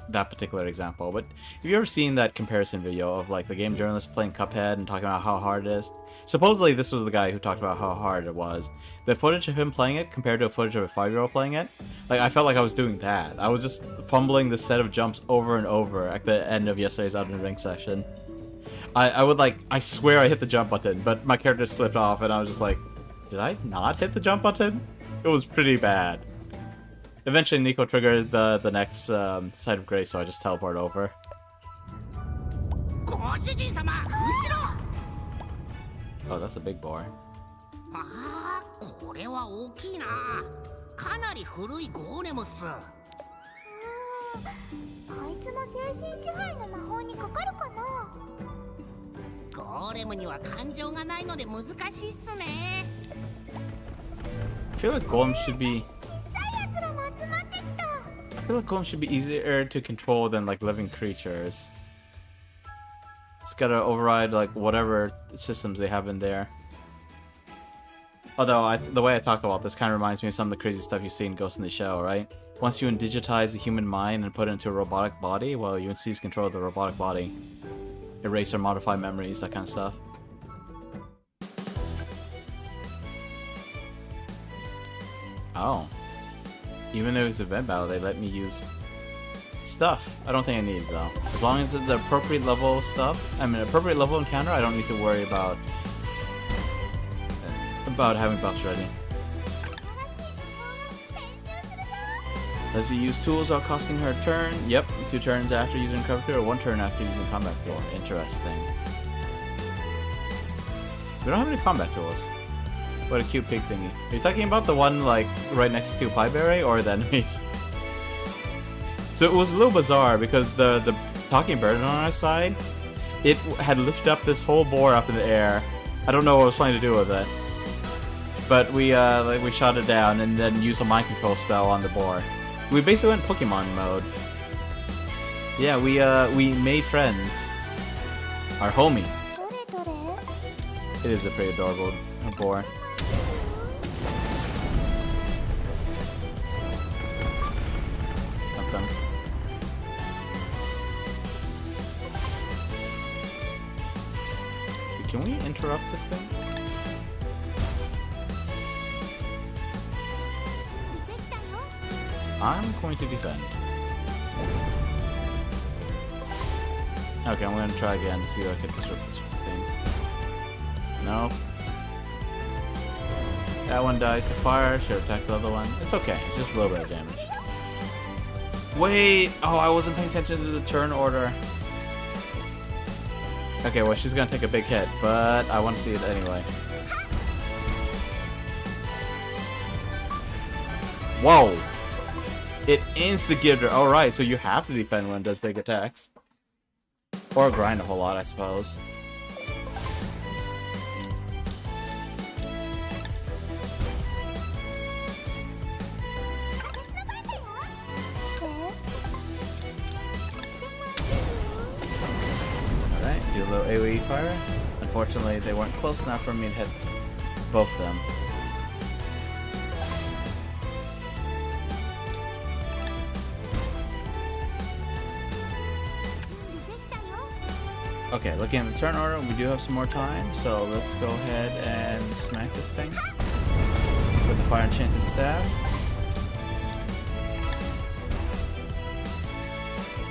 that particular example, but have you ever seen that comparison video of like the game journalist playing Cuphead and talking about how hard it is? Supposedly this was the guy who talked about how hard it was. The footage of him playing it compared to a footage of a 5-year-old playing it, like I felt like I was doing that. I was just fumbling this set of jumps over and over at the end of yesterday's Elden Ring session. I would like, I swear I hit the jump button, but my character slipped off and I was just like, did I not hit the jump button? It was pretty bad. Eventually Nico triggered the next side of grace, so I just teleport over. Oh, that's a big boar. ああ、これは大きいな。かなり古いゴーレムっす。あいつも精神支配の魔法にかかるかな。ゴーレムには感情がないので難しいっすね。I feel like golems should be. 小さいやつらも集まってきた。I feel like golems should be easier to control than like living creatures. It's gotta override like whatever systems they have in there. Although the way I talk about this kind of reminds me of some of the crazy stuff you see in Ghost in the Shell, right? Once you indigitize the human mind and put it into a robotic body, well, you seize control of the robotic body. Erase or modify memories, that kind of stuff. Oh. Even though it's a event battle, they let me use stuff. I don't think I need it though. As long as it's appropriate level stuff, I mean appropriate level encounter, I don't need to worry about having buffs ready. Does he use tools while costing her a turn? Yep, 2 turns after using cover tool or 1 turn after using combat tool. Interesting. We don't have any combat tools. What a cute pig thingy. Are you talking about the one like right next to Pieberry or the enemies? So it was a little bizarre because the talking bird on our side, it had lifted up this whole boar up in the air. I don't know what I was planning to do with it, but we shot it down and then used a mind control spell on the boar. We basically went Pokemon mode. Yeah, we made friends. Our homie. どれどれ？ It is a pretty adorable boar. Dun. So can we interrupt this thing? I'm going to defend. Okay, I'm going to try again to see if I can disrupt this thing. No. That one dies to fire. Should attack the other one. It's okay. It's just a little bit of damage. Wait! Oh, I wasn't paying attention to the turn order. Okay, well, she's gonna take a big hit, but I want to see it anyway. Whoa! It insta-gives her. Alright, so you have to defend when it does big attacks. Or grind a whole lot, I suppose. Alright, do a little AoE fire. Unfortunately, they weren't close enough for me to hit both of them. Okay, looking at the turn order, we do have some more time, so let's go ahead and smack this thing with the fire enchanted staff.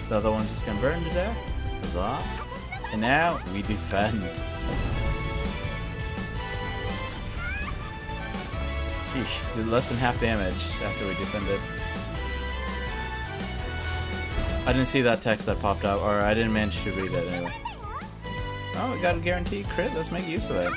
The other one's just gonna burn to death. Huzzah. And now we defend. Sheesh, did less than half damage after we defended. I didn't see that text that popped up, or I didn't manage to read it anyway. Oh, we got a guaranteed crit. Let's make use of it.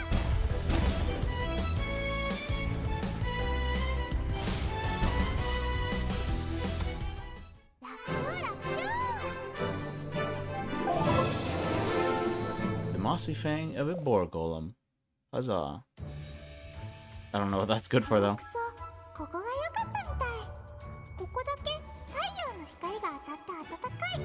The mossy fang of a boar golem. Huzzah. I don't know what that's good for though. ここが良かったみたい。ここだけ太陽の光が当たって暖かい。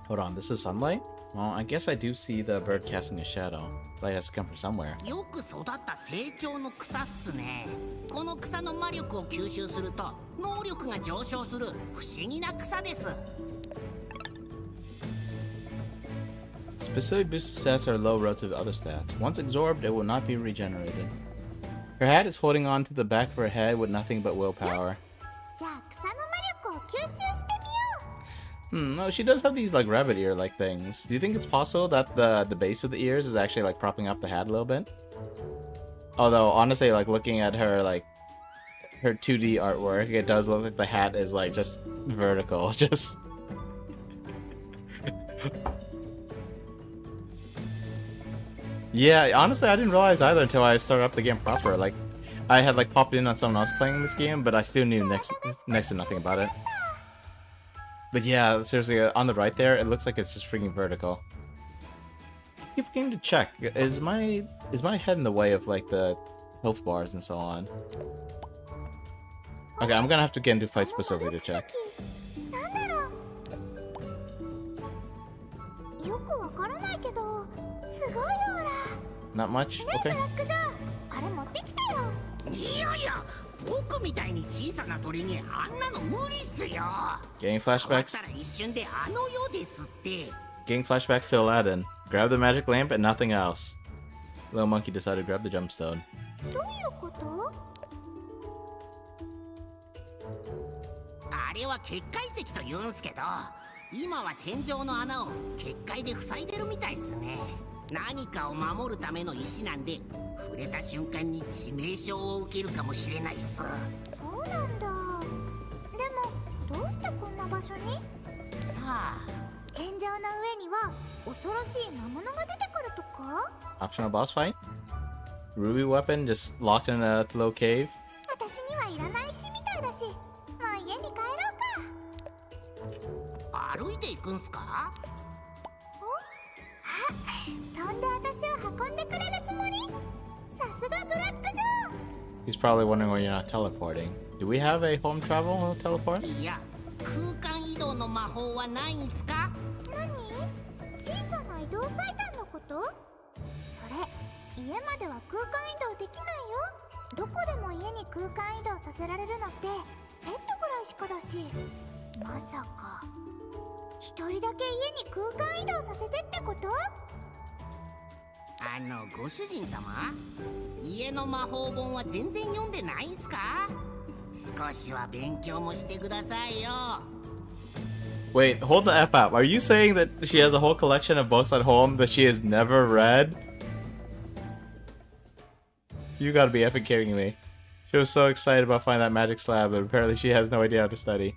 Hold on, this is sunlight? Well, I guess I do see the bird casting a shadow. Light has to come from somewhere. よく育った成長の草っすね。この草の魔力を吸収すると能力が上昇する不思議な草です。 Specific boosted stats are low relative to other stats. Once absorbed, it will not be regenerated. Her hat is holding on to the back of her head with nothing but willpower. じゃあ草の魔力を吸収してみよう。 No, she does have these like rabbit ear like things. Do you think it's possible that the base of the ears is actually like propping up the hat a little bit? Although honestly, like looking at her like her 2D artwork, it does look like the hat is like just vertical, just. Yeah, honestly, I didn't realize either until I started up the game proper. Like, I had like popped in on someone else playing this game, but I still knew next to nothing about it. But yeah, seriously, on the right there, it looks like it's just freaking vertical. I keep forgetting to check. Is my head in the way of like the health bars and so on? Okay, I'm gonna have to get into fight specifically to check. なんだろう。よくわからないけど、すごいオーラ。 Not much. ねえ、 Okay. ブラックゾーン、あれ持ってきたよ。いやいや、僕みたいに小さな鳥にあんなの無理っすよ。 Getting 触っ flashbacks. たら一瞬であの世ですって。 Getting flashbacks to Aladdin. Grab the magic lamp and nothing else. Little monkey decided to grab the gemstone. どういうこと？あれは結界石と言うんすけど、今は天井の穴を結界で塞いでるみたいっすね。何かを守るための石なんで、触れた瞬間に致命傷を受けるかもしれないっす。そうなんだ。でもどうしてこんな場所に？さあ、天井の上には恐ろしい魔物が出てくるとか？ Optional boss fight? Ruby weapon just locked in a little cave? 私にはいらない石みたいだし、もう家に帰ろうか。歩いていくんすか？飛んで私を運んでくれるつもり？さすがブラックゾーン。 He's probably wondering why you're not teleporting. Do we have a home travel teleport? いや、空間移動の魔法はないんすか？何？小さな移動祭壇のこと？それ、家までは空間移動できないよ。どこでも家に空間移動させられるのってペットぐらいしかだし。まさか一人だけ家に空間移動させてってこと？ご主人様、家の魔法本は全然読んでないんすか？少しは勉強もしてくださいよ。 Wait, hold the F up. Are you saying that she has a whole collection of books at home that she has never read? You gotta be effing kidding me. She was so excited about finding that magic slab, but apparently she has no idea how to study.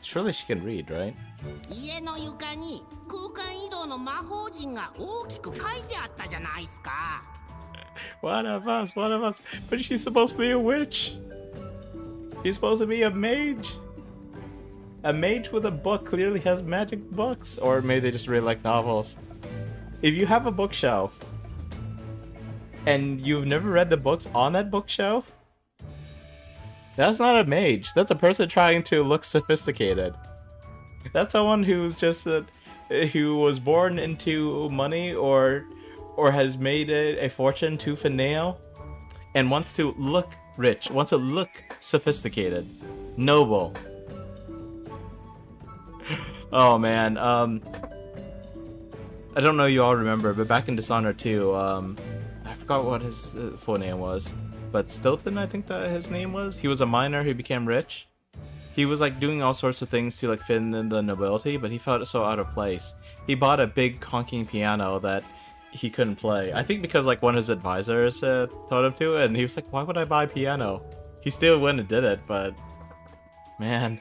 Surely she can read, right? 家の床に空間移動の魔法陣が大きく書いてあったじゃないすか。One of us, one of us. But she's supposed to be a witch. She's supposed to be a mage. A mage with a book clearly has magic books, or maybe they just really like novels. If you have a bookshelf and you've never read the books on that bookshelf, that's not a mage. That's a person trying to look sophisticated. That's someone who's just who was born into money or has made a fortune tooth and nail and wants to look rich, wants to look sophisticated, noble. Oh man, I don't know if you all remember, but back in Dishonored 2, I forgot what his full name was, but Stilton, I think that his name was. He was a miner who became rich. He was like doing all sorts of things to like fit in the nobility, but he felt so out of place. He bought a big honking piano that he couldn't play. I think because like one of his advisors told him to, and he was like, "Why would I buy a piano?" He still went and did it, but man.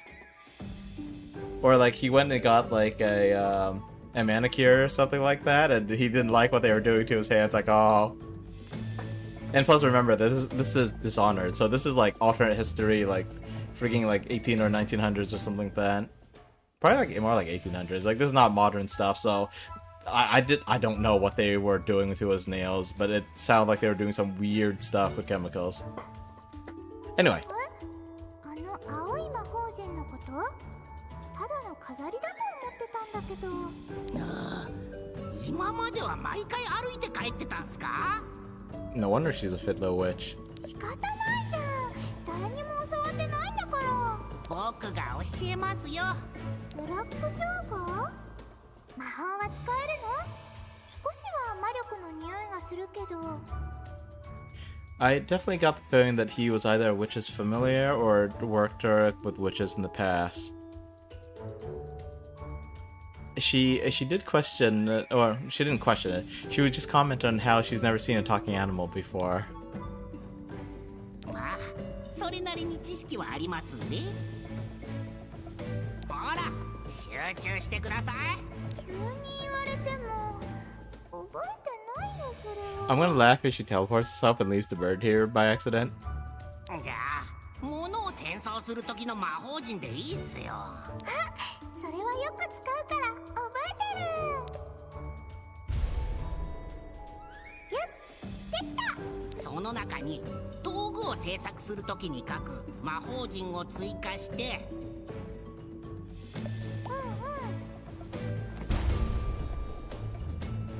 Or like he went and got like a manicure or something like that, and he didn't like what they were doing to his hands. Like, oh. And plus, remember this is Dishonored, so this is like alternate history, like freaking like 18 or 1900s or something like that. Probably like more like 1800s. Like this is not modern stuff, so I don't know what they were doing to his nails, but it sounded like they were doing some weird stuff with chemicals. Anyway. あの青い魔法陣のこと？ただの飾りだと思ってたんだけど。今までは毎回歩いて帰ってたんすか？ No wonder she's a fit little witch. 仕方ないじゃん。誰にも教わってないんだから。僕が教えますよ。ブラックジョーガー？魔法は使えるの？少しは魔力の匂いがするけど。I definitely got the feeling that he was either a witch's familiar or worked with witches in the past. She did question, or she didn't question it. She would just comment on how she's never seen a talking animal before. まあ、それなりに知識はありますんで。ほら、集中してください。急に言われても覚えてないよそれは。I'm gonna laugh if she teleports herself and leaves the bird here by accident. じゃあ、物を転送する時の魔法陣でいいっすよ。それはよく使うから覚えてる。よし、できた。その中に道具を制作する時に書く魔法陣を追加して。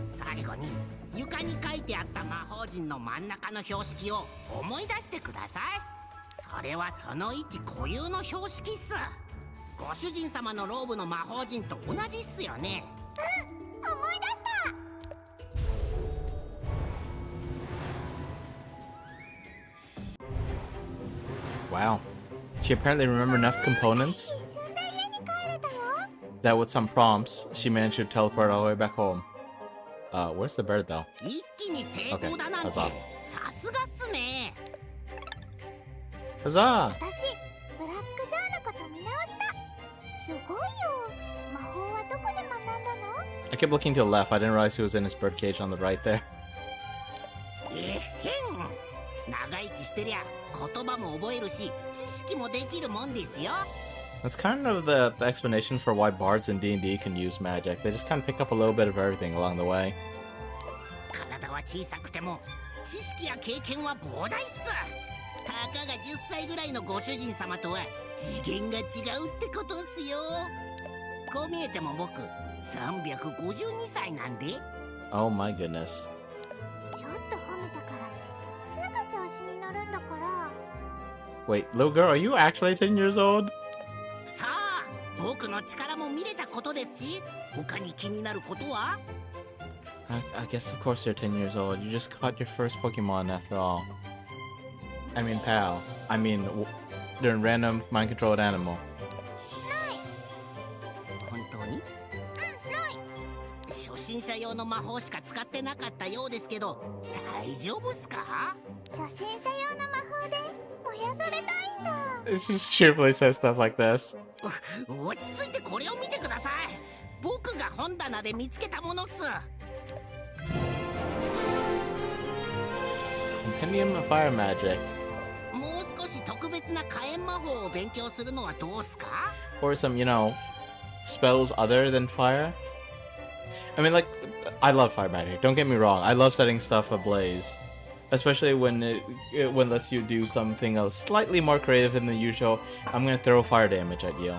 最後に床に書いてあった魔法陣の真ん中の標識を思い出してください。それはその位置固有の標識っす。ご主人様のローブの魔法陣と同じっすよね。思い出した。Wow. She apparently remembered enough components 一瞬で家に帰れたよ。 that with some prompts, she managed to teleport all the way back home. Where's the bird though? 一気に成功だなんて、 Okay, さすがっすね。 Huzzah! 私、ブラックジョーのこと見直した。すごいよ。魔法はどこで学んだの？ I kept looking to the left. I didn't realize he was in his birdcage on the right there. へん。長生きしてりゃ言葉も覚えるし知識もできるもんですよ。 That's kind of the explanation for why bards in D&D can use magic. They just kind of pick up a little bit of everything along the way. 体は小さくても知識や経験は膨大っす。たかが10歳ぐらいのご主人様とは次元が違うってことっすよ。こう見えても僕352歳なんで。 Oh my goodness. ちょっと褒めたからってすぐ調子に乗るんだから。 Wait, little girl, are you actually 10 years old? さあ、僕の力も見れたことですし、他に気になることは？ I guess of course you're 10 years old. You just caught your first Pokemon after all. I mean pal. I mean, they're a random mind-controlled animal. 本当に？初心者用の魔法しか使ってなかったようですけど、大丈夫っすか？初心者用の魔法で燃やされたいんだ。 It just cheerfully says stuff like this. 落ち着いてこれを見てください。僕が本棚で見つけたものっす。 Compendium of Fire Magic. もう少少し特別な火炎魔法を勉強するのはどうすか？ Or some, you know, spells other than fire. I mean, like, I love fire magic. Don't get me wrong. I love setting stuff ablaze, especially when it lets you do something else slightly more creative than the usual. I'm gonna throw fire damage at you,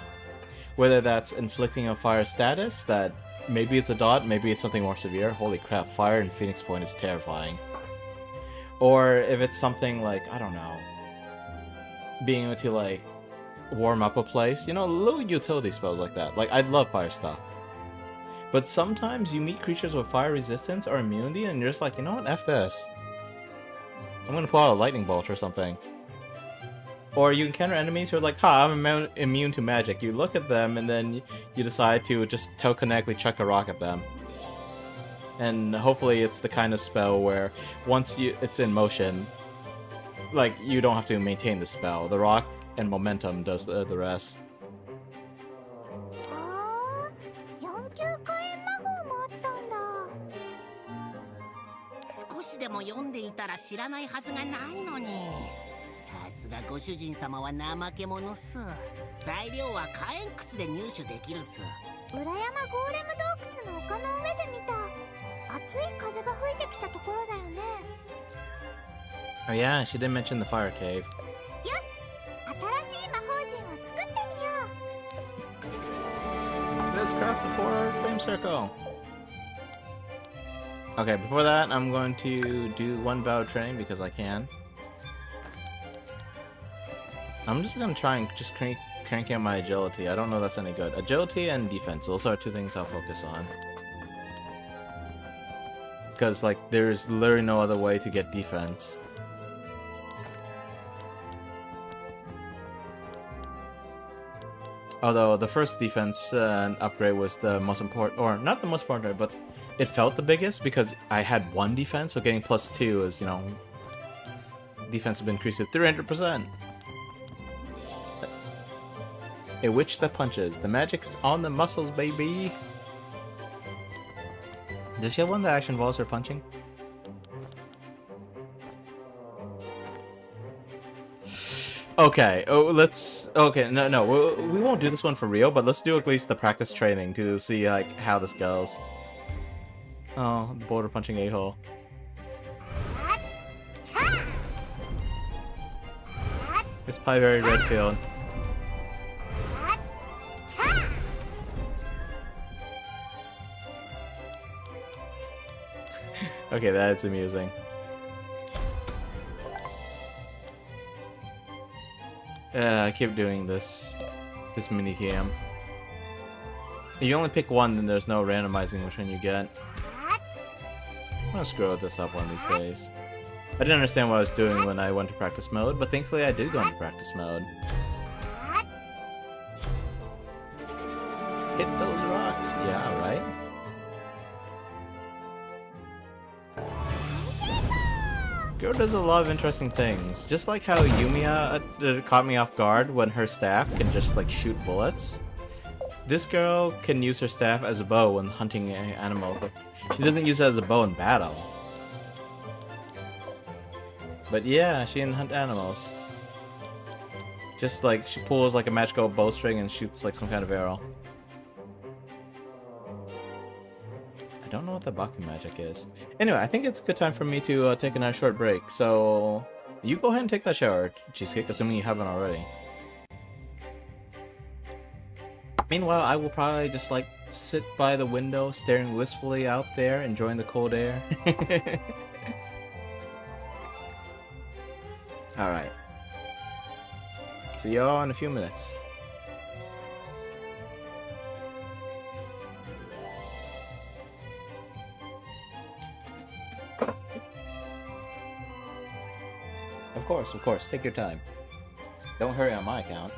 whether that's inflicting a fire status that maybe it's a dot, maybe it's something more severe. Holy crap! Fire in Phoenix Point is terrifying. Or if it's something like, I don't know, being able to like warm up a place, you know, little utility spells like that. Like, I love fire stuff. But sometimes you meet creatures with fire resistance or immunity and you're just like, you know what, F this. I'm gonna pull out a lightning bolt or something. Or you encounter enemies who are like, ha, I'm immune to magic. You look at them and then you decide to just telekinetically chuck a rock at them. And hopefully it's the kind of spell where once it's in motion, like, you don't have to maintain the spell. The rock and momentum does the rest. あー、4級火炎魔法もあったんだ。少しでも読んでいたら知らないはずがないのに。さすがご主人様は怠け者っす。材料は火炎靴で入手できるっす。裏山ゴーレム洞窟の丘の上で見た。熱い風が吹いてきたところだよね。Oh yeah, she didn't mention the fire cave. よし、新しい魔法陣を作ってみよう。 Let's craft a 4 flame circle. Okay, before that, I'm going to do 1 battle training because I can. I'm just gonna try and just crank out my agility. I don't know if that's any good. Agility and defense, those are 2 things I'll focus on. Because, like, there's literally no other way to get defense. Although the first defense upgrade was the most important, or not the most important, but it felt the biggest because I had 1 defense, so getting +2 is, you know, defense has been increased to 300%. A witch that punches. The magic's on the muscles, baby. Does she have one that actually involves her punching? Okay, oh, let's... Okay, no, we won't do this one for real, but let's do at least the practice training to see, like, how this goes. Oh, the border punching a-hole. It's probably very Redfield. Okay, that's amusing. I keep doing this mini game. If you only pick one, then there's no randomizing which one you get. I'm gonna screw this up one of these days. I didn't understand what I was doing when I went to practice mode, but thankfully I did go into practice mode. Hit those rocks! Yeah, right? Girl does a lot of interesting things. Just like how Yumiya caught me off guard when her staff can just like shoot bullets. This girl can use her staff as a bow when hunting animals. She doesn't use it as a bow in battle. But yeah, she can hunt animals. Just like she pulls like a magical bowstring and shoots like some kind of arrow. I don't know what the Baku magic is. Anyway, I think it's a good time for me to take a nice short break. So, you go ahead and take that shower, Cheesecake, assuming you haven't already. Meanwhile, I will probably just like sit by the window, staring wistfully out there, enjoying the cold air. Alright. See y'all in a few minutes. Of course, take your time. Don't hurry on my account.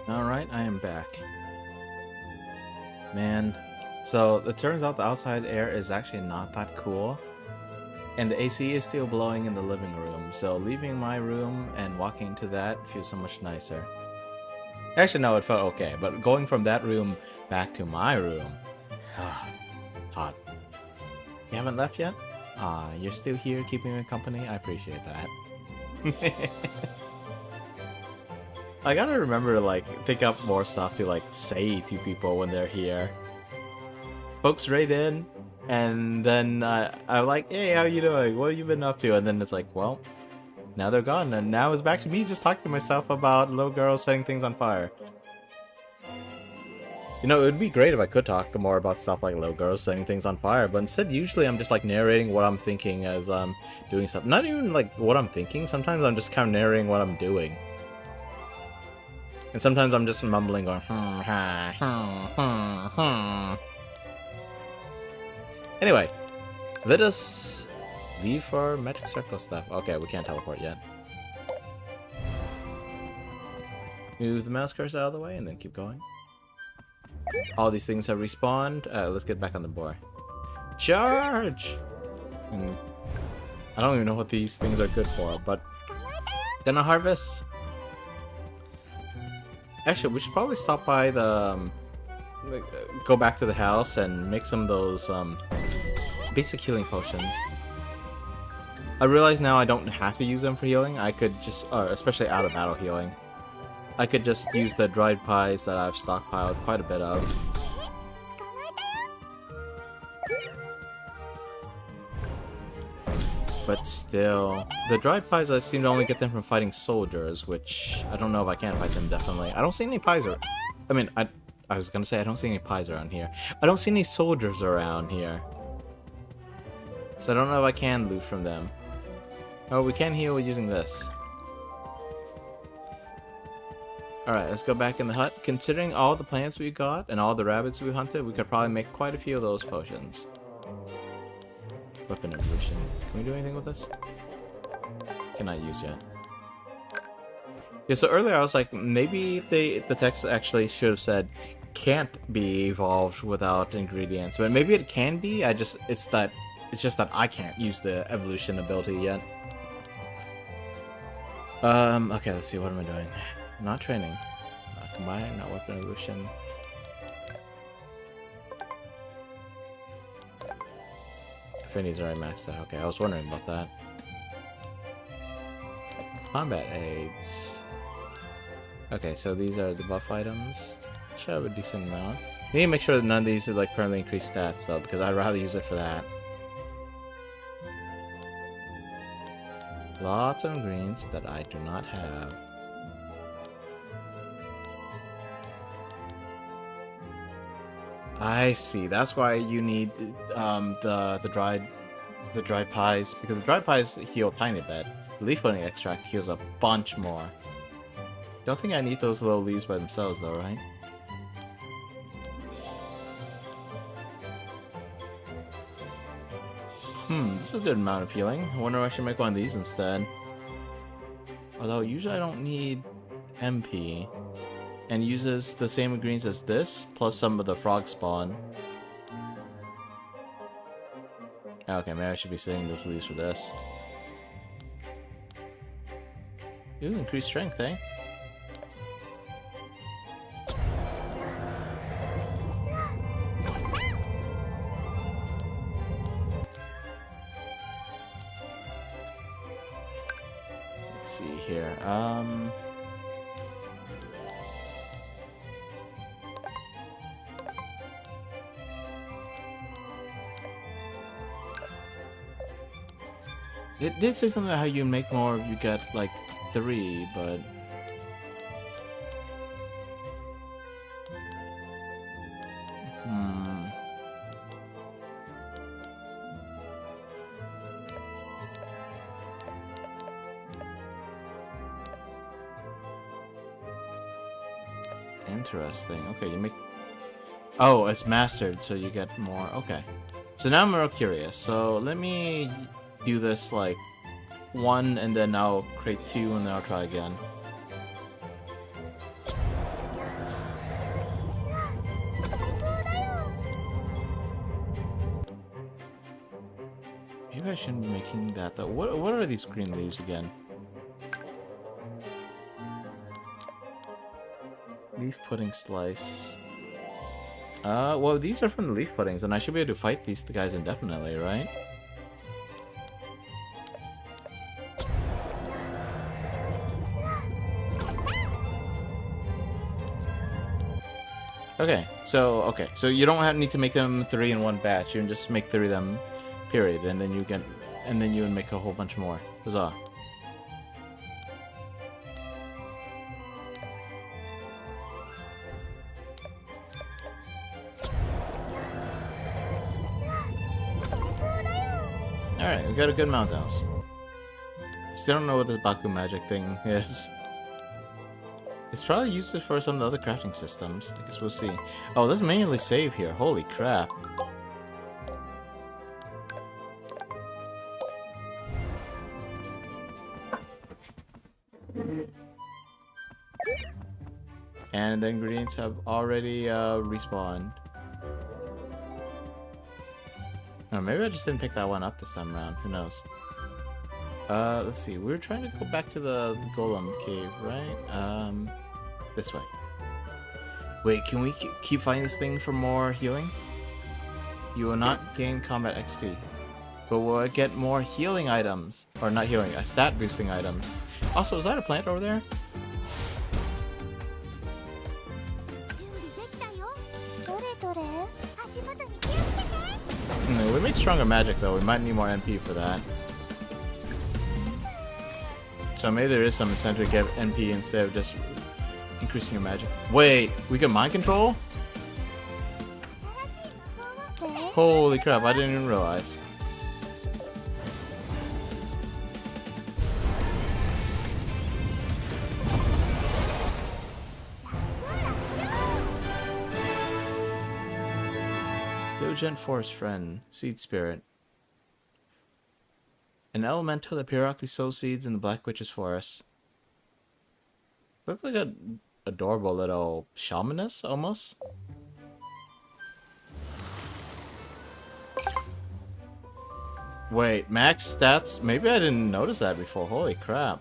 Alright, I am back. Man, so it turns out the outside air is actually not that cool. And the AC is still blowing in the living room, so leaving my room and walking to that feels so much nicer. Actually, no, it felt okay, but going from that room back to my room, hot. You haven't left yet? You're still here keeping me company? I appreciate that. I gotta remember to, like, pick up more stuff to, like, say to people when they're here. Folks raid in, and then I'm like, hey, how you doing? What have you been up to? And then it's like, well, now they're gone, and now it's back to me just talking to myself about little girls setting things on fire. You know, it would be great if I could talk more about stuff like little girls setting things on fire, but instead usually I'm just like narrating what I'm thinking as I'm doing something. Not even like what I'm thinking, sometimes I'm just kind of narrating what I'm doing. And sometimes I'm just mumbling going, Anyway, let us leave for magic circle stuff. Okay, we can't teleport yet. Move the mouse cursor out of the way and then keep going. All these things have respawned. Let's get back on the board. Charge! I don't even know what these things are good for, but gonna harvest. Actually, we should probably stop by the go back to the house and make some of those basic healing potions. I realize now I don't have to use them for healing. I could just, especially out of battle healing, I could just use the dried pies that I've stockpiled quite a bit of. But still, the dried pies I seem to only get them from fighting soldiers, which I don't know if I can fight them definitely. I don't see any pies around. I mean, I was gonna say I don't see any pies around here. I don't see any soldiers around here. So I don't know if I can loot from them. Oh, we can heal using this. Alright, let's go back in the hut. Considering all the plants we got and all the rabbits we hunted, we could probably make quite a few of those potions. Weapon evolution. Can we do anything with this? Cannot use yet. Yeah, so earlier I was like, maybe the text actually should have said can't be evolved without ingredients, but maybe it can be. It's just that I can't use the evolution ability yet. Okay, let's see, what am I doing? Not training. Combine, not weapon evolution. Affinity's already maxed out. Okay, I was wondering about that. Combat aids. Okay, so these are the buff items. Should have a decent amount. Need to make sure that none of these are like permanently increased stats though, because I'd rather use it for that. Lots of ingredients that I do not have. I see. That's why you need the dried pies, because the dried pies heal a tiny bit. The leaf pudding extract heals a bunch more. Don't think I need those little leaves by themselves though, right? This is a good amount of healing. I wonder if I should make one of these instead. Although usually I don't need MP. And uses the same ingredients as this, plus some of the frog spawn. Okay, maybe I should be saving those leaves for this. Ooh, increased strength, eh? Let's see here. It did say something about how you make more if you get like 3, but interesting. Okay, you make. Oh, it's mastered, so you get more. Okay, so now I'm real curious. So let me do this like 1 and then I'll create 2 and then I'll try again. Maybe I shouldn't be making that though. What are these green leaves again? Leaf pudding slice. Well, these are from the leaf puddings, and I should be able to fight these guys indefinitely, right? Okay, so you don't need to make them 3 in one batch. You can just make 3 of them, period, and then you would make a whole bunch more. Huzzah! All right, we got a good amount house. Still don't know what this Baku magic thing is. It's probably used for some of the other crafting systems. I guess we'll see. Oh, let's manually save here. Holy crap. And the ingredients have already respawned. Oh, maybe I just didn't pick that one up this time around. Who knows? Let's see. We were trying to go back to the golem cave, right? This way. Wait, can we keep fighting this thing for more healing? You will not gain combat XP, but will get more healing items. Or not healing, stat boosting items. Also, is that a plant over there? 準備できたよ。どれどれ？足元に気をつけて。 We make stronger magic though. We might need more MP for that. So maybe there is some incentive to get MP instead of just increasing your magic. Wait, we can mind control? Holy crap, I didn't even realize. Diligent Forest Friend, Seed Spirit. An elemental that periodically sows seeds in the Black Witch's forest. Looks like a adorable little shamaness, almost. Wait, max stats? Maybe I didn't notice that before. Holy crap.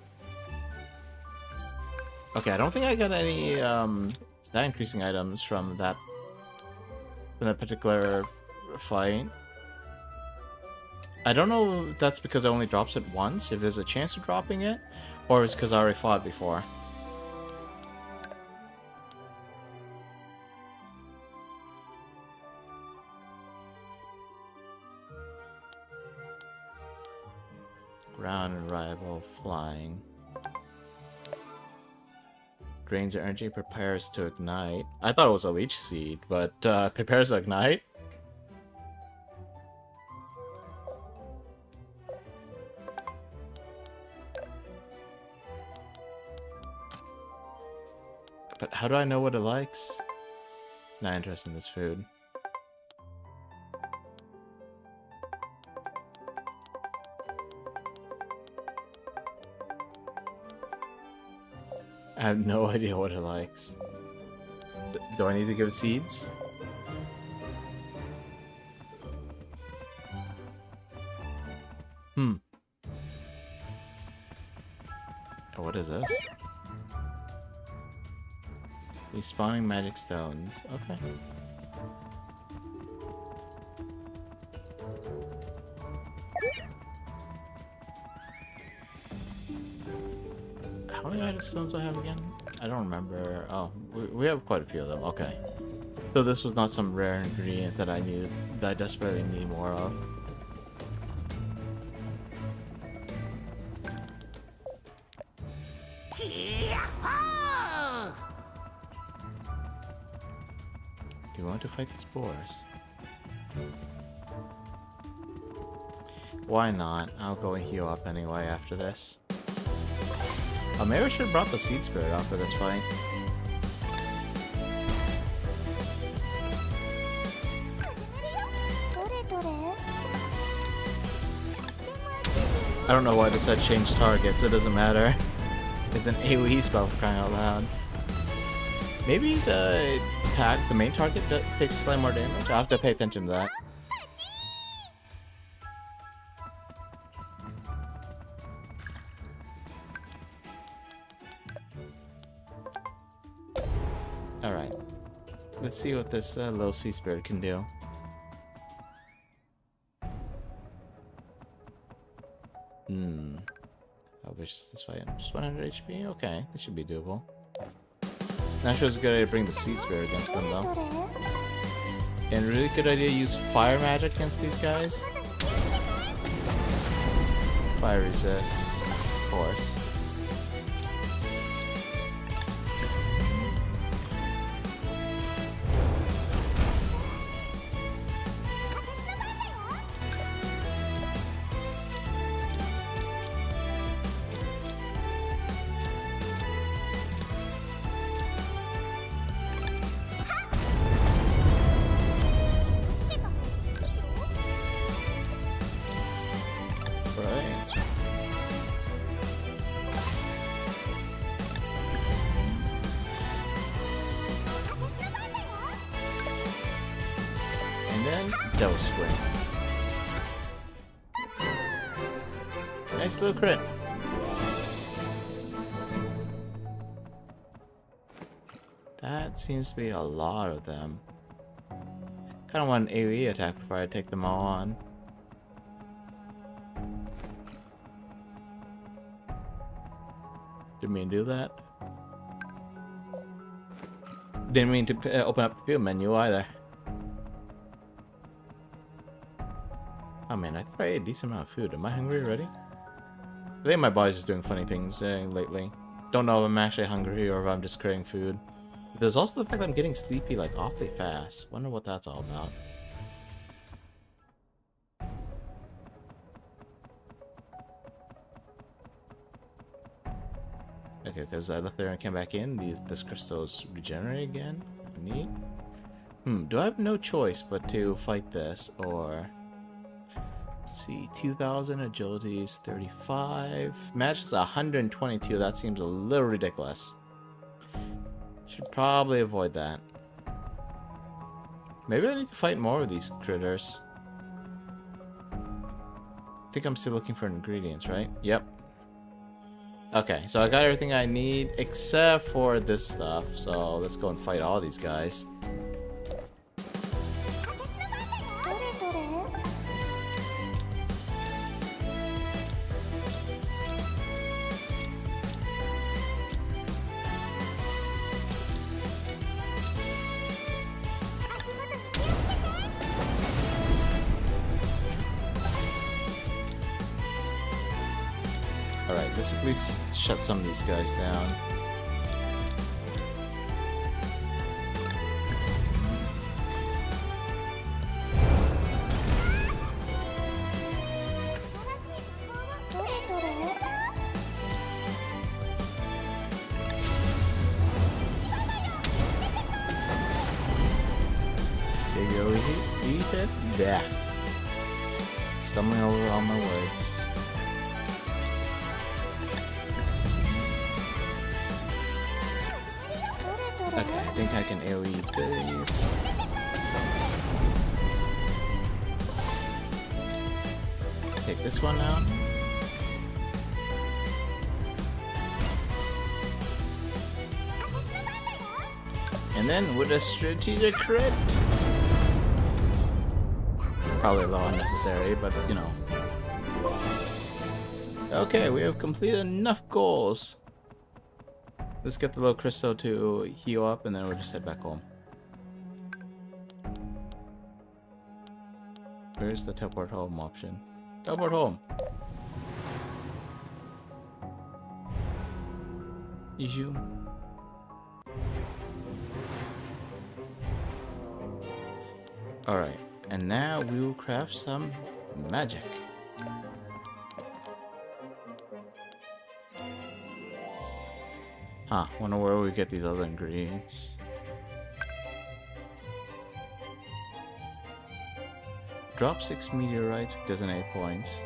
Okay, I don't think I got any stat increasing items from that particular fight. I don't know if that's because it only drops it once, if there's a chance of dropping it, or it's because I already fought before. Ground and rival flying. Drains your energy, prepares to ignite. I thought it was a leech seed, but prepares to ignite? But how do I know what it likes? Not interested in this food. I have no idea what it likes. Do I need to give it seeds? Oh, what is this? Respawning magic stones. Okay. How many magic stones do I have again? I don't remember. Oh, we have quite a few of them. Okay. So this was not some rare ingredient that I needed, that I desperately need more of. Do you want to fight these boars? Why not? I'll go and heal up anyway after this. Oh, maybe I should have brought the seed spirit out for this fight. I don't know why this had changed targets, it doesn't matter. It's an AoE spell for crying out loud. Maybe the main target takes slightly more damage? I'll have to pay attention to that. Alright. Let's see what this little sea spirit can do. I wish this fight just 100 HP? Okay, this should be doable. Not sure it's a good idea to bring the sea spirit against them though. And really good idea to use fire magic against these guys. Fire resist, of course. Right. And then WitchSpring. Nice little crit. That seems to be a lot of them. Kind of want an AoE attack before I take them all on. Didn't mean to do that. Didn't mean to open up the field menu either. Oh man, I think I ate a decent amount of food. Am I hungry already? I think my body's just doing funny things lately. Don't know if I'm actually hungry or if I'm just craving food. There's also the fact that I'm getting sleepy like awfully fast. Wonder what that's all about. Okay, because I left there and came back in, this crystal's regenerate again. Neat. Do I have no choice but to fight this, or... Let's see, 2,000, agility is 35. Magic's 122, that seems a little ridiculous. Should probably avoid that. Maybe I need to fight more of these critters. I think I'm still looking for ingredients, right? Yep. Okay, so I got everything I need except for this stuff. So let's go and fight all these guys. Alright, let's at least shut some of these guys down. There you go, eat it. Yeah. Stumbling over all my words. Okay, I think I can AoE these. Take this one out. And then with a strategic crit. Probably a little unnecessary, but you know. Okay, we have completed enough goals. Let's get the little crystal to heal up and then we'll just head back home. Where's the teleport home option? Teleport home! Iju. Alright, and now we will craft some magic. Huh, wonder where we get these other ingredients. Drop 6 meteorites, does an 8 points.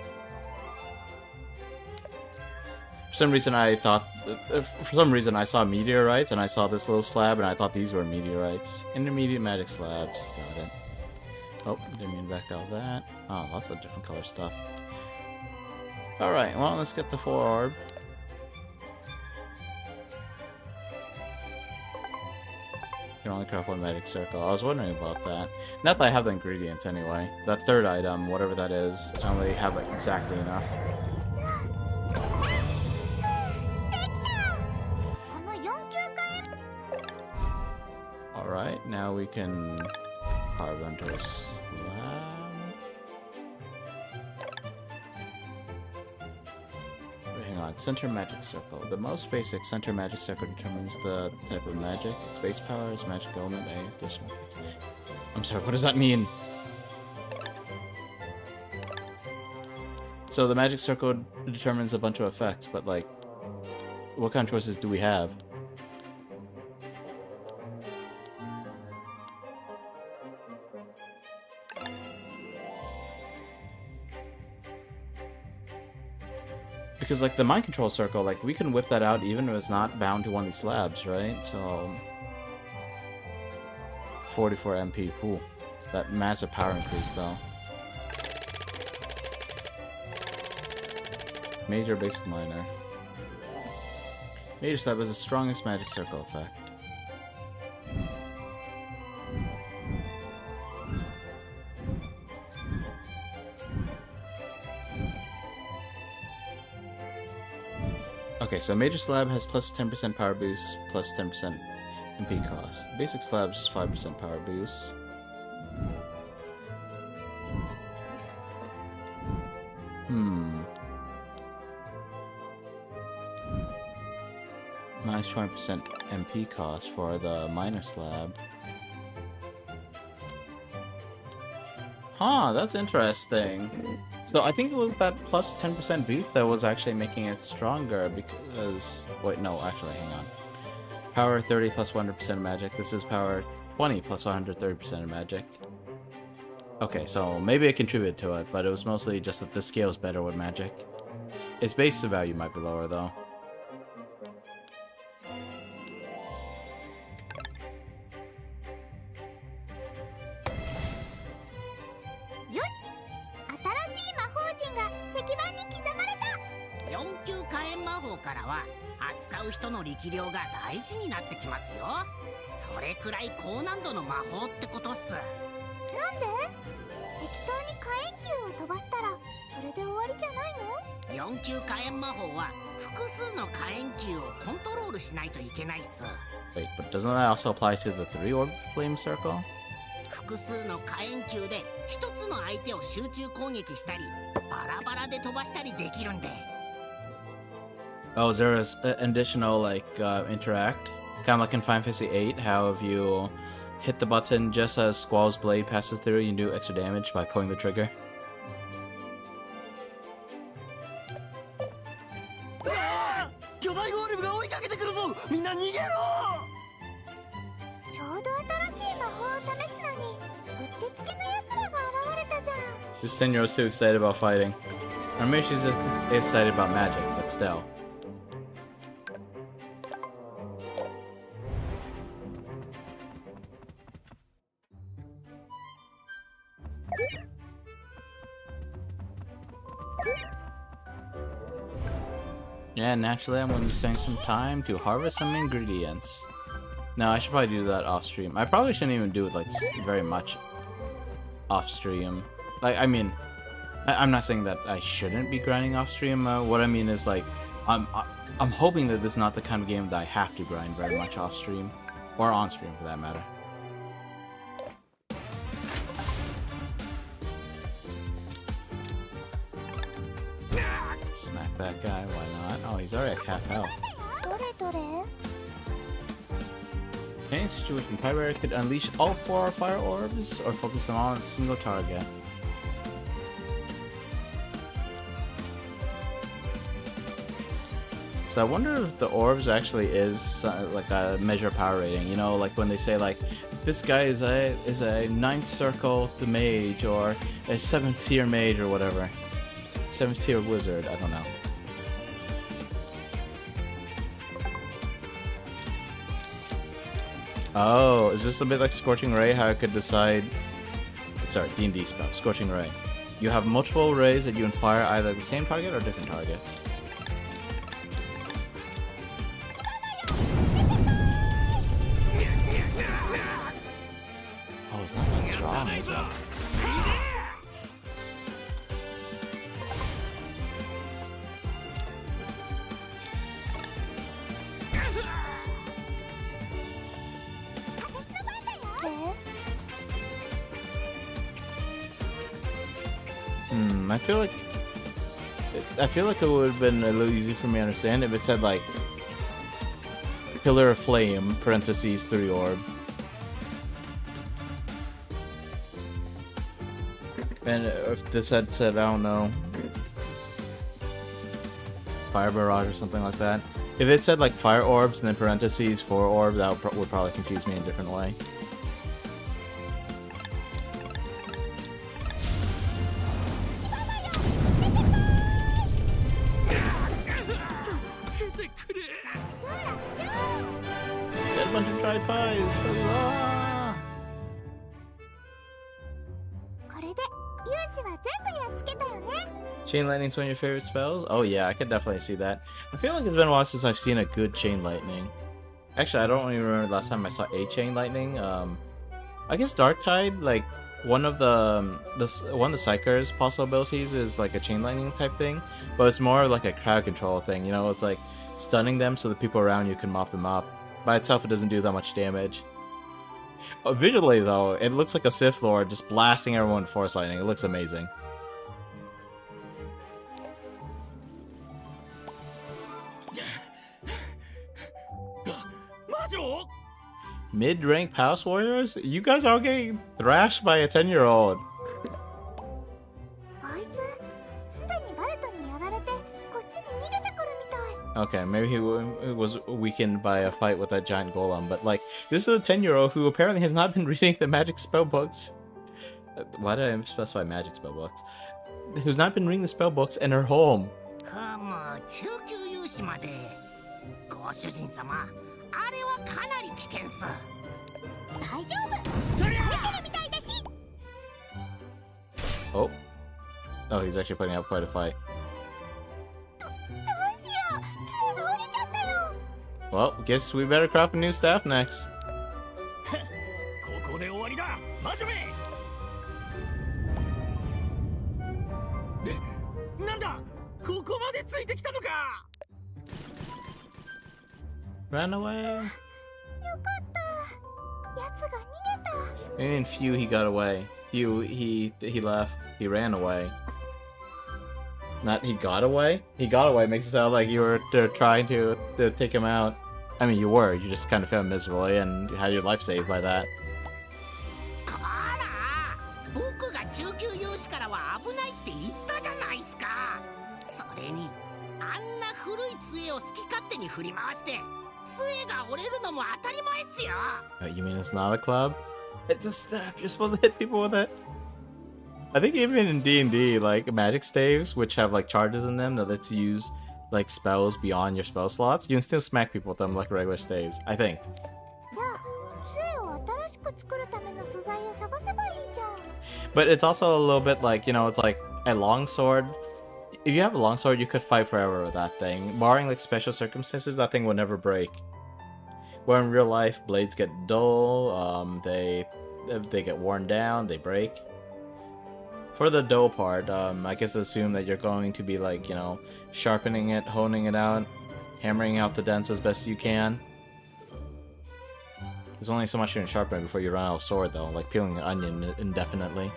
For some reason I thought, I saw meteorites and I saw this little slab and I thought these were meteorites. Intermediate magic slabs, got it. Oh, didn't mean to back out of that. Oh, lots of different color stuff. Alright, well let's get the 4 orb. can only craft one magic circle. I was wondering about that. Not that I have the ingredients anyway. That third item, whatever that is, I only have like exactly enough. Alright, now we can carve onto a slab. Wait, hang on, center magic circle. The most basic center magic circle determines the type of magic. Its base power is magic element, A additional. I'm sorry, what does that mean? So the magic circle determines a bunch of effects, but like, what kind of choices do we have? Because like the mind control circle, like we can whip that out even if it's not bound to one of these slabs, right? So 44 MP, ooh, that massive power increase though. Major, basic, minor. Major slab has the strongest magic circle effect. Okay, so major slab has plus 10% power boost, plus 10% MP cost. Basic slab's 5% power boost. Minus 20% MP cost for the minor slab. Huh, that's interesting. So I think it was that plus 10% boost that was actually making it stronger because... Wait, no, actually, hang on. Power 30 plus 100% of magic. This is power 20 plus 130% of magic. Okay, so maybe it contributed to it, but it was mostly just that the scale is better with magic. Its base value might be lower, though. Wait, but doesn't that also apply to the 3-orb flame circle? 複数の火炎球で一つの相手を集中攻撃したりバラバラで飛ばしたりできるんで Oh, is there an additional, like, interact? Kind of like in Final Fantasy VIII, how if you hit the button just as Squall's blade passes through, you can do extra damage by pulling the trigger? This 10-year-old's too excited about fighting. Or maybe she's just excited about magic, but still. Yeah, naturally I'm going to be spending some time to harvest some ingredients. No, I should probably do that off stream. I probably shouldn't even do it like very much off stream. Like, I mean, I'm not saying that I shouldn't be grinding off stream. What I mean is like, I'm hoping that this is not the kind of game that I have to grind very much off stream, or on stream for that matter. Smack that guy, why not? Oh, he's already at half health. In any situation, Pyberry could unleash all 4 fire orbs or focus them all on a single target. So I wonder if the orbs actually is like a measure of power rating. You know, like when they say like, this guy is a 9th circle the mage or a 7th tier mage or whatever. 7th tier wizard, I don't know. Oh, is this a bit like Scorching Ray, how I could decide... Sorry, D&D spell, Scorching Ray. You have multiple rays that you can fire either at the same target or different targets. it's not that strong, is it? 私の番だよ。 I feel like it would have been a little easy for me to understand if it said like Pillar of Flame parentheses 3 orb. And if this had said, I don't know, Fire Barrage or something like that. If it said like Fire Orbs and then parentheses 4 orb, that would probably confuse me in a different way. Get a bunch of dry pies! Huzzah! これで勇士は全部やっつけたよね。 Chain Lightning's one of your favorite spells? Oh yeah, I could definitely see that. I feel like it's been a while since I've seen a good Chain Lightning. Actually, I don't even remember the last time I saw a Chain Lightning. I guess Dark Tide, like one of the Psyker's possible abilities is like a Chain Lightning type thing, but it's more like a crowd control thing. You know, it's like stunning them so the people around you can mop them up. By itself, it doesn't do that much damage. Visually, though, it looks like a Sith Lord just blasting everyone with Force Lightning. It looks amazing. Mid-rank House Warriors? You guys are getting thrashed by a 10-year-old. あいつすでにバレットにやられてこっちに逃げてくるみたい。 Okay, maybe he was weakened by a fight with that giant golem, but like, this is a 10-year-old who apparently has not been reading the magic spell books. Why did I specify magic spell books? Who's not been reading the spell books in her home. ふむ、中級勇士まで。ご主人様、あれはかなり危険っす。大丈夫。疲れてるみたいだし。 Oh. Oh, he's actually putting up quite a fight. どうしよう。杖が折れちゃったよ。 Well, guess we better craft a new staff next. ここで終わりだ魔女め。なんだここまでついてきたのか。 Ran away. よかった。奴が逃げた。 In Few, he got away. Few, he left. He ran away. Not he got away? He got away makes it sound like you were trying to take him out. I mean, you were. You just kind of failed miserably and had your life saved by that. こら、僕が中級勇士からは危ないって言ったじゃないっすか。それに、あんな古い杖を好き勝手に振り回して、杖が折れるのも当たり前っすよ。You mean it's not a club? It's a staff. You're supposed to hit people with it. I think even in D&D, like magic staves, which have like charges in them that lets you use like spells beyond your spell slots, you can still smack people with them like regular staves. I think. じゃあ杖を新しく作るための素材を探せばいいじゃん。 But it's also a little bit like, you know, it's like a longsword. If you have a longsword, you could fight forever with that thing. Barring like special circumstances, that thing will never break. Where in real life, blades get dull, they get worn down, they break. For the dull part, I guess assume that you're going to be like, you know, sharpening it, honing it out, hammering out the dents as best you can. There's only so much you can sharpen before you run out of sword though, like peeling an onion indefinitely.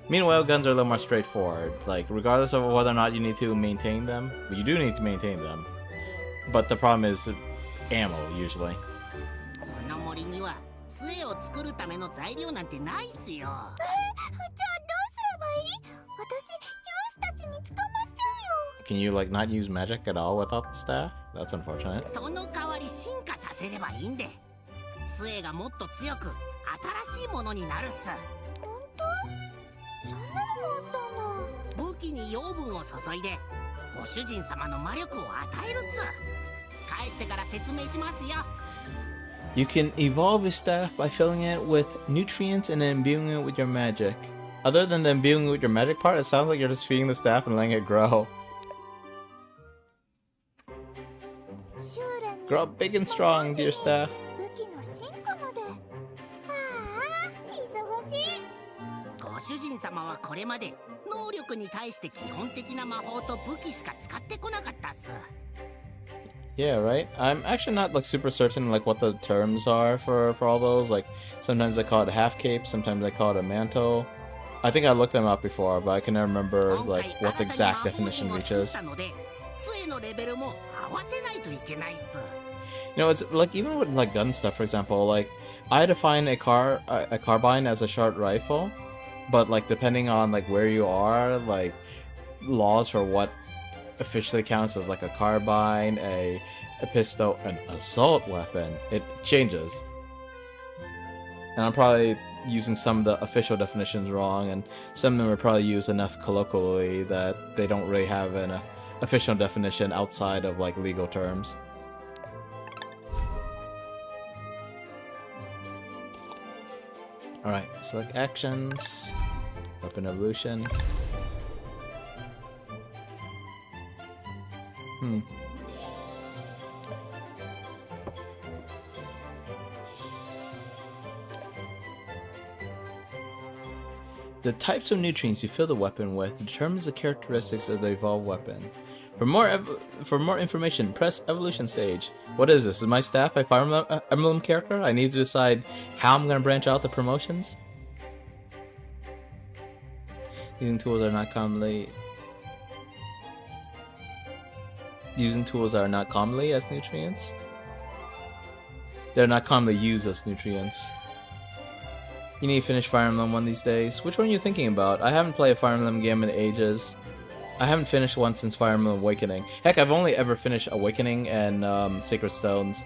Meanwhile, guns are a little more straightforward. Like, regardless of whether or not you need to maintain them, you do need to maintain them. But the problem is ammo, usually. この森には杖を作るための材料なんてないっすよ。じゃあどうすればいい？私、勇士たちに捕まっちゃうよ。 Can you, like, not use magic at all without the staff? That's unfortunate. その代わり進化させればいいんで、杖がもっと強く新しいものになるっす。本当？そんなのもあったんだ。武器に養分を注いでご主人様の魔力を与えるっす。帰ってから説明しますよ。 You can evolve a staff by filling it with nutrients and then imbuing it with your magic. Other than the imbuing it with your magic part, it sounds like you're just feeding the staff and letting it grow. 修練に Grow up big and strong, dear staff. 武器の進化まで。ああ、主人様はこれまで能力に対して基本的な魔法と武器しか使ってこなかったっす。 Yeah, right? I'm actually not like super certain like what the terms are for all those. Like sometimes I call it a half cape, sometimes I call it a mantle. I think I looked them up before, but I can never remember like what the exact definition of each is. 杖のレベルも合わせないといけないっす。 You know, it's like even with like gun stuff, for example, like I define a carbine as a short rifle, but like depending on like where you are, like laws for what officially counts as like a carbine, a pistol, an assault weapon, it changes. And I'm probably using some of the official definitions wrong, and some of them are probably used enough colloquially that they don't really have an official definition outside of like legal terms. Alright, select actions, weapon evolution. The types of nutrients you fill the weapon with determines the characteristics of the evolved weapon. For more information, press evolution stage. What is this? Is my staff a Fire Emblem character? I need to decide how I'm going to branch out the promotions. Using tools that are not commonly as nutrients. They're not commonly used as nutrients. You need to finish Fire Emblem one of these days. Which one are you thinking about? I haven't played a Fire Emblem game in ages. I haven't finished one since Fire Emblem Awakening. Heck, I've only ever finished Awakening and Sacred Stones.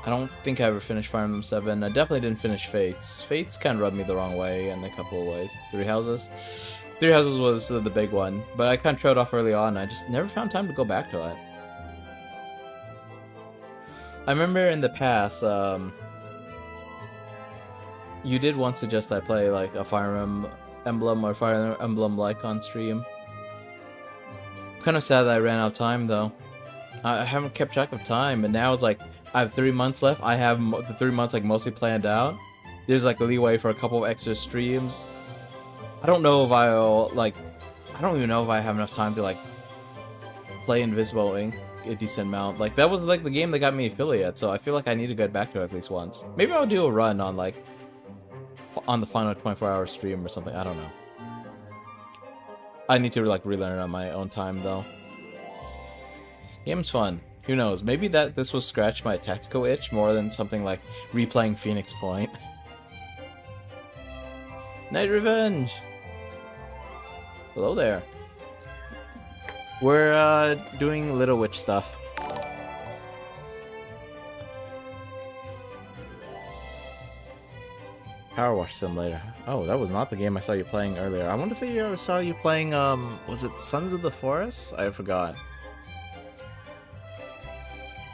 I don't think I ever finished Fire Emblem 7. I definitely didn't finish Fates. Fates kind of rubbed me the wrong way in a couple of ways. Three Houses? Three Houses was the big one, but I kind of trailed off early on. I just never found time to go back to it. I remember in the past, you did once suggest I play like a Fire Emblem or Fire Emblem like on stream. I'm kind of sad that I ran out of time though. I haven't kept track of time, and now it's like I have 3 months left. I have the 3 months like mostly planned out. There's like a leeway for a couple of extra streams. I don't know if I'll like. I don't even know if I have enough time to like play Invisible Ink a decent amount. Like that was like the game that got me affiliate, so I feel like I need to get back to it at least once. Maybe I'll do a run on like on the final 24-hour stream or something. I don't know. I need to like relearn on my own time though. Game's fun. Who knows? Maybe that this will scratch my tactical itch more than something like replaying Phoenix Point. Night Revenge! Hello there. We're doing Little Witch stuff. Power Wash Simulator. Oh, that was not the game I saw you playing earlier. I want to say I saw you playing, was it Sons of the Forest? I forgot.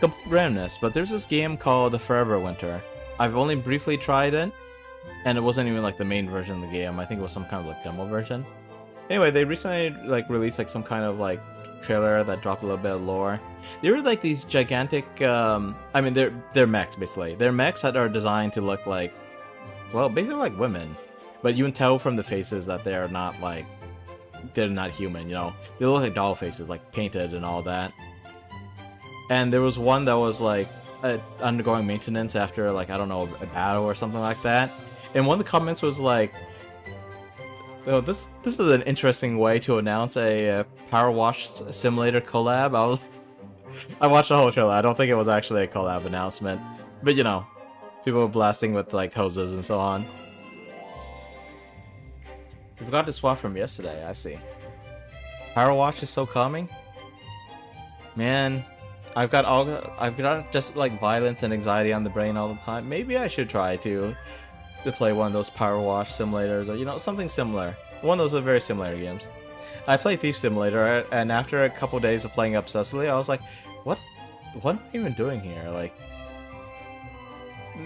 Complete randomness, but there's this game called The Forever Winter. I've only briefly tried it, and it wasn't even like the main version of the game. I think it was some kind of like demo version. Anyway, they recently like released like some kind of like trailer that dropped a little bit of lore. They were like these gigantic, I mean they're mechs basically. They're mechs that are designed to look like, well, basically like women, but you can tell from the faces that they're not human, you know? They look like doll faces, like painted and all that. And there was one that was like undergoing maintenance after like, I don't know, a battle or something like that. And one of the comments was like, oh, this is an interesting way to announce a Power Wash Simulator collab. I watched the whole trailer. I don't think it was actually a collab announcement, but you know, people were blasting with like hoses and so on. You forgot to swap from yesterday. I see. Power Wash is so calming. Man, I've got just like violence and anxiety on the brain all the time. Maybe I should try to play one of those Power Wash simulators, or you know, something similar. One of those are very similar games. I played Thief Simulator, and after a couple days of playing obsessively, I was like, what am I even doing here? Like,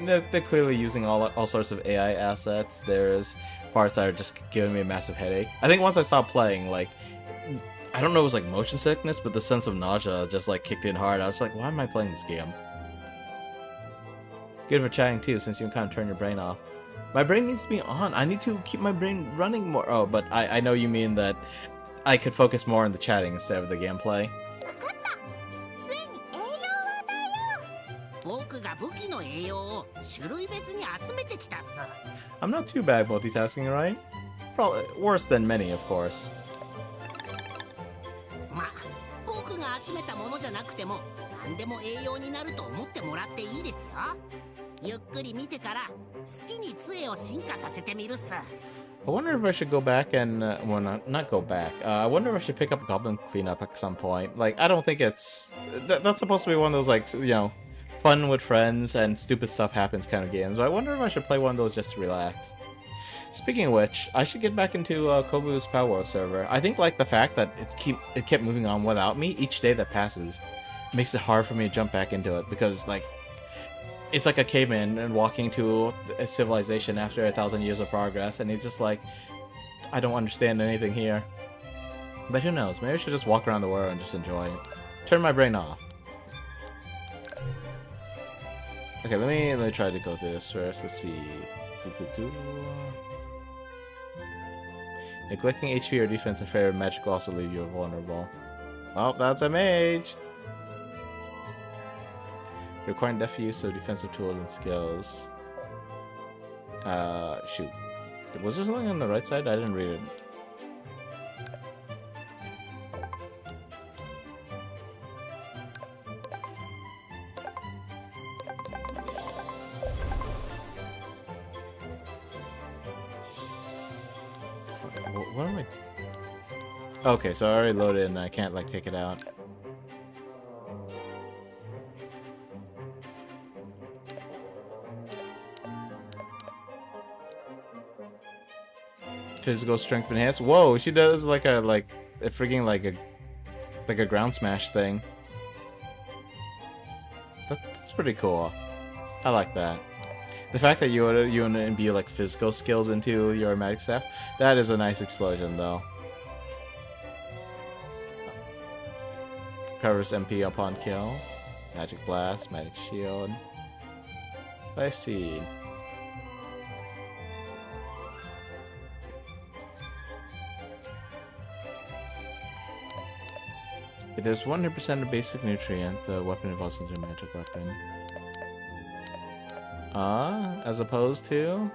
they're clearly using all sorts of AI assets. There's parts that are just giving me a massive headache. I think once I stopped playing, like, I don't know, it was like motion sickness, but the sense of nausea just like kicked in hard. I was like, why am I playing this game? Good for chatting too, since you can kind of turn your brain off. My brain needs to be on. I need to keep my brain running more. Oh, but I know you mean that I could focus more on the chatting instead of the gameplay. ついに栄養はだよ。僕が武器の栄養を種類別に集めてきたっす。 I'm not too bad multitasking, right? Probably worse than many, of course. まあ僕が集めたものじゃなくても何でも栄養になると思ってもらっていいですよ。ゆっくり見てから好きに杖を進化させてみるっす。 I wonder if I should go back and, well, not go back. I wonder if I should pick up Goblin Cleanup at some point. Like, I don't think it's... That's supposed to be one of those, like, you know, fun with friends and stupid stuff happens kind of games. But I wonder if I should play one of those just to relax. Speaking of which, I should get back into Kobu's Power World server. I think, like, the fact that it kept moving on without me each day that passes makes it hard for me to jump back into it. Because, like, it's like a caveman and walking to a civilization after 1,000 years of progress, and he's just like, I don't understand anything here. But who knows? Maybe I should just walk around the world and just enjoy it. Turn my brain off. Okay, let me try to go through this first. Let's see. Neglecting HP or defense in favor of magic will also leave you vulnerable. Oh, that's a mage! Requiring deft use of defensive tools and skills. Shoot. Was there something on the right side? I didn't read it. What am I... Okay, so I already loaded and I can't, like, take it out. Physical strength enhanced. Whoa, she does like a freaking like a ground smash thing. That's pretty cool. I like that. The fact that you want to imbue like physical skills into your magic staff, that is a nice explosion though. Covers MP upon kill. Magic blast, magic shield. Life seed. If there's 100% of basic nutrient, the weapon evolves into a magic weapon. As opposed to...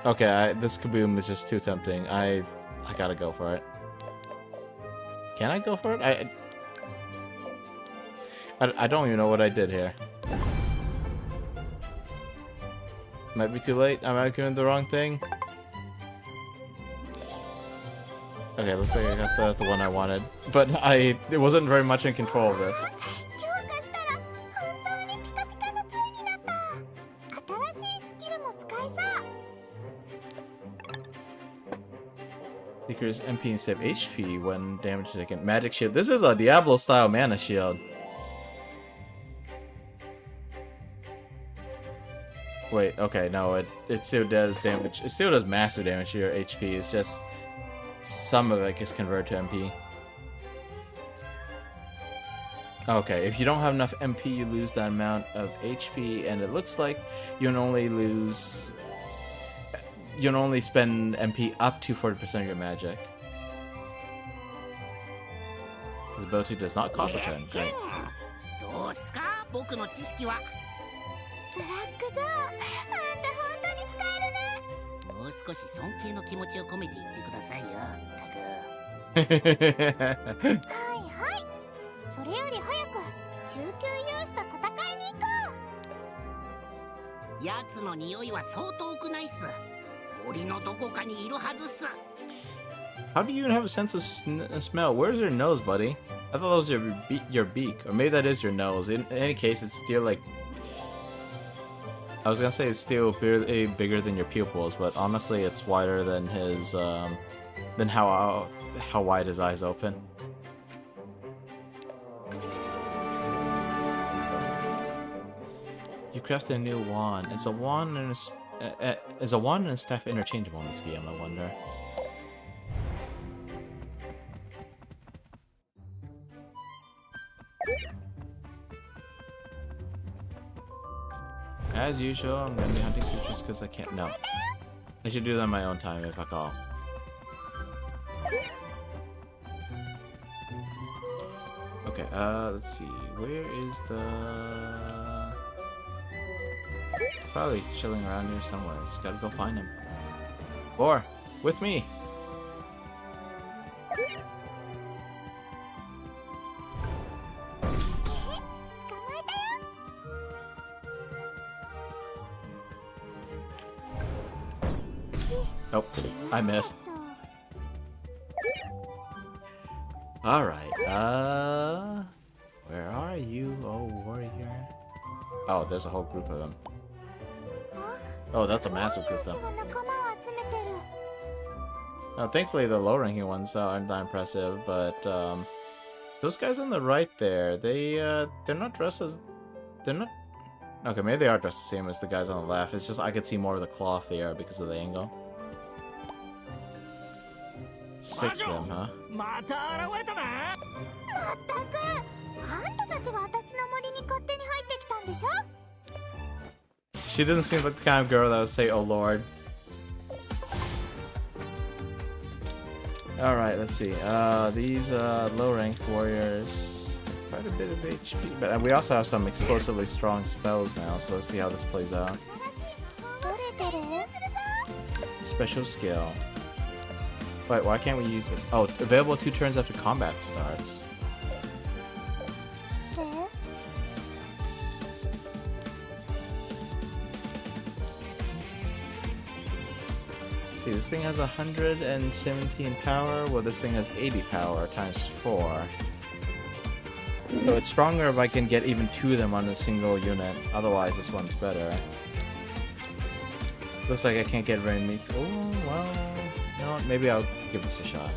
Okay, this kaboom is just too tempting. I gotta go for it. Can I go for it? I don't even know what I did here. Might be too late. I might have given the wrong thing. Okay, looks like I got the one I wanted. But it wasn't very much in control of this. 強化したら本当にピカピカの杖になった。新しいスキルも使えそう。 Decrease MP instead of HP when damage taken. Magic shield. This is a Diablo style mana shield. Wait, okay, no, it still does damage. It still does massive damage to your HP. It's just some of it gets converted to MP. Okay, if you don't have enough MP, you lose that amount of HP, and it looks like you can only spend MP up to 40% of your magic. His ability does not cost a turn. Great. どうっすか僕の知識は。ブラックゾーン、あんた本当に使えるね。もう少し尊敬の気持ちを込めて言ってくださいよ、タク。はいはい。それより早く中級勇士と戦いに行こう。奴の匂いは相当遠くないっす。森のどこかにいるはずっす。 How do you even have a sense of smell? Where's your nose, buddy? I thought that was your beak. Or maybe that is your nose. In any case, it's still like... I was gonna say it's still bigger than your pupils, but honestly, it's wider than his, than how wide his eyes open. You crafted a new wand. Is a wand and a staff interchangeable in this game? I wonder. As usual, I'm gonna be hunting creatures because I can't. No. I should do that on my own time if I call. Okay, let's see. Where is the... Probably chilling around here somewhere. Just gotta go find him. Or, with me! Nope, I missed. Alright, where are you, oh warrior? Oh, there's a whole group of them. Oh, that's a massive group of them. Now, thankfully the low-ranking ones aren't that impressive, but, those guys on the right there, they're not dressed as... They're not... Okay, maybe they are dressed the same as the guys on the left, it's just I could see more of the cloth there because of the angle. 6 of them, huh? まったくあんたたちが私の森に勝手に入ってきたんでしょ She doesn't seem like the kind of girl that would say, oh lord. Alright, let's see. These low-ranked warriors have quite a bit of HP, but we also have some explosively strong spells now, so let's see how this plays out. Special skill. Wait, why can't we use this? Oh, available 2 turns after combat starts. See, this thing has 117 power. Well, this thing has 80 power times 4. So it's stronger if I can get even 2 of them on a single unit. Otherwise, this one's better. Looks like I can't get very many. Oh, well. You know what? Maybe I'll give this a shot.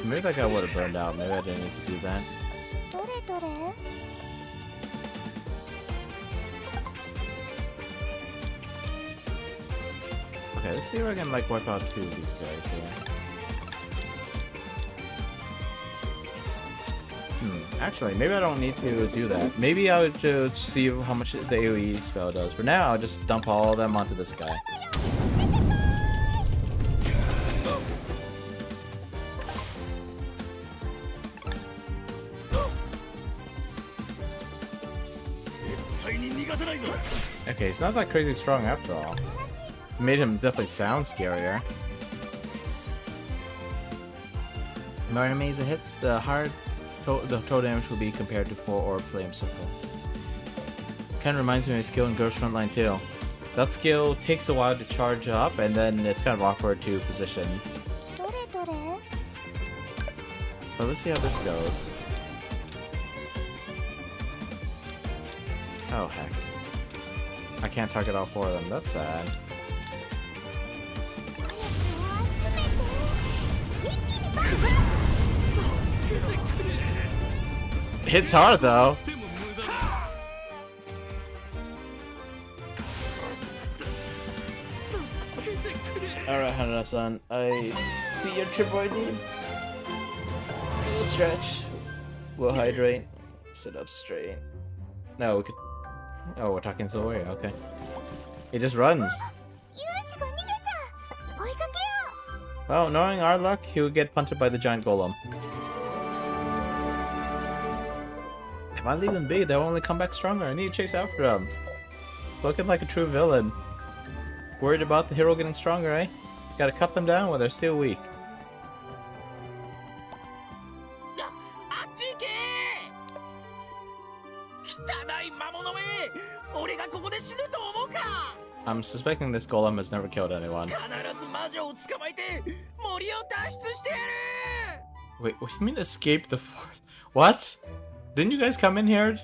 Maybe that guy would have burned out. Maybe I didn't need to do that. Okay, let's see if I can like wipe out 2 of these guys here. Actually, maybe I don't need to do that. Maybe I would just see how much the AoE spell does. For now, I'll just dump all of them onto this guy. Okay, he's not that crazy strong after all. Made him definitely sound scarier. My enemy as it hits the hard the total damage will be compared to 4 orb flame circle. Kinda reminds me of my skill in Ghost Frontline too. That skill takes a while to charge up and then it's kind of awkward to position. But let's see how this goes. Oh heck. I can't target all 4 of them, that's sad. Hits hard though. Alright, Hanada-san, I see your trip I need. We'll stretch. We'll hydrate. Sit up straight. No, we could... Oh, we're talking to the warrior, okay. He just runs. Well, knowing our luck, he would get punted by the giant golem. If I leave them be, they'll only come back stronger. I need to chase after them. Looking like a true villain. Worried about the hero getting stronger, eh? Gotta cut them down while they're still weak. I'm suspecting this golem has never killed anyone. Wait, what do you mean escape the forest? What? Didn't you guys come in here?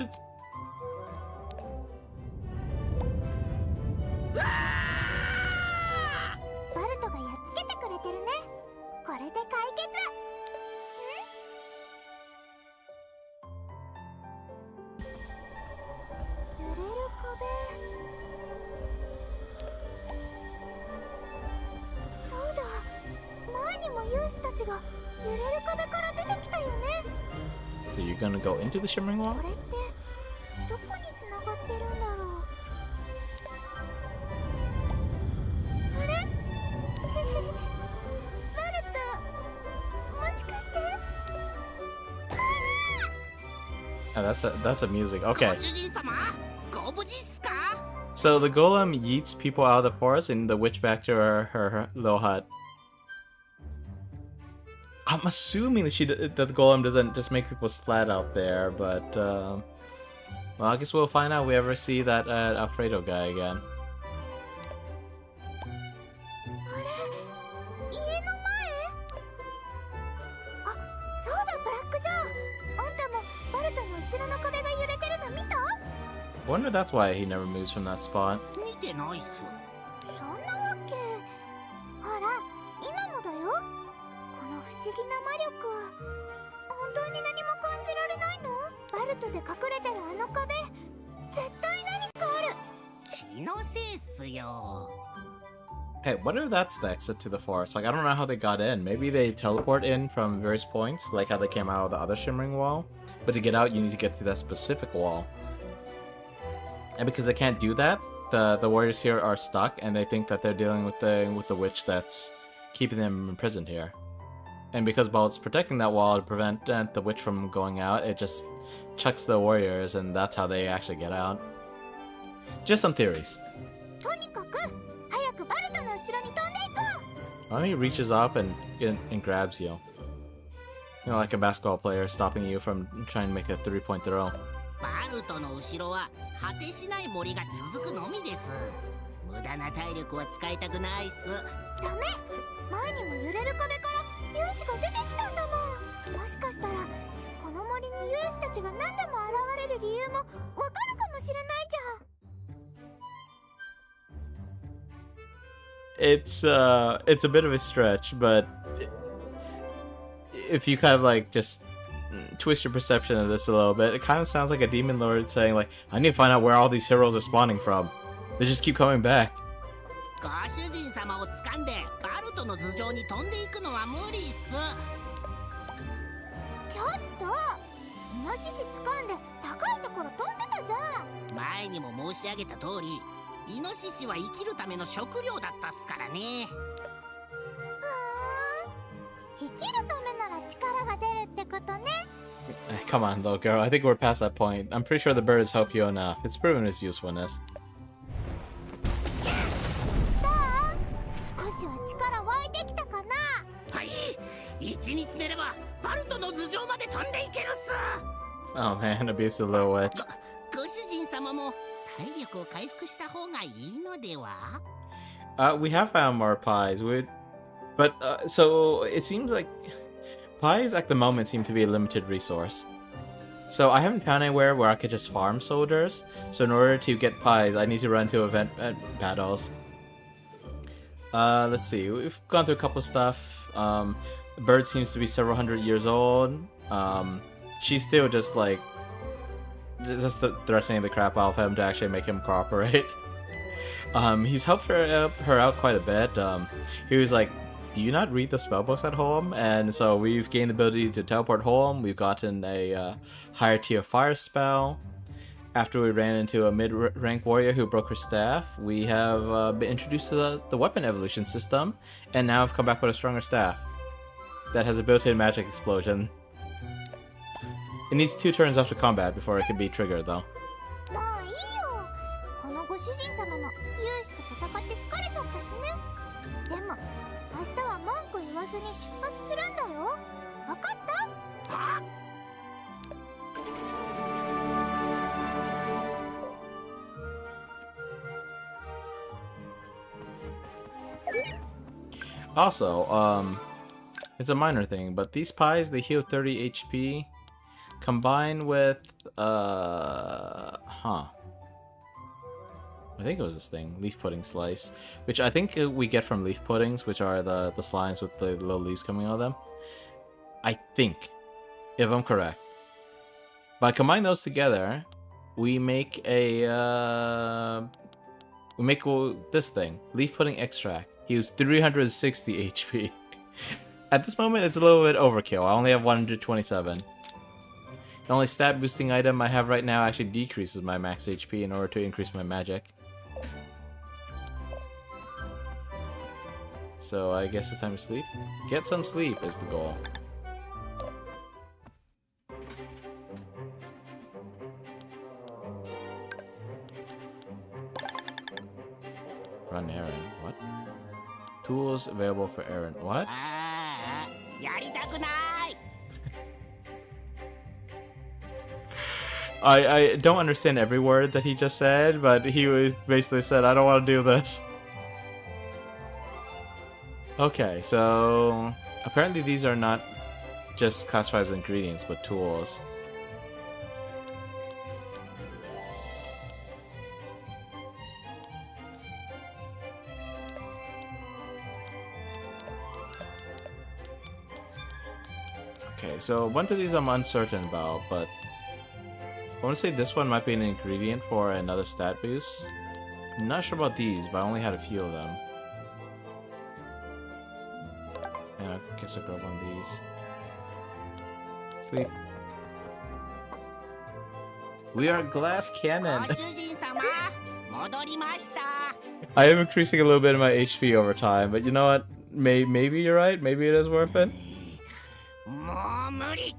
士たちが揺れる壁から出てきたよね。 Are you gonna go into the shimmering wall? これってどこに繋がってるんだろう。あれバルト、もしかして。 Oh, that's a music. Okay. ご主人様、ご無事っすか？ So the golem yeets people out of the forest, and the witch back to her little hut. I'm assuming that the golem doesn't just make people splat out there, but well, I guess we'll find out if we ever see that Alfredo guy again. あれ、家の前？あ、そうだ、ブラックジョー。あんたもバルトの後ろの壁が揺れてるの見た？ I wonder if that's why he never moves from that spot. 見てないっす。そんなわけ。ほら、今もだよ。この不思議な魔力、本当に何も感じられないの？バルトで隠れてるあの壁、絶対何かある。気のせいっすよ。 Hey, what if that's the exit to the forest? Like, I don't know how they got in. Maybe they teleport in from various points, like how they came out of the other shimmering wall. But to get out, you need to get to that specific wall. And because they can't do that, the warriors here are stuck, and they think that they're dealing with the witch that's keeping them imprisoned here. And because Balt's protecting that wall to prevent the witch from going out, it just chucks the warriors, and that's how they actually get out. Just some theories. とにかく早くバルトの後ろに飛んでいこう。 Well, he reaches up and grabs you. You know, like a basketball player stopping you from trying to make a 3-point throw. バルトの後ろは果てしない森が続くのみです。無駄な体力は使いたくないっす。ダメ。前にも揺れる壁から勇士が出てきたんだもん。もしかしたらこの森に勇士たちが何度も現れる理由もわかるかもしれないじゃん。 It's a bit of a stretch, but if you kind of like just twist your perception of this a little bit, it kind of sounds like a demon lord saying like, I need to find out where all these heroes are spawning from. They just keep coming back. ご主人様を掴んでバルトの頭上に飛んでいくのは無理っす。ちょっと、イノシシ掴んで高いところ飛んでたじゃん。前にも申し上げた通り、イノシシは生きるための食料だったっすからね。生きるためなら力が出るってことね。 Come on, little girl. I think we're past that point. I'm pretty sure the birds help you enough. It's proven its usefulness. どう？少しは力湧いてきたかな？はい、一日寝ればバルトの頭上まで飛んでいけるっす。 Oh man, abusive little witch. ご主人様も体力を回復した方がいいのでは？ We have found more pies. But so it seems like pies at the moment seem to be a limited resource. So I haven't found anywhere where I could just farm soldiers. So in order to get pies, I need to run to event battles. Let's see. We've gone through a couple stuff. The bird seems to be several hundred years old. She's still just like just threatening the crap out of him to actually make him cooperate. He's helped her out quite a bit. He was like, do you not read the spellbooks at home? And so we've gained the ability to teleport home. We've gotten a higher tier fire spell. After we ran into a mid-rank warrior who broke her staff, we have been introduced to the weapon evolution system, and now have come back with a stronger staff that has a built-in magic explosion. It needs 2 turns after combat before it can be triggered, though. もういいよ。このご主人様も勇士と戦って疲れちゃったしね。でも明日は文句言わずに出発するんだよ。わかった？はっ。 Also, it's a minor thing, but these pies, they heal 30 HP combined with, I think it was this thing, leaf pudding slice, which I think we get from leaf puddings, which are the slimes with the little leaves coming out of them. I think, if I'm correct. By combining those together, we make a, this thing, leaf pudding extract. He was 360 HP. At this moment, it's a little bit overkill. I only have 127. The only stat boosting item I have right now actually decreases my max HP in order to increase my magic. So I guess it's time to sleep. Get some sleep is the goal. Run errand. What? Tools available for errand. What? やりたくない。 I don't understand every word that he just said, but he basically said, I don't want to do this. Okay, so apparently these are not just classified as ingredients, but tools. Okay, so one of these I'm uncertain about, but I want to say this one might be an ingredient for another stat boost. I'm not sure about these, but I only had a few of them. Yeah, I guess I'll grab one of these. Sleep. We are glass cannon. ご主人様、戻りました。 I am increasing a little bit of my HP over time, but you know what? Maybe you're right. Maybe it is worth it. もう無理。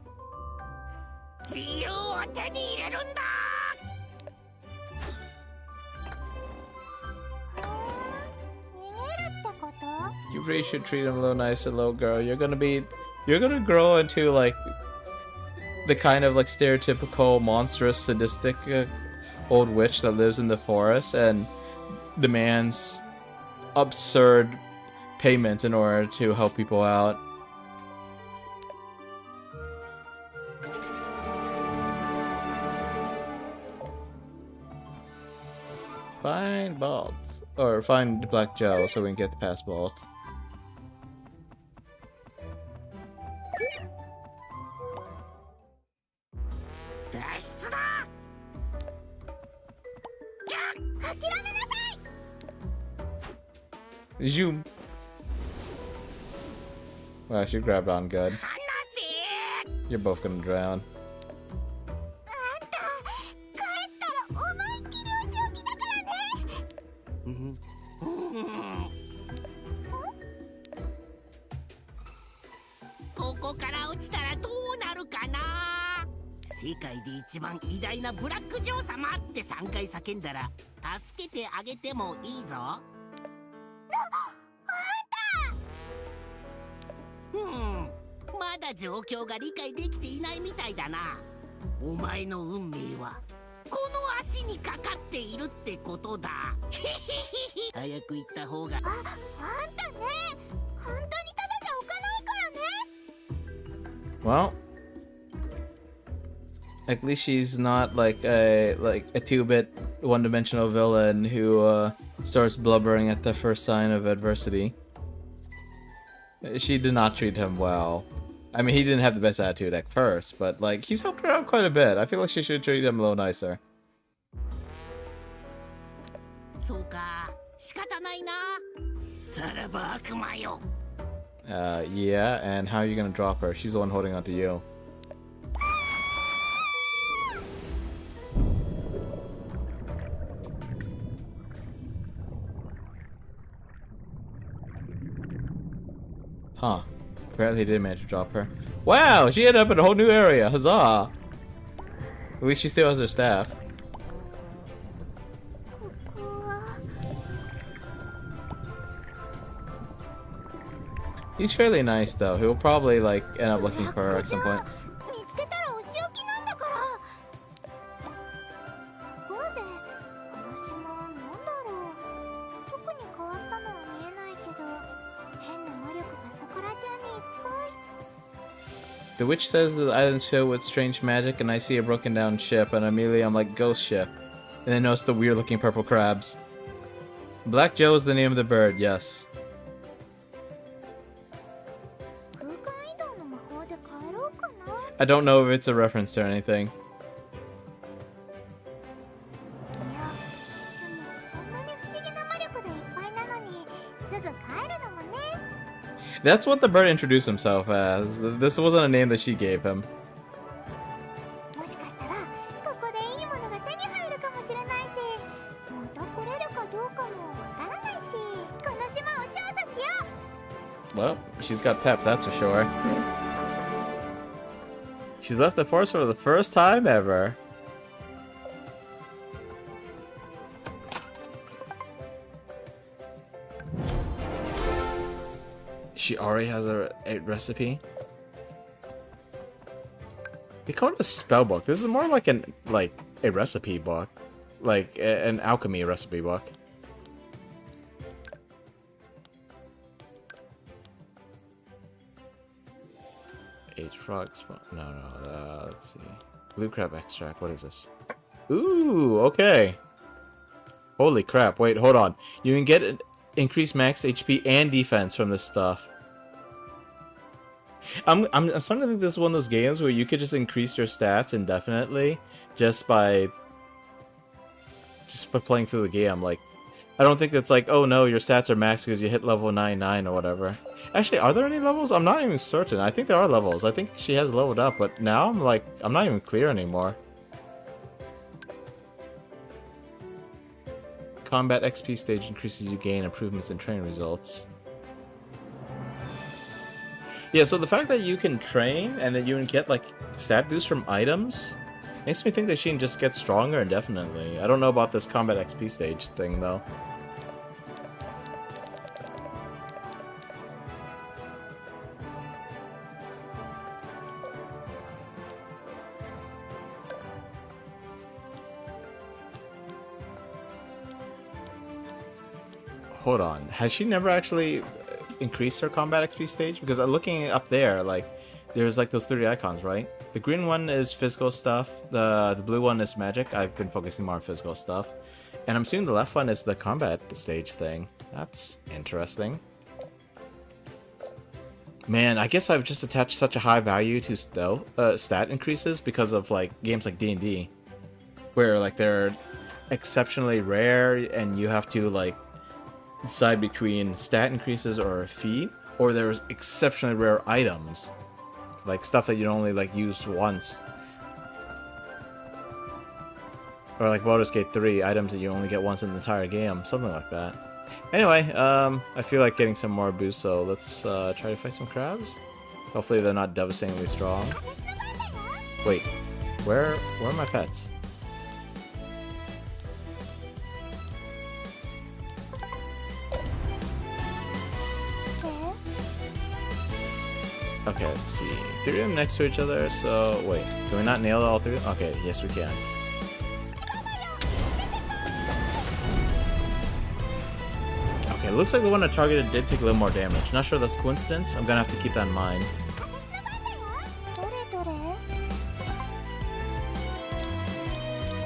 自由を手に入れるんだ。 You really should treat him a little nicer, little girl. You're gonna grow into like the kind of like stereotypical monstrous, sadistic old witch that lives in the forest and demands absurd payments in order to help people out. Find Bolt. Or find Black Joe so we can get the pass Bolt. Zoom. Wow, she grabbed on good. You're both gonna drown. Kokoから落ちたらどうなるかな。世界で一番偉大なブラックジョー様って3回叫んだら助けてあげてもいいぞ。まだ状況が理解できていないみたいだな。お前の運命はこの足にかかっているってことだ。早く行った方が。あんたね、本当にただじゃおかないからね。Well, at least she's not like a 2-bit one-dimensional villain who starts blubbering at the first sign of adversity. She did not treat him well. I mean, he didn't have the best attitude at first, but like he's helped her out quite a bit. I feel like she should treat him a little nicer. そうか、仕方ないな。さらば悪魔よ。Yeah, and how are you gonna drop her? She's the one holding onto you. Huh. Apparently he did manage to drop her. Wow, she ended up in a whole new area. Huzzah! At least she still has her staff. He's fairly nice though. He'll probably like end up looking for her at some point. 見つけたらお仕置きなんだから。ところで、この島なんだろう。特に変わったのは見えないけど、変な魔力がそこら中にいっぱい。 The witch says the island's filled with strange magic, and I see a broken down ship, and immediately I'm like, ghost ship. And then notice the weird looking purple crabs. Black Joe is the name of the bird, yes. 空間移動の魔法で帰ろうかな。 I don't know if it's a reference to anything. いや、でもこんなに不思議な魔力でいっぱいなのにすぐ帰るのもね。That's what the bird introduced himself as. This wasn't a name that she gave him. もしかしたらここでいいものが手に入るかもしれないし、また来れるかどうかもわからないし、この島を調査しよう。 Well, she's got pep, that's for sure. She's left the forest for the first time ever. She already has a recipe. They call it a spell book. This is more like a recipe book, like an alchemy recipe book. H frogs. No. Let's see. Blue crab extract. What is this? Ooh. Okay. Holy crap! Wait, hold on. You can get increased max HP and defense from this stuff. I'm starting to think this is one of those games where you could just increase your stats indefinitely just by playing through the game. Like, I don't think it's like, oh no, your stats are max because you hit level 99 or whatever. Actually, are there any levels? I'm not even certain. I think there are levels. I think she has leveled up, but now I'm like, I'm not even clear anymore. Combat XP stage increases you gain improvements in training results. Yeah, so the fact that you can train and that you can get like stat boosts from items makes me think that she can just get stronger indefinitely. I don't know about this combat XP stage thing though. Hold on, has she never actually increased her combat XP stage? Because I'm looking up there, like, there's like those 3 icons, right? The green one is physical stuff, the blue one is magic. I've been focusing more on physical stuff. And I'm assuming the left one is the combat stage thing. That's interesting. Man, I guess I've just attached such a high value to stat increases because of like games like D&D, where like they're exceptionally rare and you have to like decide between stat increases or a feat, or there's exceptionally rare items, like stuff that you only like use once, or like Baldur's Gate 3 items that you only get once in the entire game, something like that. Anyway, I feel like getting some more boost, so let's try to fight some crabs. Hopefully they're not devastatingly strong. Wait, where are my pets? Okay, let's see. 3 of them next to each other, so wait. Can we not nail all 3? Okay, yes we can. Okay, looks like the one I targeted did take a little more damage. Not sure that's coincidence. I'm gonna have to keep that in mind.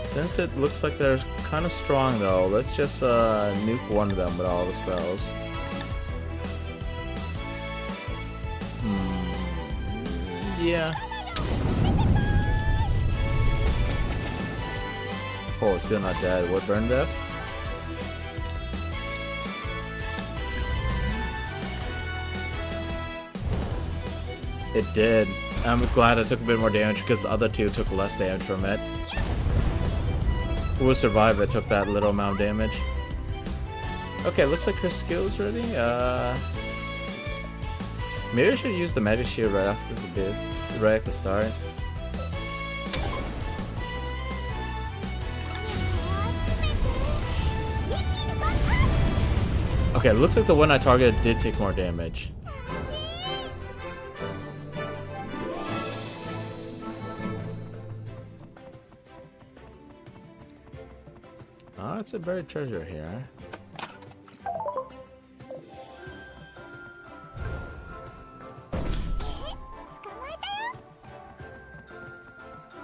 Since it looks like they're kind of strong though, let's just nuke one of them with all the spells. Yeah. Oh, still not dead. What burned death? It did. I'm glad I took a bit more damage because the other 2 took less damage from it. Who will survive it took that little amount of damage. Okay, looks like her skill's ready. Maybe I should use the magic shield right after the bid, right at the start. Okay, looks like the one I targeted did take more damage. Oh, it's a buried treasure here.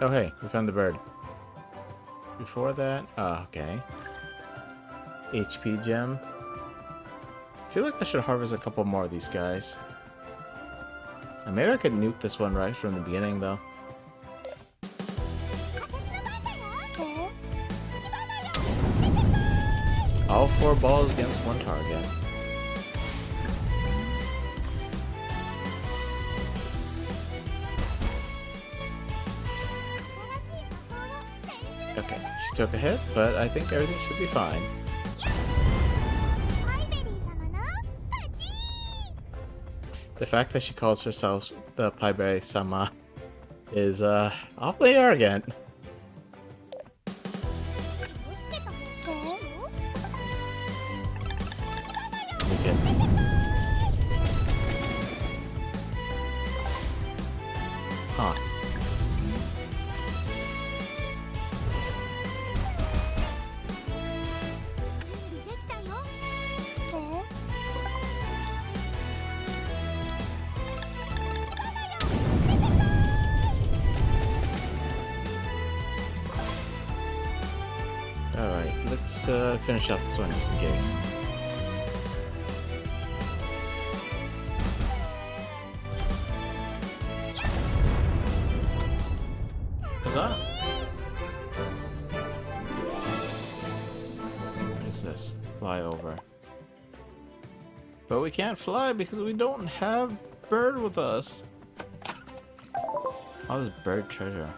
Oh hey, we found the bird. Before that, okay. HP gem. I feel like I should harvest a couple more of these guys. And maybe I could nuke this one right from the beginning though. All 4 balls against one target. Okay, she took a hit, but I think everything should be fine. パイベリー様の勝ち。 The fact that she calls herself the Paiberry Sama is awfully arrogant. 気をつけた方がいいよ。 Okay. Huh. 準備できたよ。Alright, let's finish off this one just in case. Huzzah! What is this? Fly over. But we can't fly because we don't have bird with us. All this bird treasure.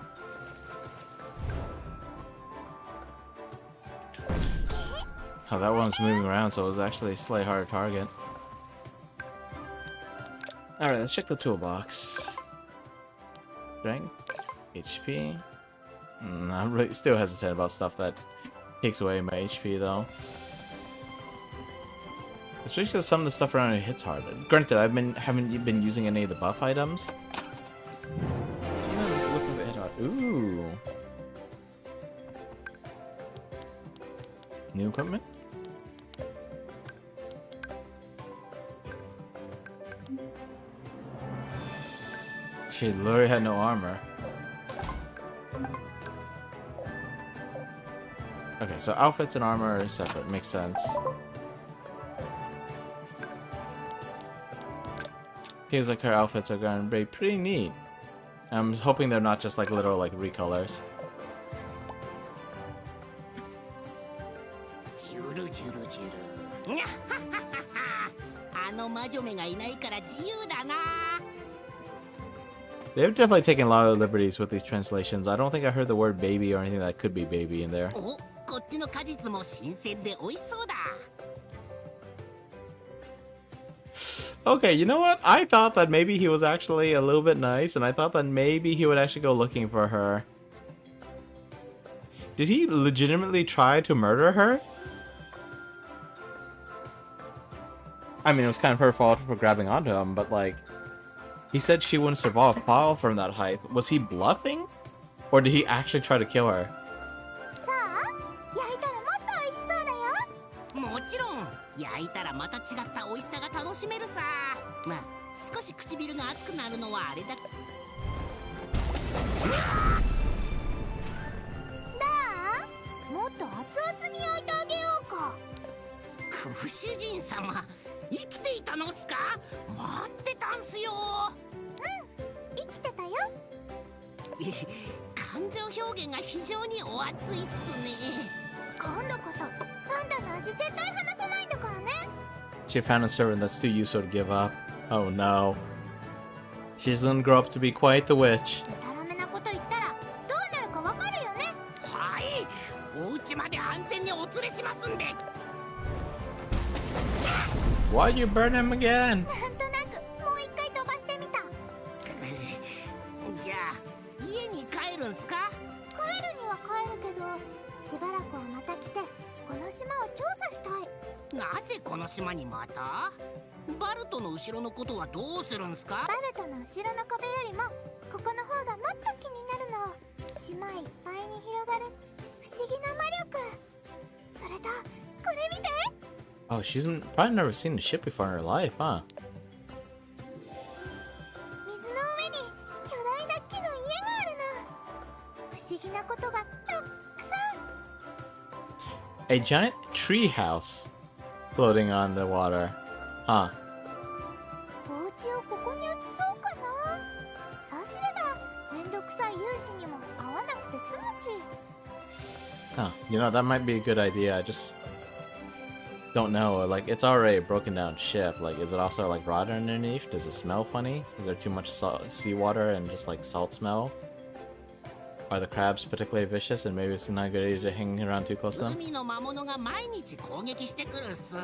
Oh, that one's moving around, so it was actually a slightly harder target. Alright, let's check the toolbox. Strength, HP. I'm really still hesitant about stuff that takes away my HP, though. Especially because some of the stuff around it hits hard. Granted, haven't been using any of the buff items. Let's look at the hit hard. Ooh. New equipment? She literally had no armor. Okay, so outfits and armor are separate. Makes sense. Feels like her outfits are going to be pretty neat. I'm hoping they're not just like literal like recolors. ジュルジュルジュル。にゃっはっはっは。あの魔女めがいないから自由だな。 They've definitely taken a lot of liberties with these translations. I don't think I heard the word baby or anything that could be baby in there. お、こっちの果実も新鮮で美味しそうだ。 Okay, you know what? I thought that maybe he was actually a little bit nice, and I thought that maybe he would actually go looking for her. Did he legitimately try to murder her? I mean, it was kind of her fault for grabbing onto him, but like... He said she wouldn't survive a fall from that height. Was he bluffing? Or did he actually try to kill her? さあ、焼いたらもっと美味しそうだよ。もちろん焼いたらまた違った美味しさが楽しめるさ。まあ少し唇が熱くなるのはあれだ。だあ、もっと熱々に焼いてあげようか。ご主人様、生きていたのっすか？待ってたんすよ。生きてたよ。感情表現が非常にお熱いっすね。今度こそパンダの足絶対離さないんだからね。 She found a servant that's too useful to give up. Oh no. She's gonna grow up to be quite the witch. でたらめなこと言ったらどうなるかわかるよね。はい、お家まで安全にお連れしますんで。 Why'd you burn him again? なんとなくもう一回飛ばしてみた。じゃあ家に帰るんすか？帰るには帰るけど、しばらくはまた来てこの島を調査したい。なぜこの島にまた？バルトの後ろのことはどうするんすか？バルトの後ろの壁よりもここの方がもっと気になるの。島いっぱいに広がる不思議な魔力。それとこれ見て。 Oh, she's probably never seen a ship before in her life, huh? 水の上に巨大な木の家があるの。不思議なことがたくさん。 A giant tree house floating on the water. Huh. お家をここに移そうかな。そうすればめんどくさい勇士にも会わなくて済むし。 Huh. You know, that might be a good idea. I just don't know. Like, it's already a broken down ship. Like, is it also like rotted underneath? Does it smell funny? Is there too much seawater and just like salt smell? Are the crabs particularly vicious and maybe it's not a good idea to hang around too close to them? 海の魔物が毎日攻撃してくるっす。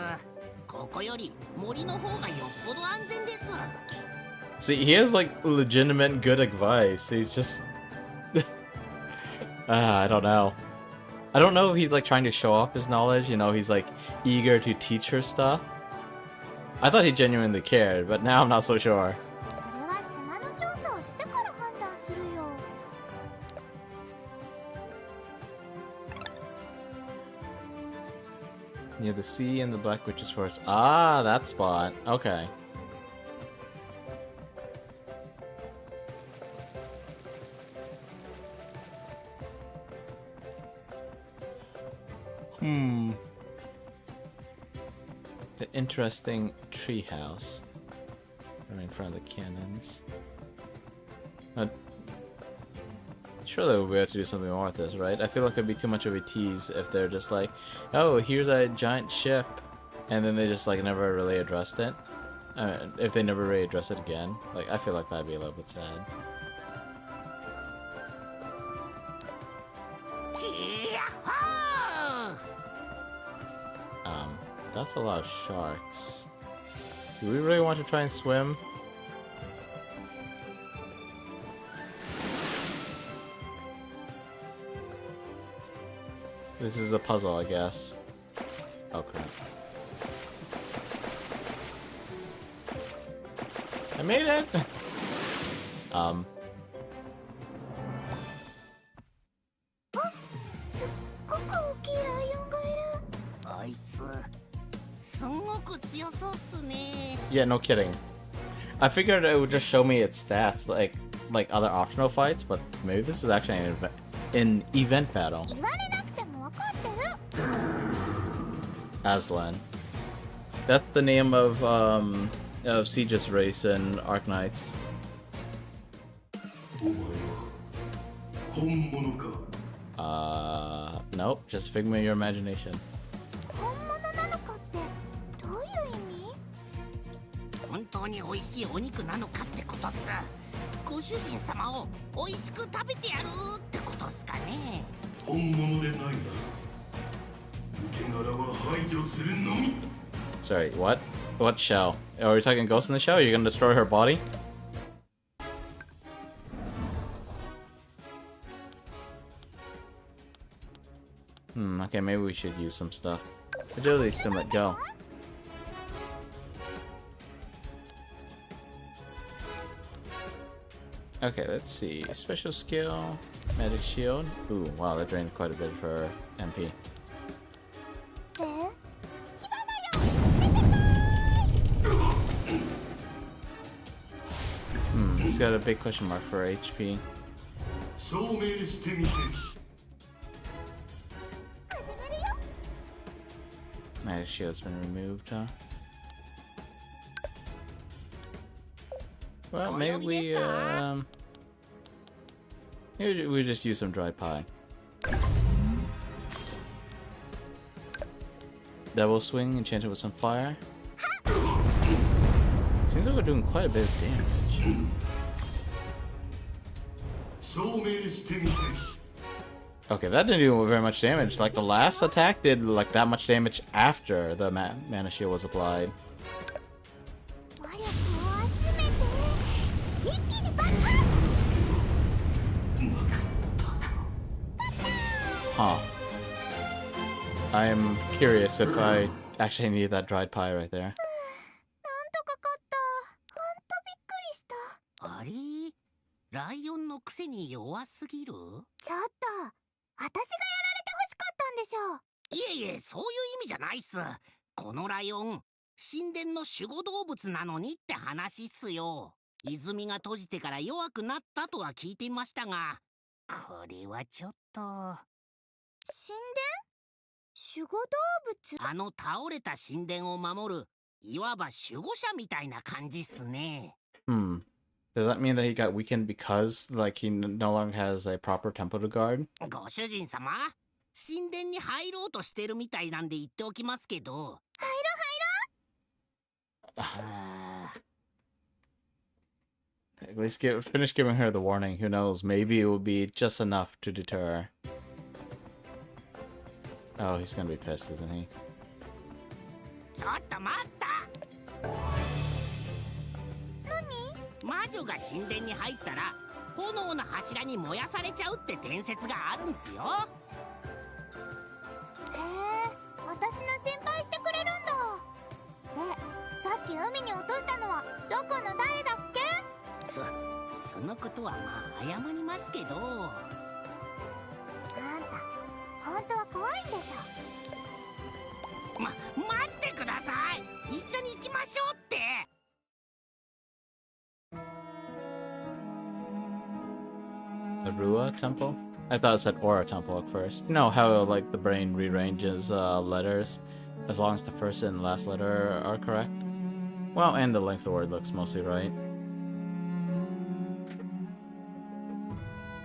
ここより森の方がよっぽど安全です。 See, he has like legitimate good advice. He's just I don't know. I don't know if he's like trying to show off his knowledge, you know, he's like eager to teach her stuff. I thought he genuinely cared, but now I'm not so sure. それは島の調査をしてから判断するよ。 Near the sea and the Black Witch's Forest. Ah, that spot. Okay. The interesting treehouse. Right in front of the cannons. Surely we'll be able to do something more with this, right? I feel like it'd be too much of a tease if they're just like, oh, here's a giant ship, and then they just like never really addressed it. If they never really address it again, like I feel like that'd be a little bit sad. That's a lot of sharks. Do we really want to try and swim? This is a puzzle, I guess. Oh crap. I made it! すっごく大きいライオンがいる。あいつすんごく強そうっすね。 Yeah, no kidding. I figured it would just show me its stats like other optional fights, but maybe this is actually an event battle. 言われなくても分かってる。 Aslan. That's the name of Siege's race in Arknights. 本物か。Nope, just a figment of your imagination. 本物なのかってどういう意味？本当に美味しいお肉なのかってことっす。ご主人様を美味しく食べてやるってことっすかね。本物でないな。抜け殻は排除するのみ。 Sorry, what? What shell? Are we talking Ghost in the Shell? You're gonna destroy her body? Okay, maybe we should use some stuff. Agility Sim, let go. Okay, let's see. Special skill, magic shield. Ooh, wow, that drained quite a bit for our MP. え？ He's got a big question mark for HP. 証明してみせ。 Magic shield's been removed, huh? Well, maybe maybe we just use some dry pie. Devil swing enchanted with some fire. Seems like we're doing quite a bit of damage. 証明してみせ。 Okay, that didn't do very much damage. Like the last attack did like that much damage after the mana shield was applied. 魔力を集めて一気に爆発。 Huh. I am curious if I actually need that dried pie right there. なんとか勝った。ほんとびっくりした。あれライオンのくせに弱すぎる？ちょっと、私がやられて欲しかったんでしょ。いえいえ、そういう意味じゃないっす。このライオン、神殿の守護動物なのにって話っすよ。泉が閉じてから弱くなったとは聞いていましたが、これはちょっと。神殿？守護動物？あの倒れた神殿を守る、いわば守護者みたいな感じっすね。Does that mean that he got weakened because, like, he no longer has a proper temple to guard? ご主人様、神殿に入ろうとしてるみたいなんで言っておきますけど。入ろう入ろう。At least finish giving her the warning. Who knows? Maybe it will be just enough to deter her. Oh, he's gonna be pissed, isn't he? ちょっと待った。魔女が神殿に入ったら炎の柱に燃やされちゃうって伝説があるんすよ。へえ、私の心配してくれるんだ。で、さっき海に落としたのはどこの誰だっけ？そのことはまあ謝りますけど。あんた本当は怖いんでしょ。待ってください。一緒に行きましょうって。The Rua Temple? I thought it said Aura Temple at first. You know how like the brain rearranges letters as long as the first and last letter are correct? Well, and the length of the word looks mostly right.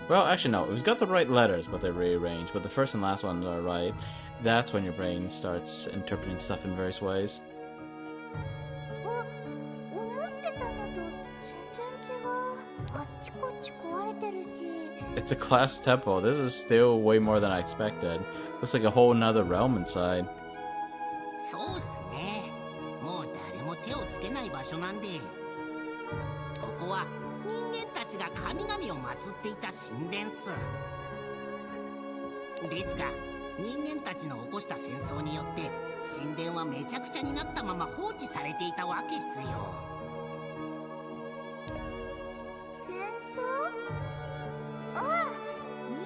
Well, actually no, it's got the right letters, but they're rearranged, but the first and last ones are right. That's when your brain starts interpreting stuff in various ways. 思ってたのと全然違う。あっちこっち壊れてるし。It's a glass temple. This is still way more than I expected. Looks like a whole nother realm inside. そうっすね。もう誰も手をつけない場所なんで。ここは人間たちが神々を祀っていた神殿っす。ですが、人間たちの起こした戦争によって神殿はめちゃくちゃになったまま放置されていたわけっすよ。戦争？ああ、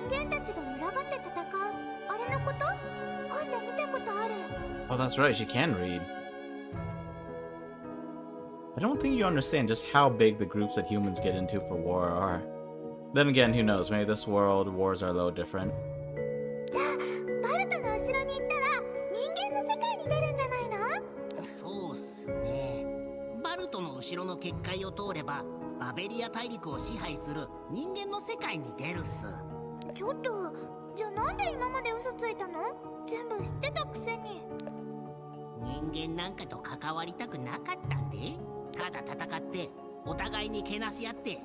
人間たちが群がって戦うあれのこと？本で見たことある。Oh, that's right, she can read. I don't think you understand just how big the groups that humans get into for war are. Then again, who knows, maybe this world wars are a little different. じゃあ、バルトの後ろに行ったら人間の世界に出るんじゃないの？そうっすね。バルトの後ろの結界を通ればバベリア大陸を支配する人間の世界に出るっす。ちょっと、じゃあなんで今まで嘘ついたの？全部知ってたくせに。人間なんかと関わりたくなかったんで、ただ戦ってお互いにけなし合ってい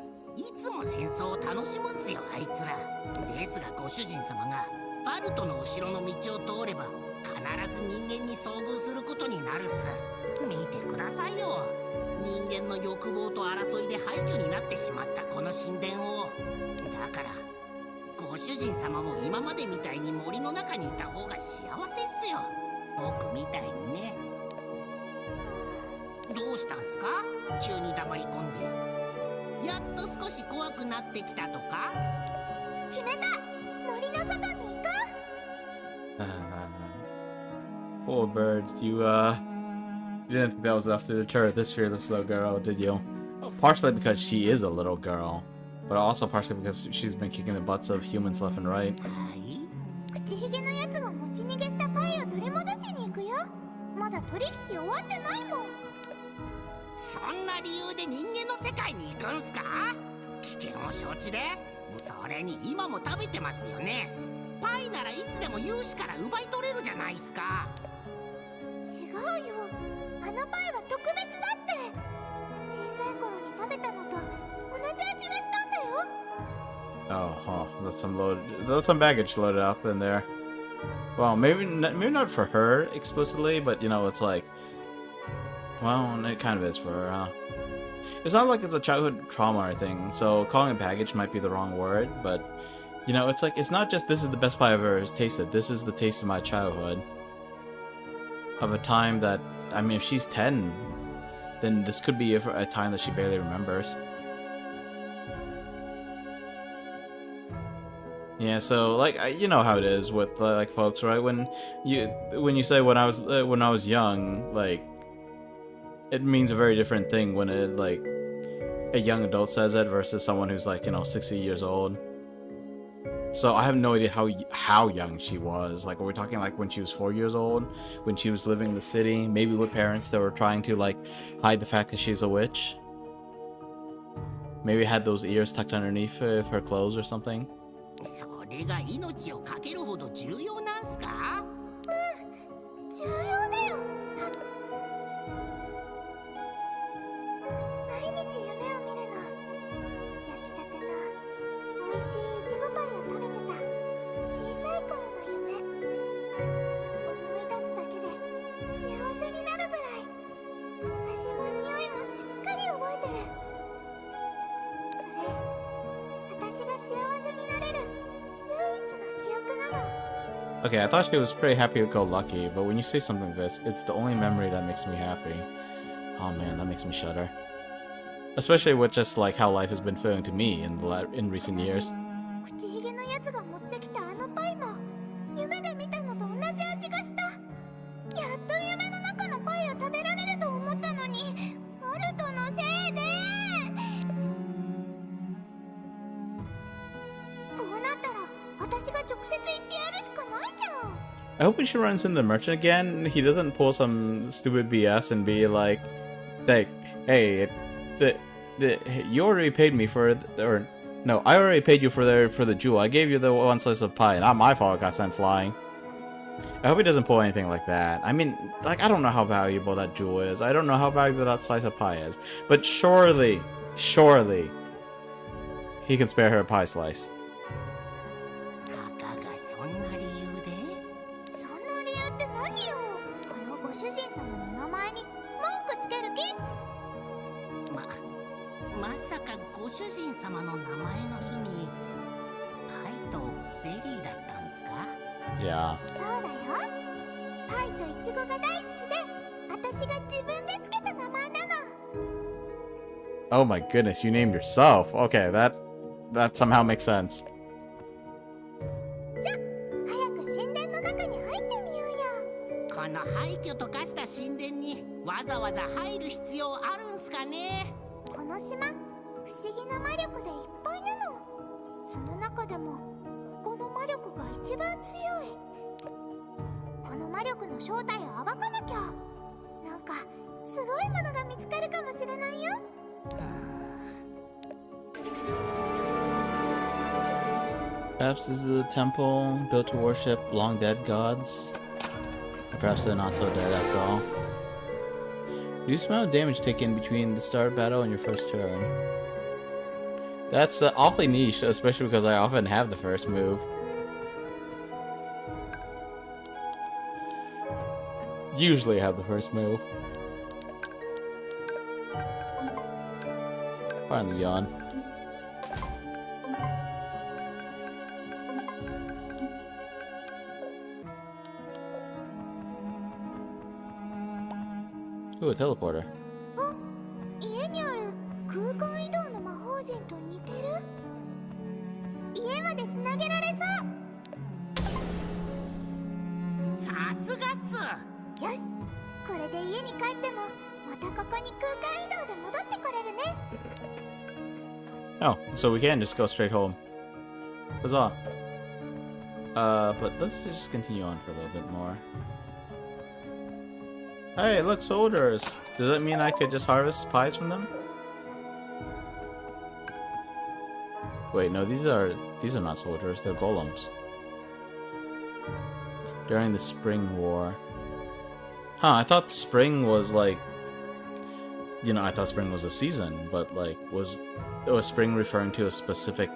つも戦争を楽しむんすよ、あいつら。ですがご主人様がバルトの後ろの道を通れば必ず人間に遭遇することになるっす。見てくださいよ。人間の欲望と争いで廃墟になってしまったこの神殿を。だからご主人様も今までみたいに森の中にいた方が幸せっすよ。僕みたいにね。どうしたんすか？急に黙り込んで。やっと少し怖くなってきたとか？決めた！森の外に行こう。Poor bird, you didn't think that was enough to deter this fearless little girl, did you? Well, partially because she is a little girl, but also partially because she's been kicking the butts of humans left and right. はい。口ひげのやつが持ち逃げしたパイを取り戻しに行くよ。まだ取引終わってないもん。そんな理由で人間の世界に行くんすか？危険を承知で。それに今も食べてますよね。パイならいつでも勇士から奪い取れるじゃないすか。違うよ、あのパイは特別だって。小さい頃に食べたのと同じ味がしたんだよ。Oh, huh. That's some baggage loaded up in there. Well, maybe not for her explicitly, but you know, it's like, well, it kind of is for her, huh? It's not like it's a childhood trauma or thing, so calling it baggage might be the wrong word, but you know, it's like, it's not just this is the best pie I've ever tasted. This is the taste of my childhood. Of a time that, I mean, if she's 10, then this could be a time that she barely remembers. Yeah, so like you know how it is with like folks, right? When you say when I was young, like it means a very different thing when it like a young adult says it versus someone who's like, you know, 60 years old. So I have no idea how young she was. Like, are we talking like when she was 4 years old, when she was living in the city, maybe with parents that were trying to like hide the fact that she's a witch? Maybe had those ears tucked underneath her clothes or something. それが命をかけるほど重要なんすか？重要だよ。毎日夢を見るの。味しいいちごパイを食べてた小さい頃の夢。思い出すだけで幸せになるぐらい。味も匂いもしっかり覚えてる。それ、私が幸せになれる唯一の記憶なの。 Okay, I thought she was pretty happy-go-lucky, but when you say something like this, it's the only memory that makes me happy. Oh man, that makes me shudder. Especially with just like how life has been feeling to me in recent years. 口ひげのやつが持ってきたあのパイも夢で見たのと同じ味がした。やっと夢の中のパイを食べられると思ったのに、アルトのせいで。こうなったら私が直接言ってやるしかないじゃん。 I hope when she runs into the merchant again, he doesn't pull some stupid BS and be like, hey, you already paid me for, or no, I already paid you for the jewel. I gave you the one slice of pie. Not my fault it got sent flying. I hope he doesn't pull anything like that. I mean, like, I don't know how valuable that jewel is. I don't know how valuable that slice of pie is. But surely, he can spare her a pie slice. たかがそんな理由で？そんな理由って何よ。このご主人様の名前に文句つける気？まさかご主人様の名前の意味、パイとベリーだったんすか？ Yeah. そうだよ。パイとイチゴが大好きで、私が自分でつけた名前なの。 Oh my goodness, you named yourself. Okay, that somehow makes sense. じゃ、早く神殿の中に入ってみようよ。この廃墟と化した神殿にわざわざ入る必要あるんすかね？この島、不思議な魔力でいっぱいなの。その中でも、ここの魔力が一番強い。この魔力の正体を暴かなきゃ。なんか、すごいものが見つかるかもしれないよ。Perhaps this is a temple built to worship long dead gods. Or perhaps they're not so dead after all. Do you smell damage taken between the start of battle and your first turn? That's awfully niche, especially because I often have the first move. Usually I have the first move. Finally yawn. Ooh, a teleporter. 家にある空間移動の魔法陣と似てる？家までつなげられそう。さすがっす。よし、これで家に帰ってもまたここに空間移動で戻ってこれるね。 Oh, so we can just go straight home. Huzzah. But let's just continue on for a little bit more. Hey, look, soldiers! Does that mean I could just harvest pies from them? Wait, no, these are not soldiers, they're golems. During the Spring War. Huh, I thought spring was like... You know, I thought spring was a season, but like, was spring referring to a specific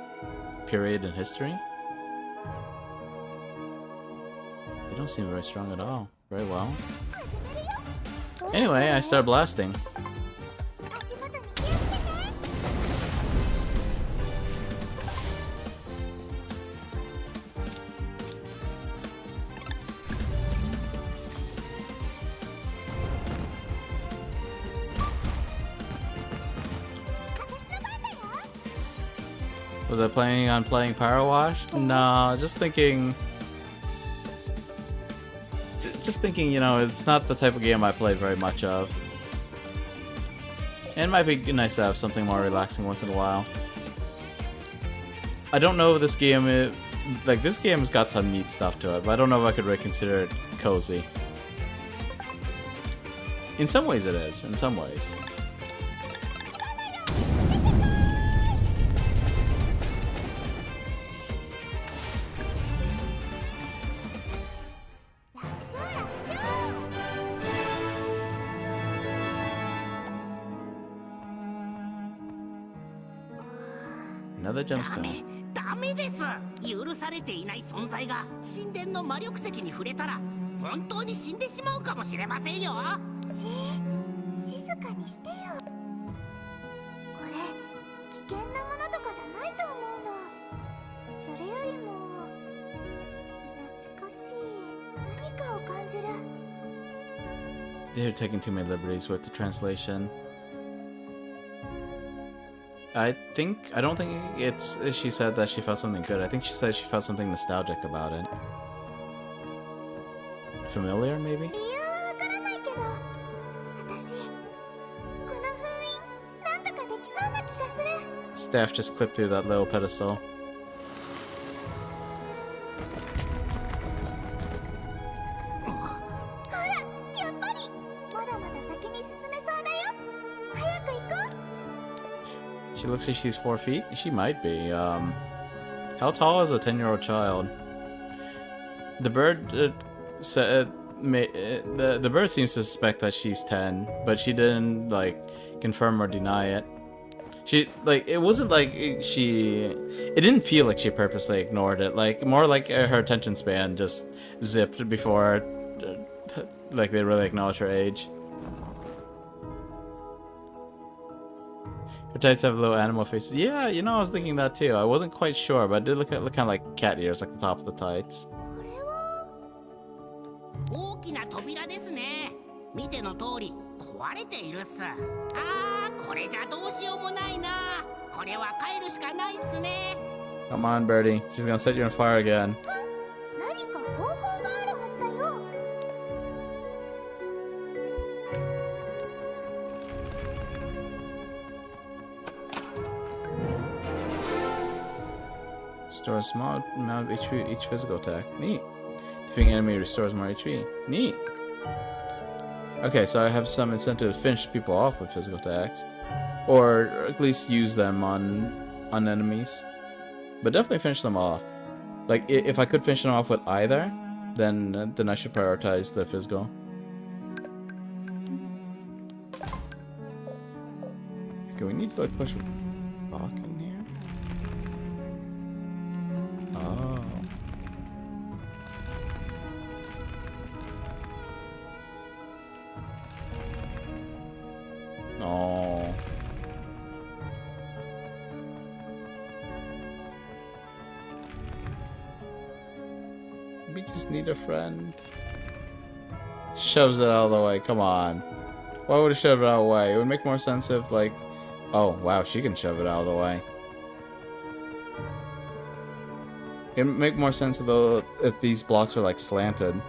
period in history? They don't seem very strong at all. Very well. Anyway, I start blasting. 足元に気をつけて。 Was I planning on playing Power Wash? Nah, just thinking... Just thinking, you know, it's not the type of game I play very much of. And it might be nice to have something more relaxing once in a while. I don't know if this game is... Like, this game's got some neat stuff to it, but I don't know if I could really consider it cozy. In some ways it is, in some ways. Another ダ gemstone. メダメです。許されていない存在が神殿の魔力石に触れたら本当に死んでしまうかもしれませんよ。静かにしてよ。これ危険なものとかじゃないと思うの。それよりも懐かしい何かを感じる。 They're taking too many liberties with the translation. I don't think it's she said that she felt something good. I think she said she felt something nostalgic about it. Familiar, maybe? 理由はわからないけど、私この封印なんとかできそうな気がする。 Staff just clipped through that little pedestal. ほら、やっぱりまだまだ先に進めそうだよ。早く行こう。 She looks like she's 4 feet. She might be. How tall is a 10-year-old child? The bird said the bird seems to suspect that she's 10, but she didn't like confirm or deny it. She like it wasn't like it didn't feel like she purposely ignored it. Like more like her attention span just zipped before like they really acknowledge her age. Her tights have little animal faces. Yeah, you know, I was thinking that too. I wasn't quite sure, but it did look kind of like cat ears, like the top of the tights. これは大きな扉ですね。見ての通り壊れているっす。これじゃどうしようもないな。これは帰るしかないっすね。 Come on, Birdie. She's gonna set you on fire again. 何か方法があるはずだよ。 Restore a small amount of HP with each physical attack. Neat. Defeating enemy restores more HP. Neat. Okay, so I have some incentive to finish people off with physical attacks. Or at least use them on enemies. But definitely finish them off. Like, if I could finish them off with either, then I should prioritize the physical. Okay, we need to like push rock in here. Oh. Oh. We just need a friend. Shoves it out of the way. Come on. Why would it shove it out of the way? It would make more sense if, like... Oh, wow, she can shove it out of the way. It would make more sense if these blocks were, like, slanted.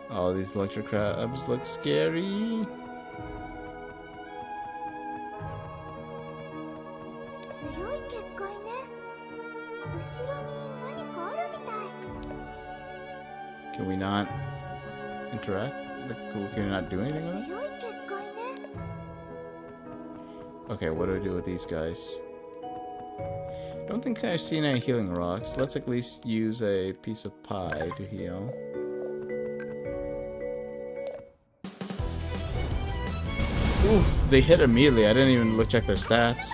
Oh, these electric crabs look scary. 強い結界ね。後ろに何かあるみたい。 Can we not interact? Can we not do anything with it? 強い結界ね。 Okay, what do I do with these guys? Don't think I've seen any healing rocks. Let's at least use a piece of pie to heal. Oof, they hit immediately. I didn't even check their stats.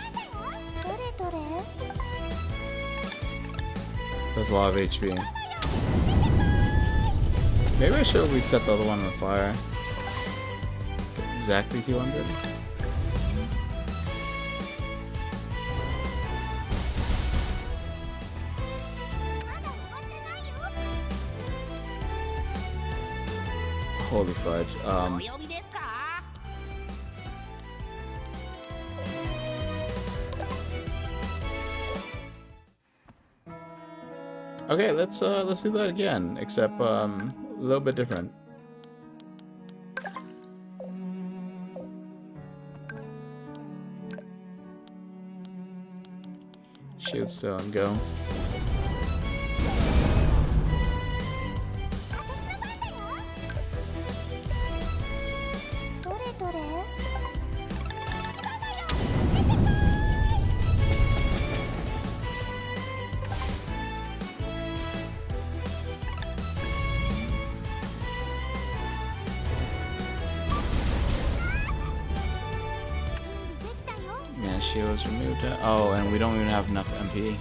どれどれ。 That's a lot of HP. Maybe I should at least set the other one on fire. Exactly 200. Holy fudge. お呼びですか？ Okay, let's do that again, except a little bit different. Shield stone, go. 私の番だよ。どれどれ。 Man, shield was removed. Oh, and we don't even have enough MP.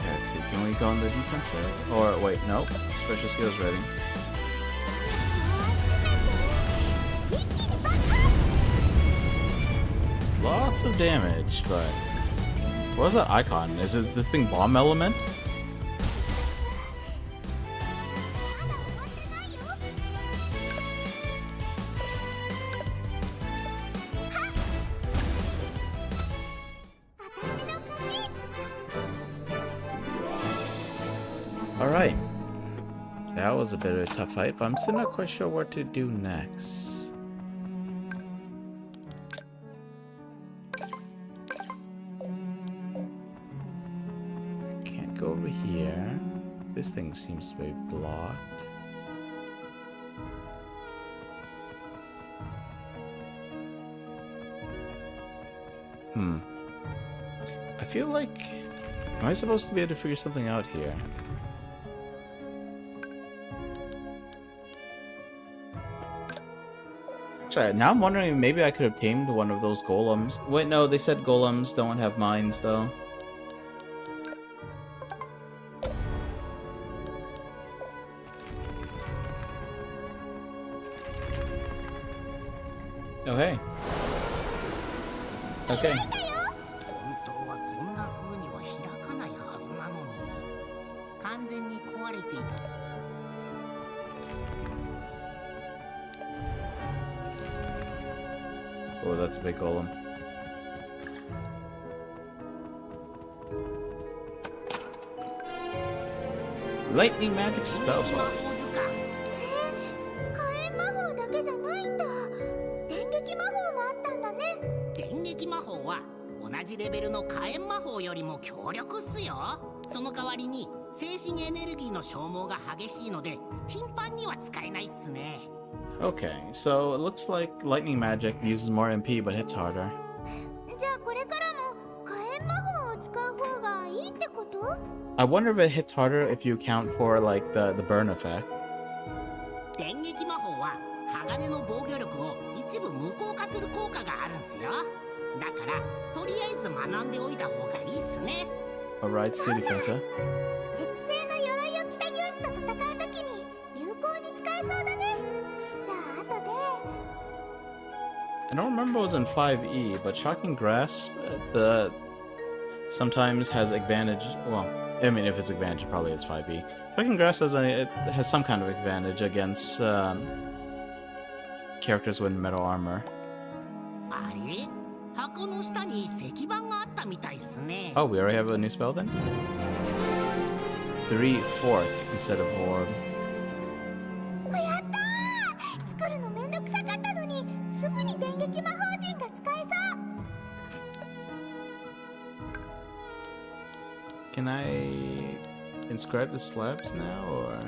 Let's see, can we go on the defensive? Or wait, nope. Special skills ready. Lots of damage, but what was that icon? Is it this thing bomb element? Alright. That was a bit of a tough fight, but I'm still not quite sure what to do next. Can't go over here. This thing seems to be blocked. I feel like... Am I supposed to be able to figure something out here? Actually, now I'm wondering if maybe I could have tamed one of those golems. Wait, no, they said golems don't have minds, though. Oh, hey. Okay. 本当はこんな風には開かないはずなのに完全に壊れていた。 Oh, that's a big golem. Lightning magic spell 魔 block. 法図鑑。火炎魔法だけじゃないんだ。電撃魔法もあったんだね。電撃魔法は同じレベルの火炎魔法よりも強力っすよ。その代わりに精神エネルギーの消耗が激しいので頻繁には使えないっすね。 Okay, so it looks like lightning magic uses more MP but hits harder. じゃあこれからも火炎魔法を使う方がいいってこと？ I wonder if it hits harder if you account for like the burn effect. 電撃魔法は鋼の防御力を一部無効化する効果があるんすよ。だからとりあえず学んでおいた方がいいっすね。 Alright, city fencer. 鉄製の鎧を着た勇士と戦うときに有効に使えそうだね。じゃあ後で。 I don't remember it was in 5e, but shocking grasp sometimes has advantage. Well, I mean, if it's advantage, it probably is 5e. Shocking grasp it has some kind of advantage against characters with metal armor. あれ？箱の下に石板があったみたいっすね。 Oh, we already have a new spell then? 3 fork instead of orb. やったー！作るのめんどくさかったのにすぐに電撃魔法陣が使えそう。 Can I inscribe the slabs now, or...?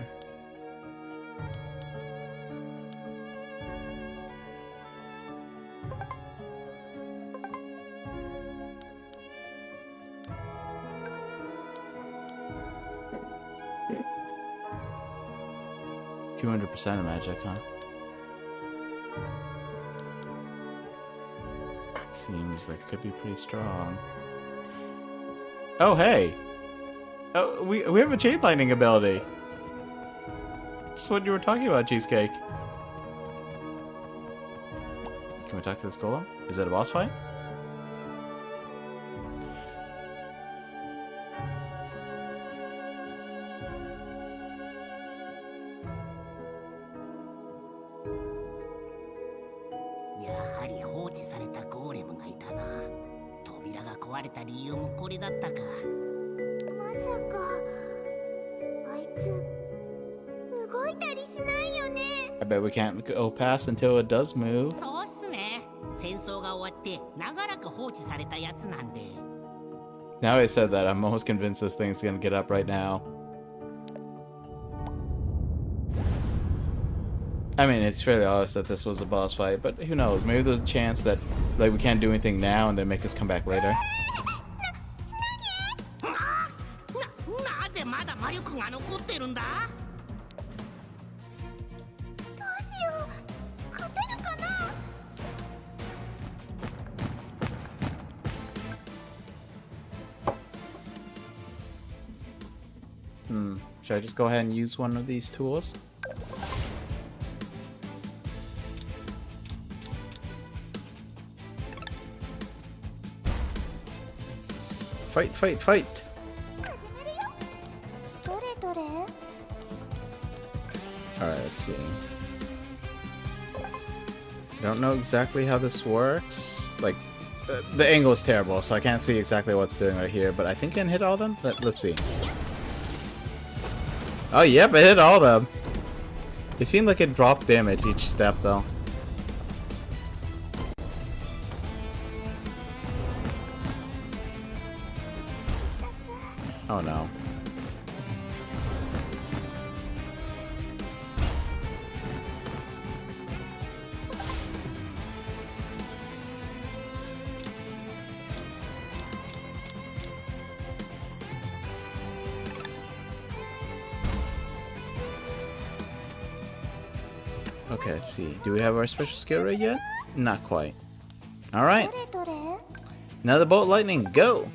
%200% of magic, huh? Seems like it could be pretty strong. Oh, hey! Oh, we have a chain lightning ability. Just what you were talking about, Cheesecake. Can we talk to this golem? Is that a boss fight?まさかあいつ動いたりしないよね。 I bet we can't go past until it does move. そうっすね。戦争が終わって長らく放置されたやつなんで。 Now I said that, I'm almost convinced this thing's gonna get up right now. I mean, it's fairly obvious that this was a boss fight, but who knows? Maybe there's a chance that like we can't do anything now and then make us come back later. なぜまだ魔力が残ってるんだ？どうしよう、勝てるかな。Should I just go ahead and use one of these tools? Fight, fight, fight! 始めるよ。どれどれ。 Alright, let's see. I don't know exactly how this works. Like, the angle is terrible, so I can't see exactly what's doing right here, but I think I can hit all of them? Let's see. Oh, yep, I hit all of them. It seemed like it dropped damage each step, though. Oh, no. Okay, let's see. Do we have our special skill right yet? Not quite. Alright. どれどれ。 Another bolt lightning, go!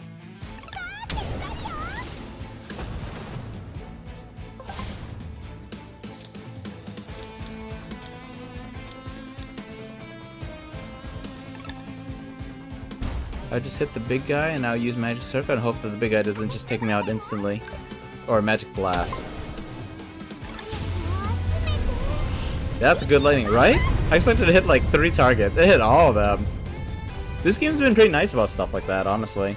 I just hit the big guy and now use magic circle and hope that the big guy doesn't just take me out instantly. Or magic blast. That's a good lightning, right? I expected to hit like 3 targets. It hit all of them. This game's been pretty nice about stuff like that, honestly.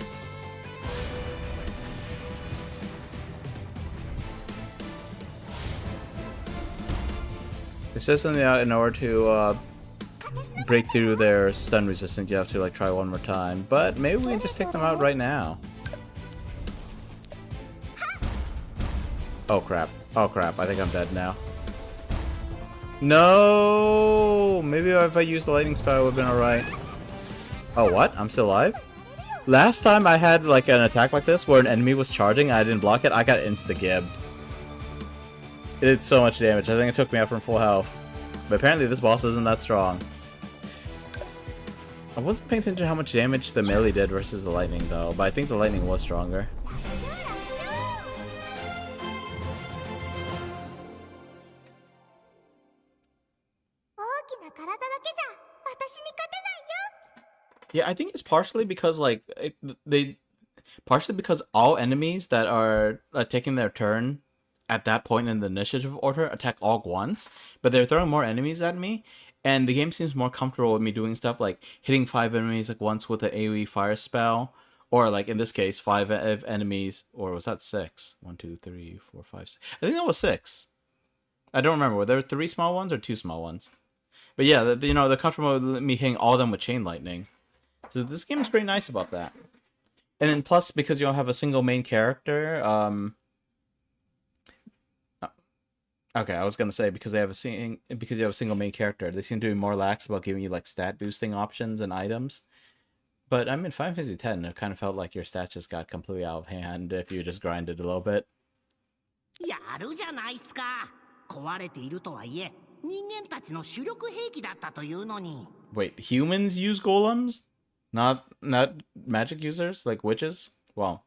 It says something out in order to break through their stun resistance, you have to like try one more time. But maybe we can just take them out right now. Oh crap. Oh crap. I think I'm dead now. No! Maybe if I used the lightning spell it would have been alright. Oh, what? I'm still alive? Last time I had like an attack like this where an enemy was charging and I didn't block it, I got insta-gibbed. It did so much damage. I think it took me out from full health. But apparently this boss isn't that strong. I wasn't paying attention to how much damage the melee did versus the lightning though, but I think the lightning was stronger. Yeah, I think it's partially because like partially because all enemies that are taking their turn at that point in the initiative order attack all at once, but they're throwing more enemies at me, and the game seems more comfortable with me doing stuff like hitting 5 enemies like once with an AoE fire spell, or like in this case 5 enemies, or was that 6? 1, 2, 3, 4, 5, 6. I think that was 6. I don't remember. Were there 3 small ones or 2 small ones? But yeah, you know, they're comfortable with me hitting all of them with chain lightning. So this game is pretty nice about that. And then plus, because you don't have a single main character, okay, I was gonna say because you have a single main character, they seem to be more lax about giving you like stat boosting options and items. But I mean, Final Fantasy X, it kind of felt like your stats just got completely out of hand if you just grinded a little bit. やるじゃないっすか。壊れているとはいえ、人間たちの主力兵器だったというのに。Wait, humans use golems? Not magic users like witches? Well,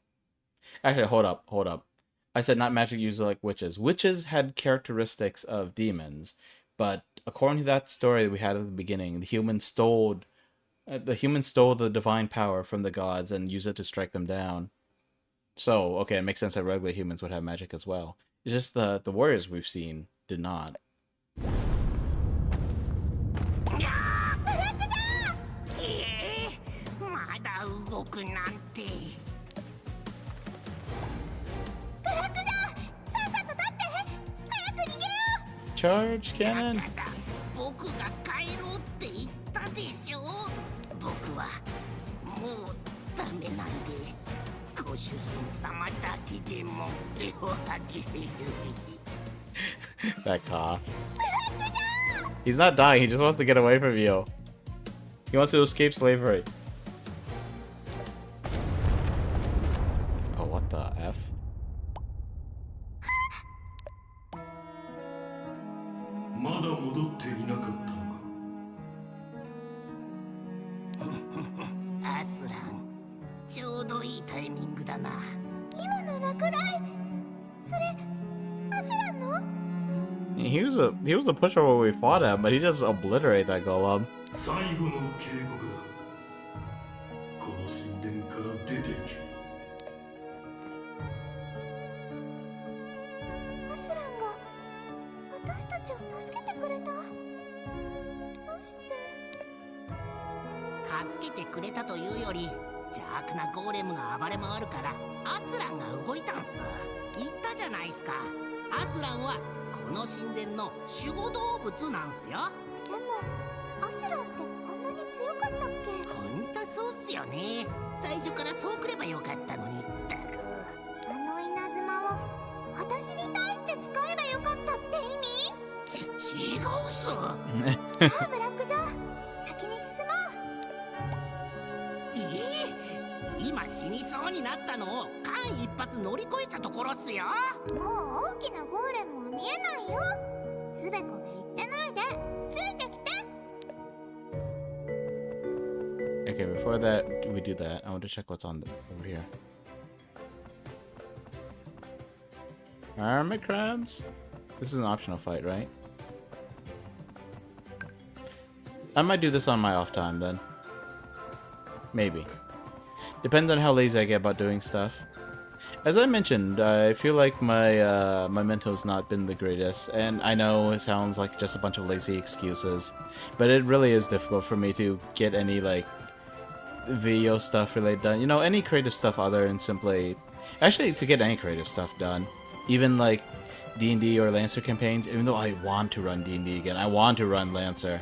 actually, hold up. I said not magic users like witches. Witches had characteristics of demons, but according to that story we had at the beginning, the humans stole the divine power from the gods and used it to strike them down. So, okay, it makes sense that regular humans would have magic as well. It's just the warriors we've seen did not. まだ動くなんて。ブラックジャー、さっさと立って、早く逃げよう。 Charge cannon! だから僕が帰ろうって言ったでしょ。僕はもうダメなんで、ご主人様だけでも手を挙げる。That cough. ブラックジャー。He's not dying, he just wants to get away from you. He wants to escape slavery. Oh, what the F? まだ戻っていなかったのか。アスラン、ちょうどいいタイミングだな。今の落雷、それアスランの？ He was a pusher when we fought him, but he just obliterated that golem. 最後の警告だ。この神殿から出ていけ。アスランが私たちを助けてくれた。どうして？助けてくれたというより、邪悪なゴーレムが暴れ回るからアスランが動いたんす。言ったじゃないすか。アスランはこの神殿の守護動物なんすよ。でもアスランってこんなに強かったっけ？ほんとそうっすよね。最初からそうくればよかったのにったく。あの稲妻を私に対して使えばよかったって意味？違うっす。さあブラックジョー、先に進もう。今死にそうになったのを間一髪乗り越えたところっすよ。もう大きなゴーレムは見えないよ。つべこべ言ってないで、ついてきて。 Okay, before that, we do that, I want to check what's on over here. Hermit crabs? This is an optional fight, right? I might do this on my off time then. Maybe. Depends on how lazy I get about doing stuff. As I mentioned, I feel like my my mental's not been the greatest, and I know it sounds like just a bunch of lazy excuses, but it really is difficult for me to get any like video stuff related done. You know, any creative stuff other than simply, actually, to get any creative stuff done, even like D&D or Lancer campaigns. Even though I want to run D&D again, I want to run Lancer.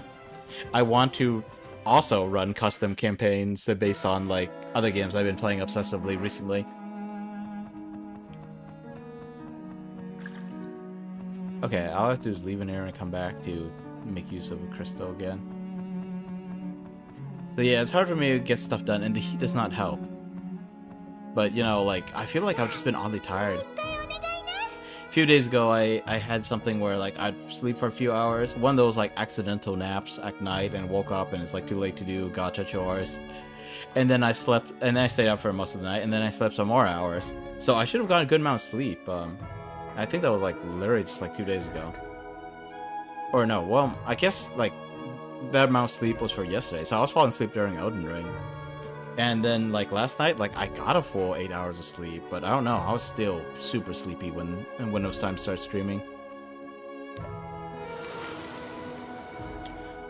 I want to also run custom campaigns that based on like other games I've been playing obsessively recently. Okay, all I have to do is leave in here and come back to make use of a crystal again. So yeah, it's hard for me to get stuff done, and the heat does not help. But you know, like, I feel like I've just been oddly tired. A few days ago, I had something where like I'd sleep for a few hours. One of those like accidental naps at night, and woke up and it's like too late to do gacha chores. And then I slept, and then I stayed up for most of the night, and then I slept some more hours. So I should have gotten a good amount of sleep. I think that was like literally just like 2 days ago. Or no, well, I guess like that amount of sleep was for yesterday. So I was falling asleep during Elden Ring. And then like last night, like I got a full 8 hours of sleep, but I don't know, I was still super sleepy when it was time to start streaming.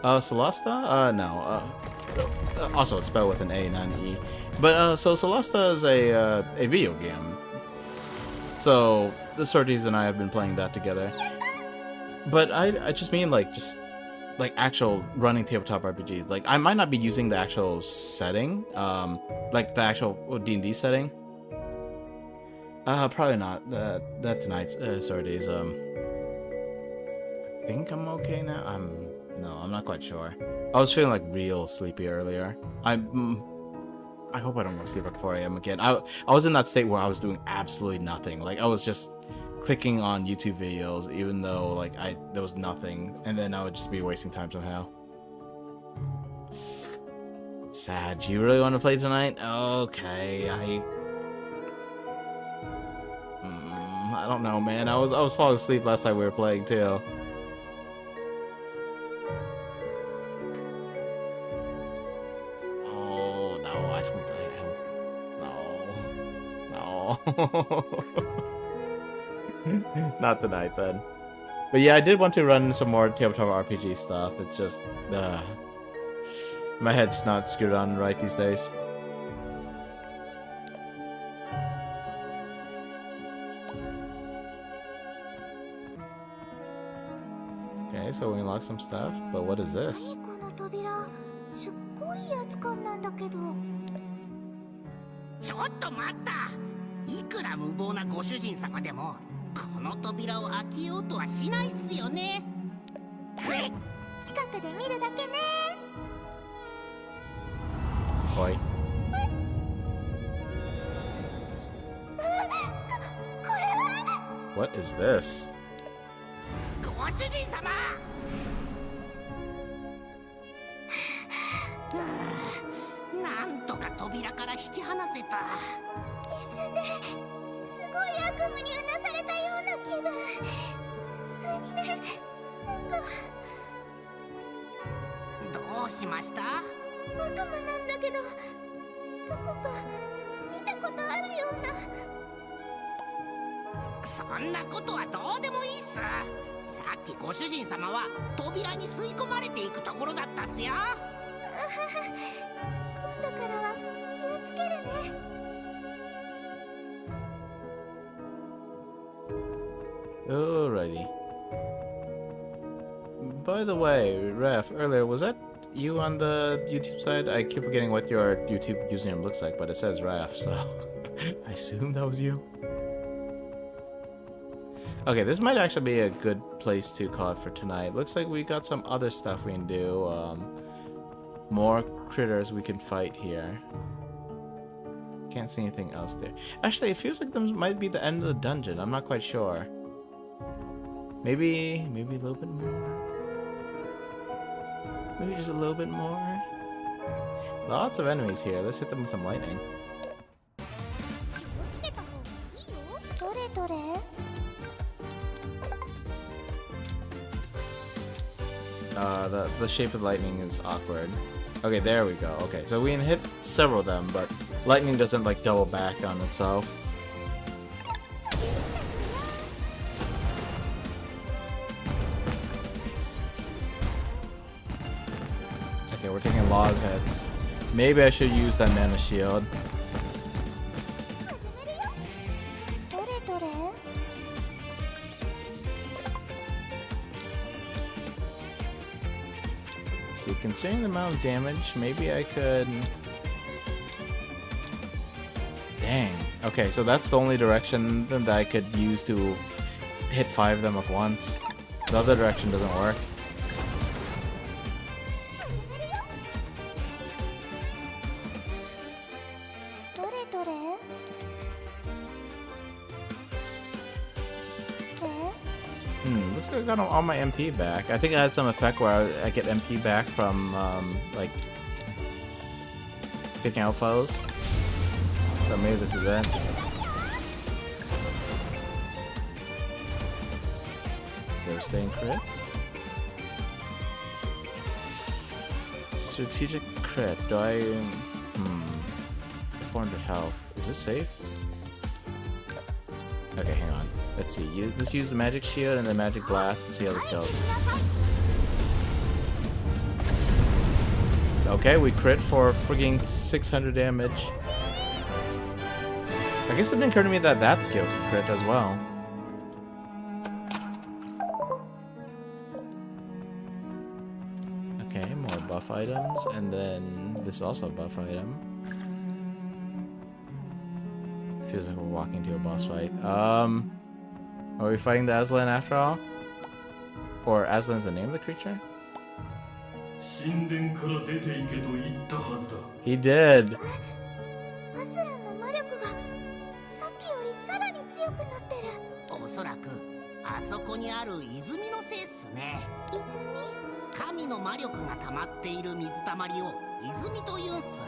Celesta? No. Also it's spelled with an A, not an E. But so Celesta is a video game. So the Sorties and I have been playing that together. But I just mean like actual running tabletop RPGs. Like I might not be using the actual setting, like the actual D&D setting. Probably not. Not tonight's Sorties. I think I'm okay now. I'm not quite sure. I was feeling like real sleepy earlier. I hope I don't go to sleep at 4 a.m. again. I was in that state where I was doing absolutely nothing. Like I was just clicking on YouTube videos, even though like there was nothing, and then I would just be wasting time somehow. Sad. You really want to play tonight? Okay. I don't know, man. I was falling asleep last time we were playing too. Not tonight then. But yeah, I did want to run some more tabletop RPG stuff. It's just my head's not screwed on right these days. Okay, so we unlock some stuff, but what is this? この扉、すっごいやつ感なんだけど。ちょっと待った。いくら無謀なご主人様でもこの扉を開けようとはしないっすよね。近くで見るだけね。 Oi. これは What is this? ご主人様。なんとか扉から引き離せた。一瞬ですごい悪夢にうなされたような気分。それにね、なんかどうしました？悪夢なんだけど、どこか見たことあるような。そんなことはどうでもいいっす。さっきご主人様は扉に吸い込まれていくところだったっすよ。今度からは気をつけるね。 Alrighty. By the way, Ref, earlier, was that you on the YouTube side? I keep forgetting what your YouTube username looks like, but it says Ref, so I assume that was you. Okay, this might actually be a good place to call it for tonight. Looks like we got some other stuff we can do. More critters we can fight here. Can't see anything else there. Actually, it feels like this might be the end of the dungeon. I'm not quite sure. Maybe a little bit more. Maybe just a little bit more. Lots of enemies here. Let's hit them with some lightning. どれどれ？ The shape of lightning is awkward. Okay, there we go. Okay, so we can hit several of them, but lightning doesn't like double back on itself. Okay, we're taking log hits. Maybe I should use that mana shield. どれどれ？ See, considering the amount of damage, maybe I could... Dang. Okay, so that's the only direction that I could use to hit 5 of them at once. The other direction doesn't work. Looks like I got all my MP back. I think I had some effect where I get MP back from, like, picking out foes. So maybe this is it. Devastating crit. Strategic crit. Do I... 400 health. Is this safe? Okay, hang on. Let's see. Let's use the magic shield and the magic blast and see how this goes. Okay, we crit for frigging 600 damage. I guess it didn't occur to me that that skill could crit as well. Okay, more buff items, and then this is also a buff item. Feels like we're walking to a boss fight. Are we fighting the Aslan after all? Or Aslan's the name of the creature? He did! アスランの魔力がさっきよりさらに強くなってる。おそらくあそこにある泉のせいっすね。泉？神の魔力が溜まっている水たまりを泉と言うんす。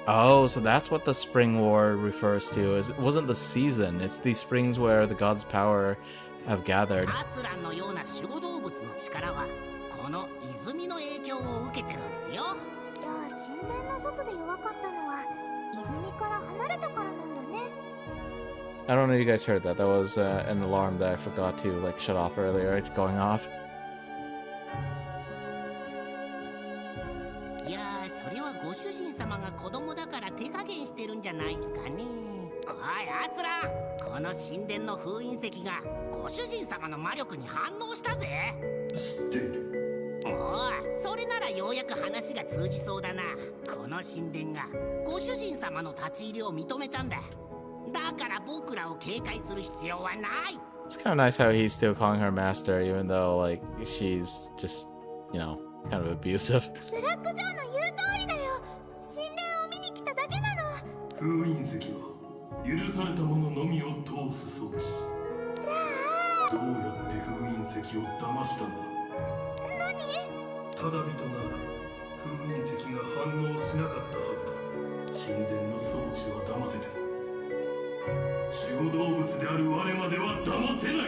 Oh, so that's what the spring war refers to. It wasn't the season, it's these springs where the gods' power have gathered. アスランのような守護動物の力はこの泉の影響を受けてるんすよ。じゃあ神殿の外で弱かったのは泉から離れたからなんだね。 I don't know if you guys heard that. That was an alarm that I forgot to like shut off earlier, going off. いやー、それはご主人様が子供だから手加減してるんじゃないすかね。おいアスラン、この神殿の封印石がご主人様の魔力に反応したぜ。知ってる。おい、それならようやく話が通じそうだな。この神殿がご主人様の立ち入りを認めたんだ。だから僕らを警戒する必要はない。 It's kind of nice how he's still calling her master, even though like she's just you know, kind of abusive. ブラック・ジョーの言う通りだよ。神殿を見に来ただけなの。封印石は許された者のみを通す装置。じゃあどうやって封印石を騙したんだ。何？ただびとなら封印石が反応しなかったはずだ。神殿の装置は騙せても守護動物である我までは騙せない。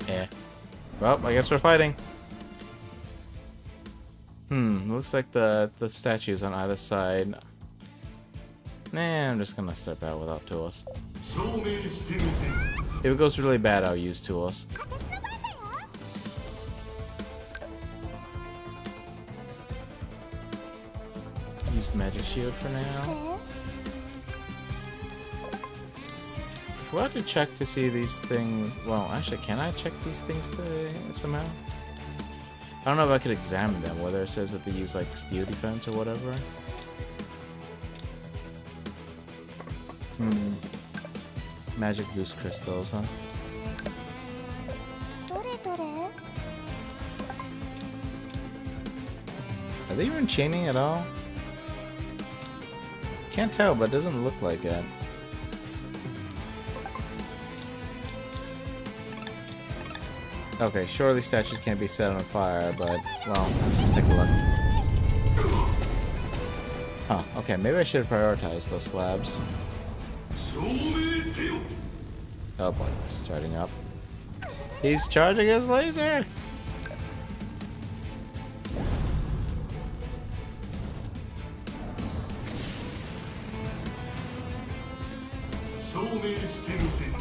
Yeah. Well, I guess we're fighting. Looks like the statues on either side. Nah, I'm just gonna step out without tools. 証明してみせる。 If it goes really bad, I'll use tools. 私の番だよ。 Use magic shield for now. え？ If we had to check to see these things, well, actually, can I check these things somehow? I don't know if I could examine them, whether it says that they use like steel defense or whatever. Magic boost crystals, huh? どれどれ？ Are they even chaining at all? Can't tell, but it doesn't look like it. Okay, surely statues can't be set on fire, but, well, let's just take a look. Huh, okay, maybe I should have prioritized those slabs. 証明せよ。 Oh boy, it's starting up. He's charging his laser! 証明してみせる。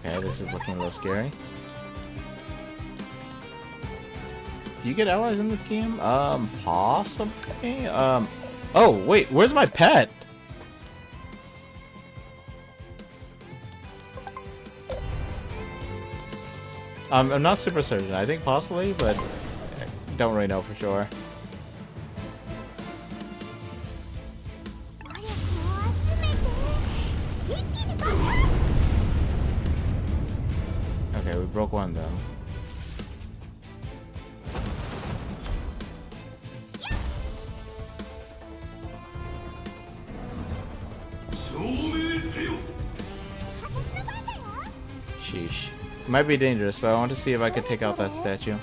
Okay, this is looking a little scary. Do you get allies in this game? Possibly? Oh, wait, where's my pet? I'm not super certain. I think possibly, but I don't really know for sure. 早く集めて。一気に爆発。 Okay, we broke one though. Sheesh. Might be dangerous, but I want to see if I could take out that statue. It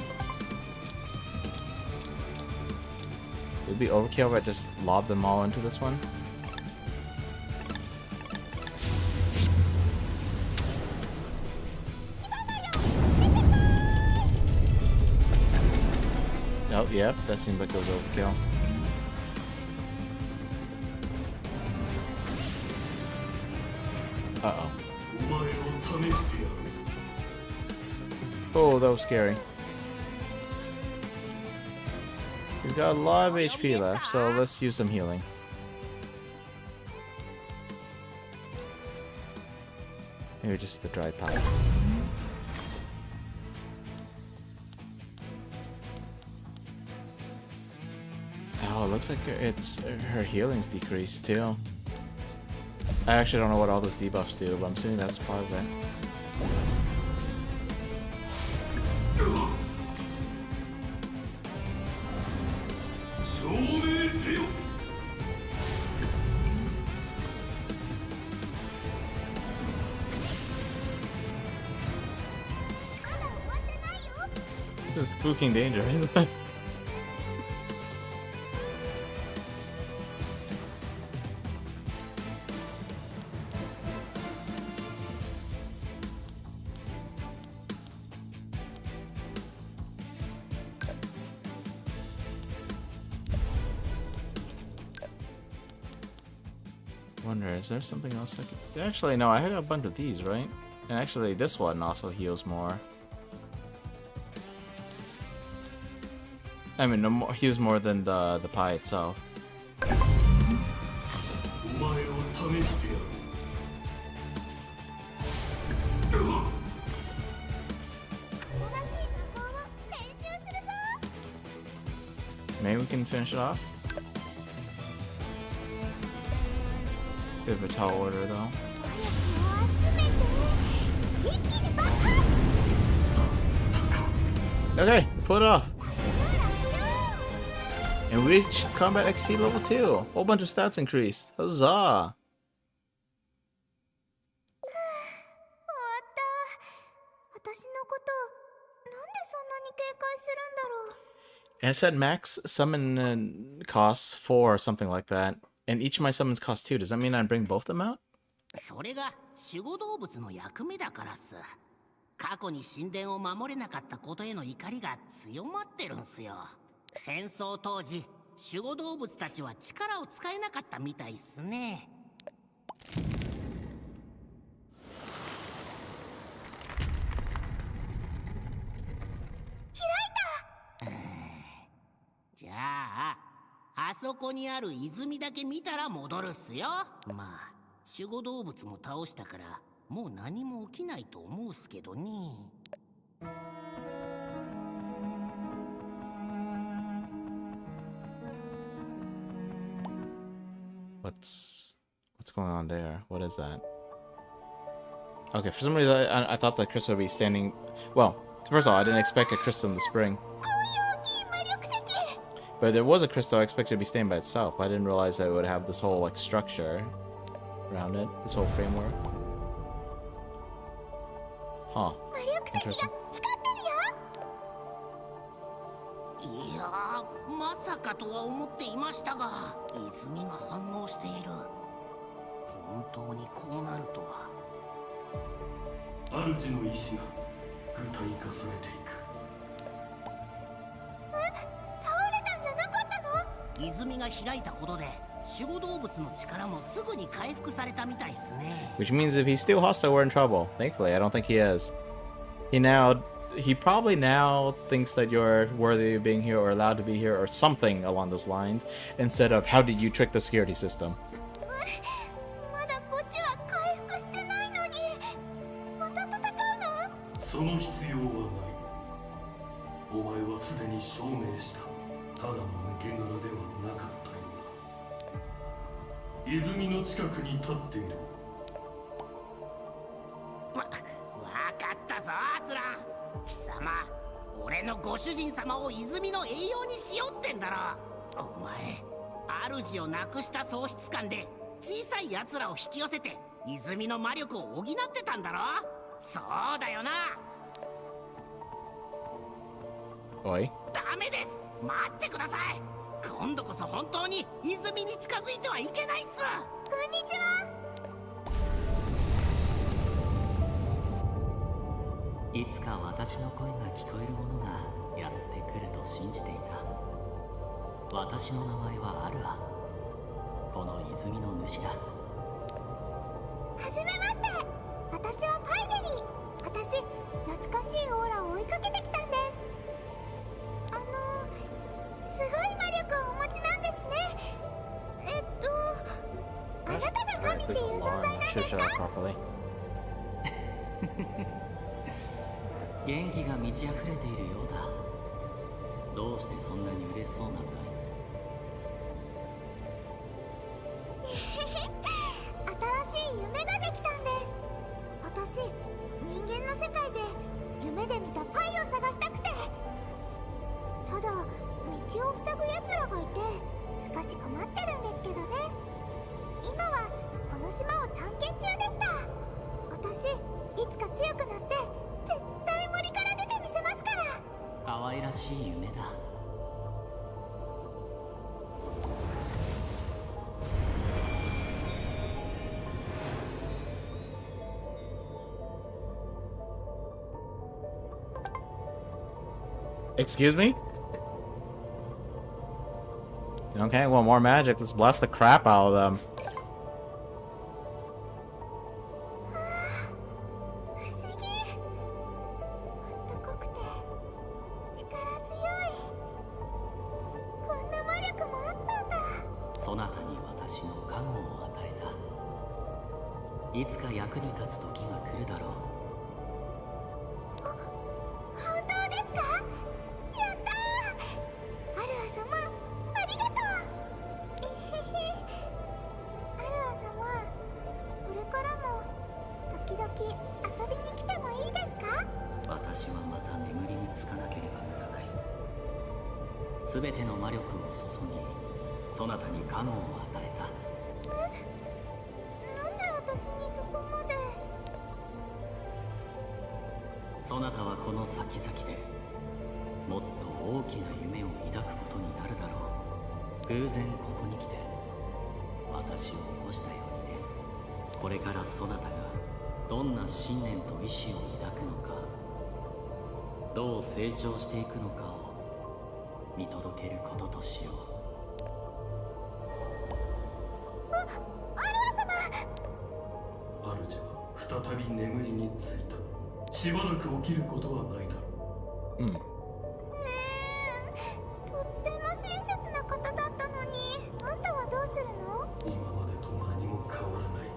would be overkill if I just lob them all into this one. Oh, yep, that seems like it was overkill. Uh-oh. お前を試してやる。 Oh, that was scary. He's got a lot of HP left, so let's use some healing. Maybe just the dry pipe. Oh, it looks like her healing's decreased too. I actually don't know what all those debuffs do, but I'm assuming that's part of it. This is spooking danger, isn't it? Wonder, is there something else I could... Actually, no, I had a bunch of these, right? And actually, this one also heals more. I mean, no more, heals more than the pie itself. Maybe we can finish it off? Bit of a tall order, though. Okay, pull it off. And reach combat XP level 2. Whole bunch of stats increased. Huzzah! 終わった。私のことなんでそんなに警戒するんだろう。 And it said max summon costs 4 or something like that. And each of my summons cost 2. Does that mean I bring both of them out? それが守護動物の役目だからっす。過去に神殿を守れなかったことへの怒りが強まってるんすよ。戦争当時守護動物たちは力を使えなかったみたいっすね。開いた。じゃああそこにある泉だけ見たら戻るっすよ。まあ守護動物も倒したからもう何も起きないと思うっすけどね。What's going on there? What is that? Okay, for some reason I thought the crystal would be standing. Well, first of all, I didn't expect a crystal in the spring. But there was a crystal I expected to be standing by itself. I didn't realize that it would have this whole like structure around it, this whole framework. Huh. Interesting. いやー、まさかとは思っていましたが、泉が反応している。本当にこうなるとは。主の意志が具体化されていく。倒れたんじゃなかったの？泉が開いたことで守護動物の力もすぐに回復されたみたいっすね。 Which means if he's still hostile, we're in trouble. Thankfully, I don't think he is. He probably now thinks that you're worthy of being here or allowed to be here or something along those lines, instead of how did you trick the security system. まだこっちは回復してないのにまた戦うの？その必要はない。お前はすでに証明した。ただの抜け殻ではなかったようだ。泉の近くに立ってみろ。わかったぞアスラン。貴様、俺のご主人様を泉の栄養にしようってんだろ。お前、主をなくした喪失感で小さい奴らを引き寄せて泉の魔力を補ってたんだろ。そうだよな。おい。ダメです。待ってください。今度こそ本当に泉に近づいてはいけないっす。こんにちは。いつか私の声が聞こえるものがやってくると信じていた。私の名前はアルア。この泉の主だ。はじめまして。私はパイデリー。私、懐かしいオーラを追いかけてきたんです。すごい魔力をお持ちなんですね。あなたが神っていう存在なんですか？元気が満ち溢れているようだ。どうしてそんなに嬉しそうなんだい？新しい夢ができたんです。私、人間の世界で夢で見たパイを探したくて。ただ、道を塞ぐ奴らがいて少し困ってるんですけどね。今はこの島を探検中でした。私、いつか強くなって絶対森から出てみせますから。可愛らしい夢だ。Excuse me? Okay, well, more magic. Let's blast the crap out of them. 不思議。あったかくて力強い。こんな魔力もあったんだ。そなたに私の加護を与えた。いつか役に立つ時が来るだろう。本当ですか？やったー。アルア様、ありがとう。アルア様、これからも時々遊びに来てもいいですか？私はまた眠りにつかなければな全ての魔力を注ぎそなたに加護を与えた。なんで私にそこまで。そなたはこの先々でもっと大きな夢を抱くことになるだろう。偶然ここに来て私を起こしたようにね。これからそなたがどんな信念と意志を抱くのか、どう成長していくのかを見届けることとしよう。主は再び眠りについた。しばらく起きることはないだろう。うん。とっても親切な方だったのに、あんたはどうするの？今までと何も変わらない。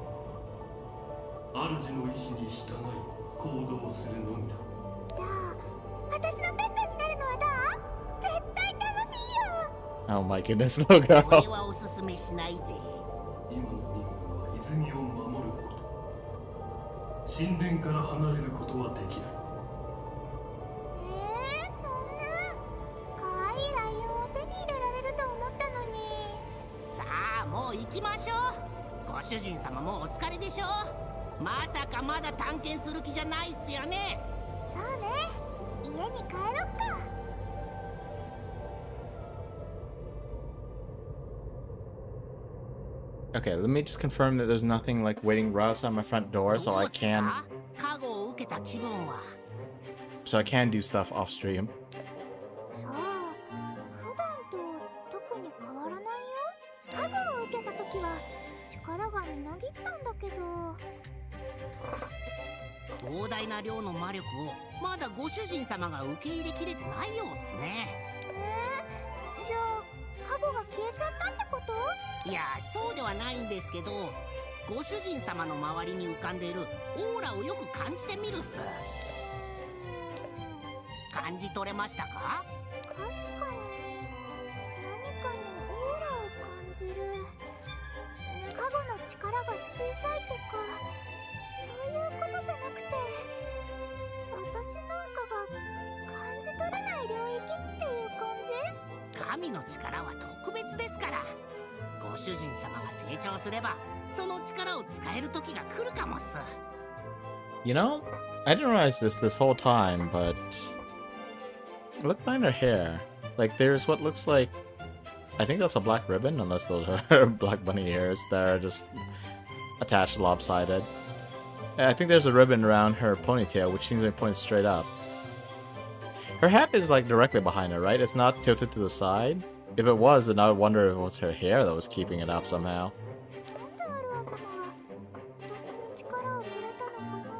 主の意志に従い行動するのみだ。じゃあ私のペットになるのはどう？絶対楽しいよ。 Oh my goodness, little これ girl. はおすすめしないぜ。今の任務は泉を守ること。神殿から離れることはできない。そんな可愛いライオンを手に入れられると思ったのに。さあもう行きましょう。ご主人様もお疲れでしょ。まさかまだ探検する気じゃないっすよね。そうね、家に帰ろっか。Okay, let me just confirm that there's nothing like waiting right outside my front door, so I どうっす can か？加護を受けた気分は。 do stuff off stream. さあ、普段と特に変わらないよ。加護を受けた時は力がみなぎったんだけど。膨大な量の魔力をまだご主人様が受け入れきれてないようっすね。じゃあ加護が消えちゃったってこと？いやそうではないんですけど、ご主人様の周りに浮かんでいるオーラをよく感じてみるっす。感じ取れましたか？確かに何かにオーラを感じる。加護の力が小さいとかそういうことじゃなくて、私なんかが感じ取れない領域っていう感じ？神の力は特別ですから。ご主人様が成長すればその力を使える時が来るかもっす。 You know, I didn't realize this whole time, but look behind her hair. Like there's what looks like, I think that's a black ribbon, unless those are black bunny hairs that are just attached lopsided. And I think there's a ribbon around her ponytail, which seems to be pointed straight up. Her hat is like directly behind her, right? It's not tilted to the side. If it was, then I would wonder if it was her hair that was keeping it up somehow. なんでアルア様は私に力をくれたのか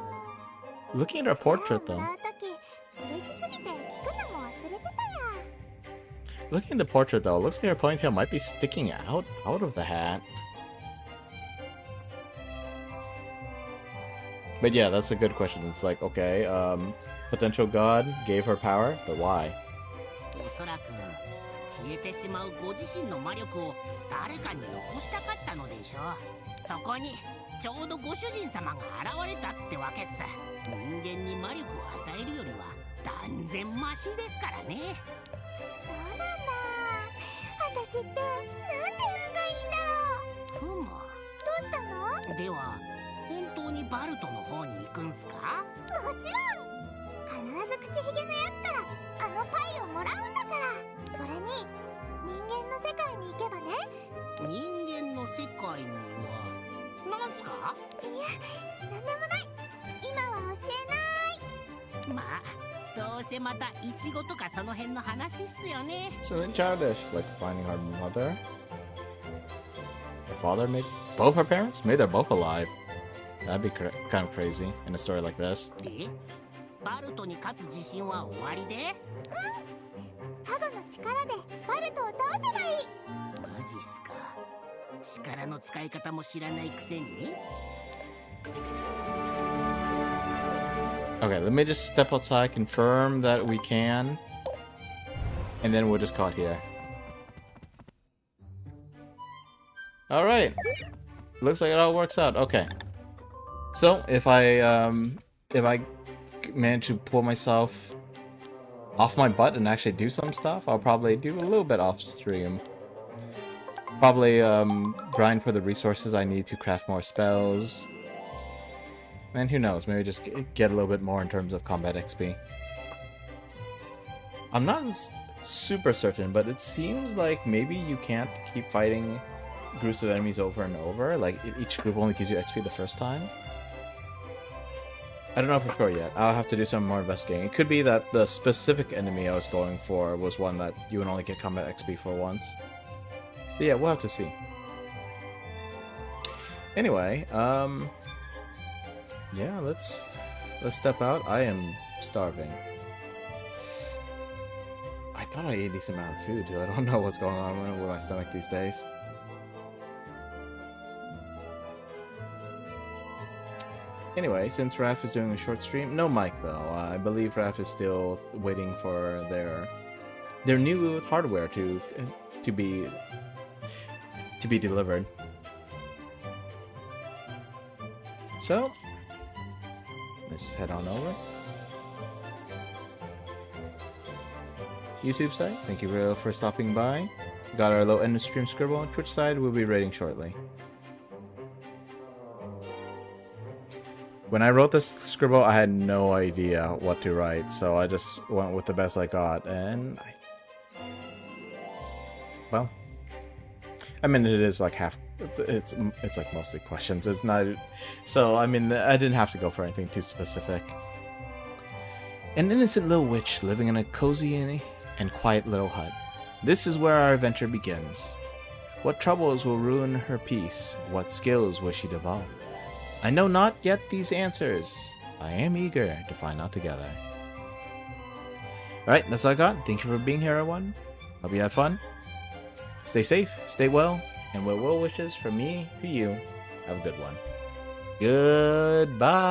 な。 Looking at her portrait 力を though. もらう時嬉しすぎて聞くのも忘れてたや。 Looking at the portrait though, it looks like her ponytail might be sticking out of the hat. But yeah, that's a good question. It's like, okay, potential god gave her power, but why? おそらく消えてしまうご自身の魔力を誰かに残したかったのでしょう。そこにちょうどご主人様が現れたってわけっす。人間に魔力を与えるよりは断然マシですからね。そうなんだ。私ってなんて運がいいんだろう。ふむ。どうしたの？では本当にバルトの方に行くんすか？もちろん。必ず口ひげのやつからあのパイをもらうんだから。それに人間の世界に行けばね。人間の世界にはなんすか？いや、なんでもない。今は教えない。まあどうせまたイチゴとかその辺の話っすよね。 Something childish, like finding her mother. Her father, maybe? Both her parents? Maybe they're both alive. That'd be kind of crazy in a story like this. でバルトに勝つ自信は終わりで？加護の力でバルトを倒せばいい。マジっすか。力の使い方も知らないくせに。 Okay, let me just step outside, confirm that we can, and then we'll just call it here. Alright. Looks like it all works out. Okay. So, if I manage to pull myself off my butt and actually do some stuff, I'll probably do a little bit off stream. Probably grind for the resources I need to craft more spells. And who knows, maybe just get a little bit more in terms of combat XP. I'm not super certain, but it seems like maybe you can't keep fighting groups of enemies over and over. Like, each group only gives you XP the first time. I don't know for sure yet. I'll have to do some more investigating. It could be that the specific enemy I was going for was one that you would only get combat XP for once. But yeah, we'll have to see. Anyway, yeah, let's step out. I am starving. I thought I ate a decent amount of food, dude. I don't know what's going on with my stomach these days. Anyway, since Raph is doing a short stream, no mic though. I believe Raph is still waiting for their new hardware to be delivered. So let's just head on over. YouTube side, thank you for stopping by. Got our little end of stream scribble on Twitch side. We'll be raiding shortly. When I wrote this scribble, I had no idea what to write, so I just went with the best I got, and well, I mean, it is like it's like mostly questions. It's not, so I mean, I didn't have to go for anything too specific. An innocent little witch living in a cozy and quiet little hut. This is where our adventure begins. What troubles will ruin her peace? What skills will she develop? I know not yet these answers. I am eager to find out together. Alright, that's all I got. Thank you for being here, everyone. Hope you had fun. Stay safe, stay well, and with well wishes from me to you, have a good one. Goodbye.